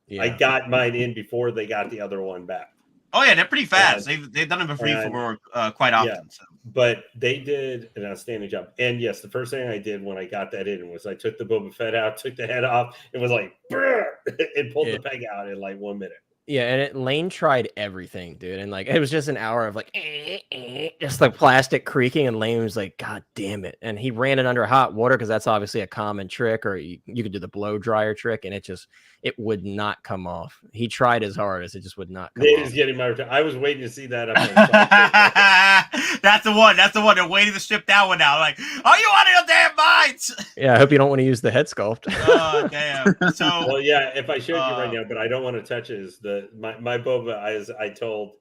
Yeah. I got mine in before they got the other one back. Oh yeah, they're pretty fast. They've done it before quite often. Yeah, so. But they did an outstanding job. And yes, the first thing I did when I got that in was I took the Boba Fett out, took the head off. It was like, it pulled the peg out in like 1 minute. Yeah, and Lane tried everything, dude. And like it was just an hour of like just like plastic creaking, and Lane was like, God damn it. And he ran it under hot water because that's obviously a common trick, or you could do the blow dryer trick, and it would not come off. He tried as hard as it just would not come off. He's getting my return. I was waiting to see that. That's the one. They're waiting to strip that one out. Like, are you out of your damn minds? Yeah, I hope you don't want to use the head sculpt. Oh, damn. So, well, yeah, if I showed you right now, but I don't want to touch it, is my Boba, as I told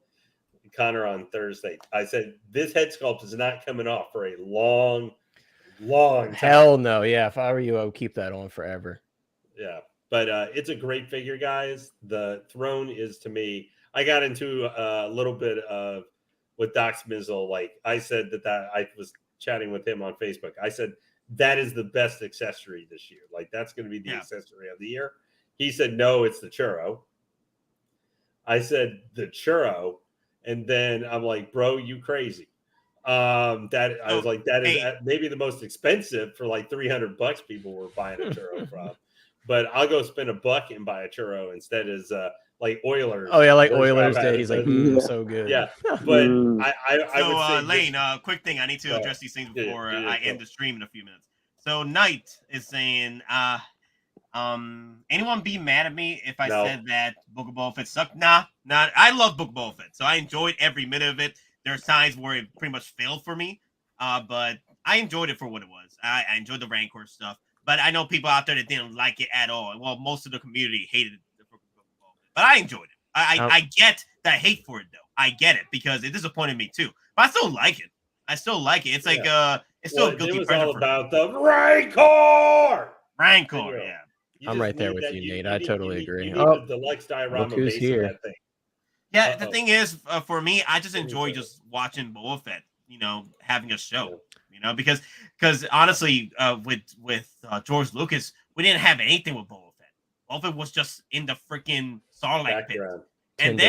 Connor on Thursday, I said, this head sculpt is not coming off for a long time. Hell no. Yeah, if I were you, I would keep that on forever. Yeah, but it's a great figure, guys. The Throne is, to me, I got into a little bit of with Doc Smizzle. Like I said that I was chatting with him on Facebook. I said, that is the best accessory this year. Like that's going to be the accessory of the year. He said, no, it's the churro. I said the churro, and then I'm like, bro, you crazy. I was like, that is maybe the most expensive for like $300 people were buying a churro from. But I'll go spend $1 and buy a churro instead as like Oilers. Oh yeah, like Oilers Day. He's like, so good. Yeah, but I would say Lane, quick thing. I need to address these things before I end the stream in a few minutes. So Knight is saying, anyone be mad at me if I said that Book of Boba Fett sucked? Nah. I love Book of Boba Fett, so I enjoyed every minute of it. There's times where it pretty much failed for me, but I enjoyed it for what it was. I enjoyed the Rancor stuff. But I know people out there that didn't like it at all. Well, most of the community hated it, but I enjoyed it. I get the hate for it though. I get it because it disappointed me too. But I still like it. It's like it's still a guilty pleasure. It was all about the Rancor. Yeah. I'm right there with you, Nate. I totally agree. You need a deluxe diorama base of that thing. Yeah, the thing is, for me, I just enjoy just watching Boba Fett. Having a show. Because honestly, with George Lucas, we didn't have anything with Boba Fett. Boba Fett was just in the freaking Starlight pit. And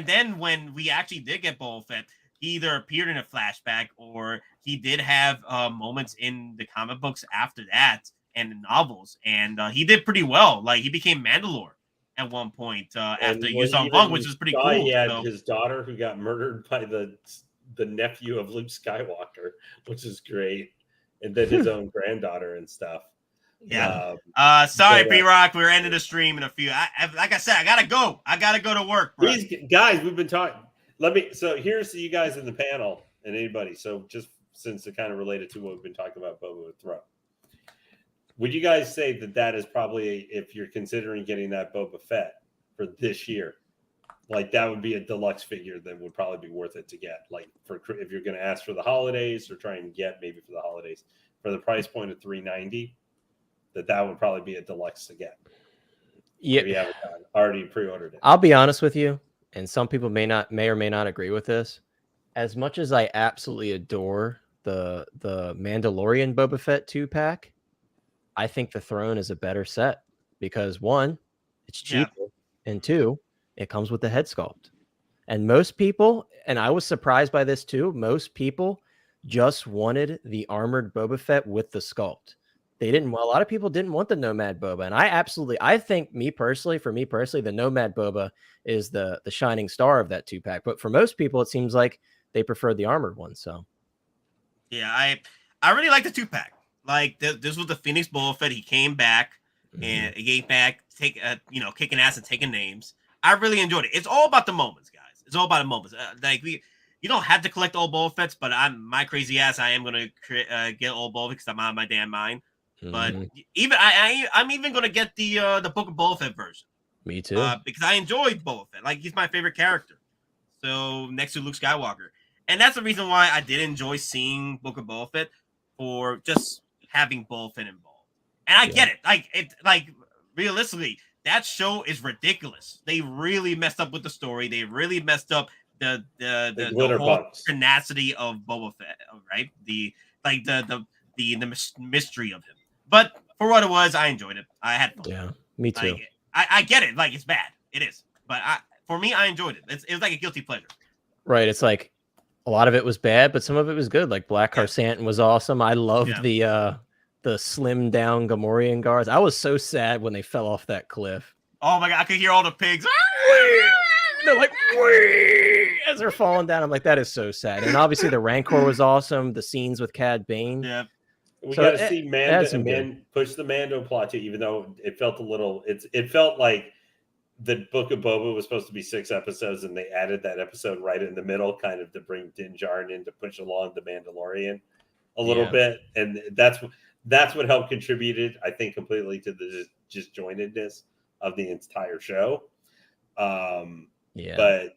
then when we actually did get Boba Fett, he either appeared in a flashback or he did have moments in the comic books after that and the novels, and he did pretty well. Like he became Mandalore at one point after Yuzong Vong, which was pretty cool. He had his daughter who got murdered by the nephew of Luke Skywalker, which is great, and then his own granddaughter and stuff. Yeah. Sorry, P-Rock, we're ending the stream in a few. Like I said, I gotta go. I gotta go to work, bro. These guys, we've been talking. So here's you guys in the panel and anybody. So just since it kind of related to what we've been talking about, Boba with Throne. Would you guys say that is probably, if you're considering getting that Boba Fett for this year, like that would be a deluxe figure that would probably be worth it to get, like if you're going to ask for the holidays or try and get maybe for the holidays for the price point of $390, that would probably be a deluxe to get. Yeah, we haven't already pre-ordered it. I'll be honest with you, and some people may or may not agree with this. As much as I absolutely adore the Mandalorian Boba Fett 2-pack, I think the Throne is a better set because one, it's cheaper, and two, it comes with the head sculpt. And most people, and I was surprised by this too, most people just wanted the armored Boba Fett with the sculpt. A lot of people didn't want the Nomad Boba. And I think for me personally, the Nomad Boba is the shining star of that 2-pack. But for most people, it seems like they prefer the armored one. So yeah, I really like the 2-pack. Like this was the Phoenix Boba Fett. He came back and he came back, kicking ass and taking names. I really enjoyed it. It's all about the moments, guys. It's all about the moments. You don't have to collect all Boba Fetts, but my crazy ass, I am gonna get all Boba because I'm out of my damn mind. But even I'm even gonna get the Book of Boba Fett version. Me too. Because I enjoyed Boba Fett. Like he's my favorite character. So next to Luke Skywalker, and that's the reason why I did enjoy seeing Book of Boba Fett for just having Boba Fett involved. And I get it. Like realistically, that show is ridiculous. They really messed up with the story. They really messed up the whole tenacity of Boba Fett, right? The mystery of him. But for what it was, I enjoyed it. I had fun. Yeah, me too. Like, I get it. Like it's bad. It is. But for me, I enjoyed it. It was like a guilty pleasure. Right. It's like a lot of it was bad, but some of it was good. Like Black Carsantan was awesome. I loved the slim down Gamorrean guards. I was so sad when they fell off that cliff. Oh my god, I could hear all the pigs. They're like as they're falling down. I'm like, that is so sad. And obviously the Rancor was awesome. The scenes with Cad Bane. Yeah. We got to see Man push the Mando plot too, even though it felt a little. It felt like the Book of Boba was supposed to be 6 episodes, and they added that episode right in the middle, kind of to bring Din Djarin in to push along the Mandalorian a little bit, and that's what helped contributed, I think, completely to the disjointedness of the entire show. But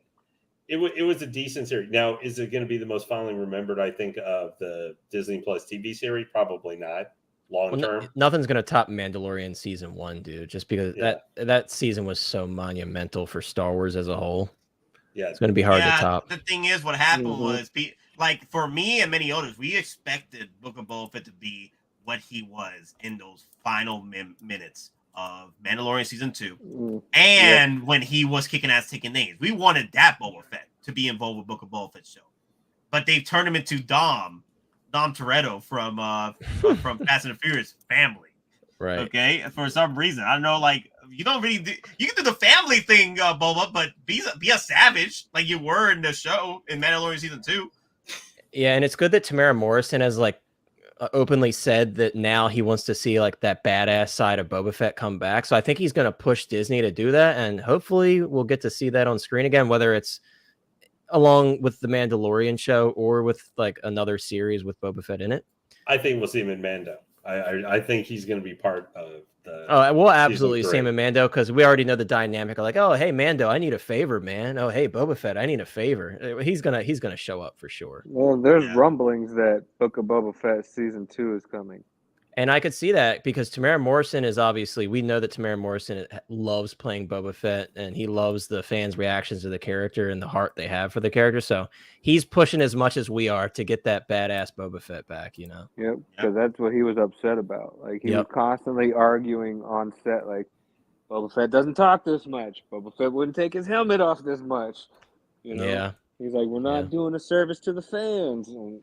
it was a decent series. Now, is it going to be the most fondly remembered, I think, of the Disney Plus TV series? Probably not. Long term, nothing's going to top Mandalorian season 1, dude. Just because that season was so monumental for Star Wars as a whole. Yeah, it's going to be hard to top. The thing is, what happened was, like for me and many others, we expected Book of Boba Fett to be what he was in those final minutes of Mandalorian season 2, and when he was kicking ass, taking names. We wanted that Boba Fett to be involved with Book of Boba Fett show, but they've turned him into Dom Toretto from Fast and the Furious family. Right. Okay. For some reason, I don't know. Like you don't really you can do the family thing, Boba, but be a savage like you were in the show in Mandalorian season 2. Yeah, and it's good that Tamara Morrison has like openly said that now he wants to see like that badass side of Boba Fett come back. So I think he's going to push Disney to do that, and hopefully we'll get to see that on screen again, whether it's along with the Mandalorian show or with like another series with Boba Fett in it. I think we'll see him in Mando. I think he's going to be part of the. Oh, we'll absolutely season see him 3. in Mando because we already know the dynamic. Like, oh, hey, Mando, I need a favor, man. Oh, hey, Boba Fett, I need a favor. He's gonna show up for sure. Well, there's rumblings that Book of Boba Fett season 2 is coming. And I could see that because Tamara Morrison is obviously, we know that Tamara Morrison loves playing Boba Fett and he loves the fans' reactions to the character and the heart they have for the character. So he's pushing as much as we are to get that badass Boba Fett back, you know? Yep, because that's what he was upset about. Like, he was constantly arguing on set, like, Boba Fett doesn't talk this much. Boba Fett wouldn't take his helmet off this much. You know? Yeah. He's like, we're not doing a service to the fans. And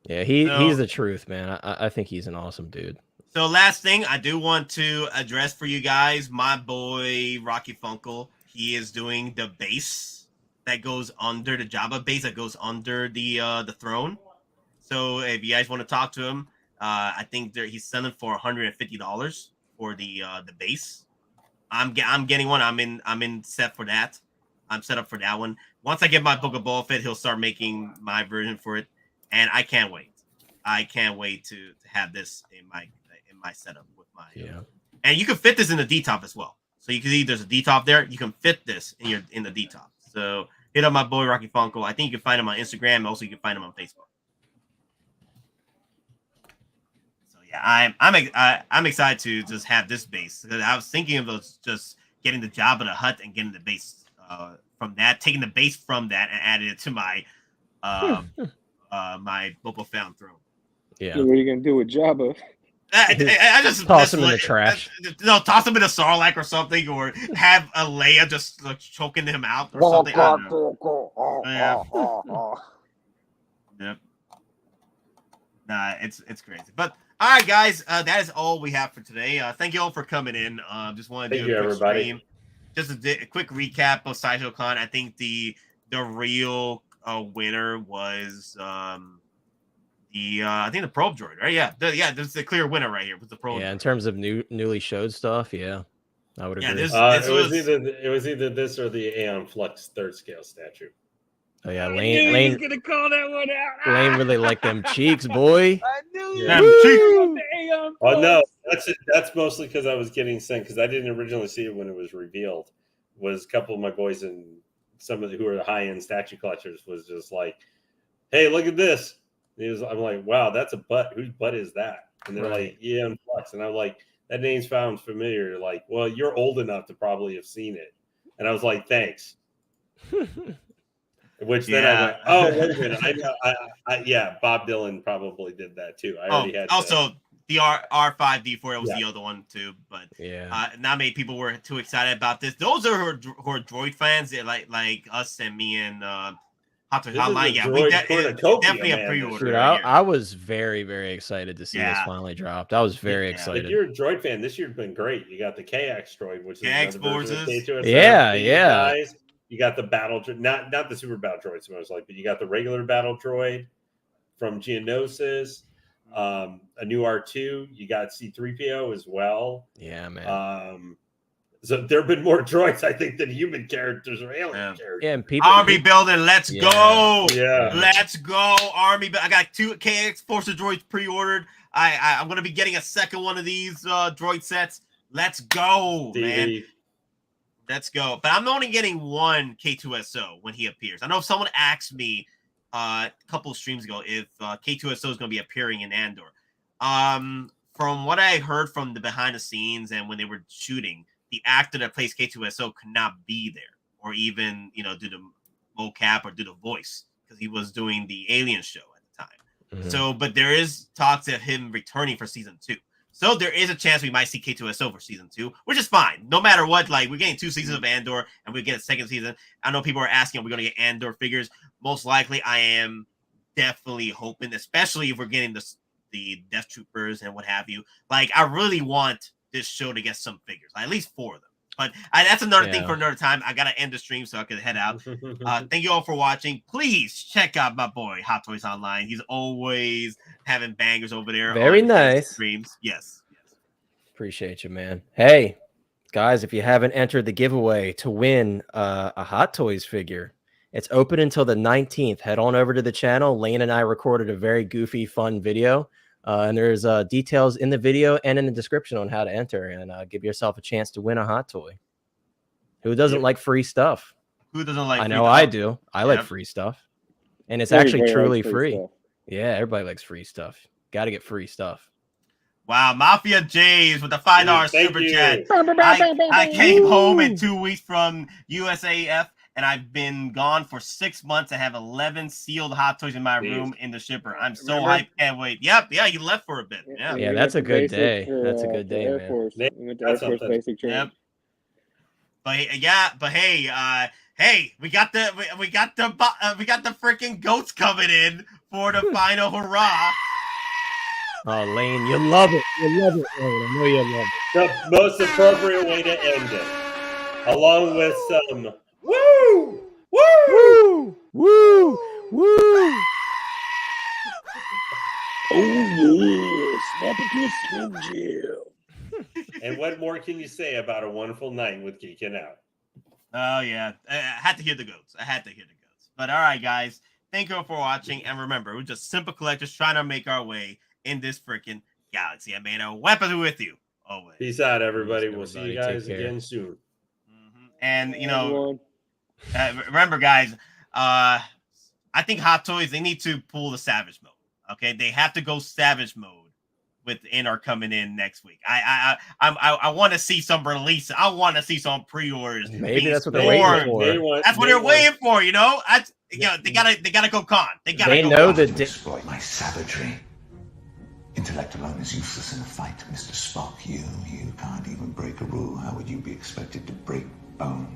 yeah, he's the truth, man. I think he's an awesome dude. So last thing I do want to address for you guys, my boy Rocky Funkle, he is doing the base that goes under the Jabba base that goes under the throne. So if you guys want to talk to him, I think he's selling for $150 for the base. I'm getting one. I'm in set for that. I'm set up for that one. Once I get my Book of Boba Fett, he'll start making my version for it. And I can't wait. I can't wait to have this in my setup with my and you can fit this in the D-top as well. So you can see there's a D-top there. You can fit this in the D-top. So hit up my boy Rocky Funko. I think you can find him on Instagram. Also, you can find him on Facebook. So yeah, I'm excited to just have this base because I was thinking of those just getting the Jabba the Hutt and getting the base from that, taking the base from that and adding it to my my Boba Fett throne. Yeah. So what are you gonna do with Jabba? I just toss him in the trash. No, toss him in a Sarlacc or something, or have a Leia just like, choking him out or something. I don't know. Yep. Nah, it's crazy. But all right, guys, that is all we have for today. Thank you all for coming in. Just want to do a quick stream. Just a quick recap of Sideshow Con. I think the real winner was I think the probe droid, right? Yeah, there's the clear winner right here with the probe. Yeah, droid. in terms of newly showed stuff, yeah, I would agree. It was either this or the Aeon Flux third scale statue. Oh yeah, Lane's gonna call that one out. Lane really liked them cheeks, boy. I knew them cheeks. Oh no, that's mostly because I was getting sent because I didn't originally see it when it was revealed. Was a couple of my boys and some of who are the high end statue collectors was just like, "Hey, look at this." I'm like, wow, that's a butt. Whose butt is that? And they're like, yeah, and Flux. And I'm like, that name's sounds familiar. Like, well, you're old enough to probably have seen it. And I was like, thanks. Which then I went, oh, wait a minute. Yeah, Bob Dylan probably did that too. I already had also the R5-D4 was the other one too. But not many people were too excited about this. Those are who are Droid fans, like us and me and Online, we definitely have pre-order. Dude, I was very, very excited to see this finally dropped. I was very excited. If you're a Droid fan, this year's been great. You got the KX Droid, which is KX Forces. Guys. You got the battle droid, not the super battle droids, most like, but you got the regular battle droid from Geonosis, a new R2. You got C-3PO as well. Yeah, man. So there have been more droids, I think, than human characters or alien characters. Yeah, and people army building, let's go. Yeah. Let's go. Army. I got 2 KX Forces droids pre-ordered. I'm gonna be getting a second one of these droid sets. Let's go, man. Let's go. But I'm only getting one K2SO when he appears. I know someone asked me a couple of streams ago if K2SO is going to be appearing in Andor. From what I heard from the behind the scenes and when they were shooting, the actor that plays K2SO could not be there or even, do the mocap or do the voice because he was doing the Alien show at the time. Mm-hmm. So, but there is talks of him returning for season 2. So there is a chance we might see K2SO for season 2, which is fine. No matter what, like we're getting 2 seasons of Andor and we get a second season. I know people are asking, are we going to get Andor figures? Most likely, I am definitely hoping, especially if we're getting the Death Troopers and what have you. Like, I really want this show to get some figures, at least 4 of them. But that's another thing for another time. I got to end the stream so I can head out. Thank you all for watching. Please check out my boy, Hottoys Online. He's always having bangers over there. Very nice. Streams. Yes. Appreciate you, man. Hey, guys, if you haven't entered the giveaway to win a Hot Toys figure, it's open until the 19th. Head on over to the channel. Lane and I recorded a very goofy, fun video And there's details in the video and in the description on how to enter and give yourself a chance to win a hot toy. Who doesn't like free stuff? Who doesn't like? I free know stuff? I do. I like free stuff, and it's actually truly likes free. stuff. Yeah, everybody likes free stuff. Got to get free stuff. Wow, Mafia Jays with the $5 Thank super you. chat. I came home in 2 weeks from USAF, and I've been gone for 6 months. I have 11 sealed Hot Toys in my room in the shipper. I'm so hyped. Can't wait. Yep. Yeah, you left for a bit. Yeah. Yeah, that's a good day. That's a good day, Air man. Force. Man, We went to Air that's Force something. basic training. Yep. But hey, we got the freaking goats coming in for the final hurrah. Oh, Lane, you love it. You love it, Lane. I know you love it. The most appropriate way to end it, along with some woo, woo, Woo! Woo! Oh, yeah. Snap it to a Slim Jim. And what more can you say about a wonderful night with Geekin Out? Oh, yeah. I had to hear the goats. But all right, guys. Thank you all for watching. And remember, we're just simple collectors trying to make our way in this freaking galaxy. I made a weapon with you always. Peace out, everybody. Peace, We'll see you everybody. guys Take care. again soon. And, you know, remember, guys, I think Hot Toys, they need to pull the Savage mode. Okay? They have to go Savage mode within or coming in next week. I want to see some release. I want to see some pre-orders. Maybe that's what they're waiting for. That's what they're waiting for, you know? They gotta go con. They know con. that Exploit my savagery. Intellect alone is useless in a fight, Mr. Spock. You can't even break a rule. How would you be expected to break bones?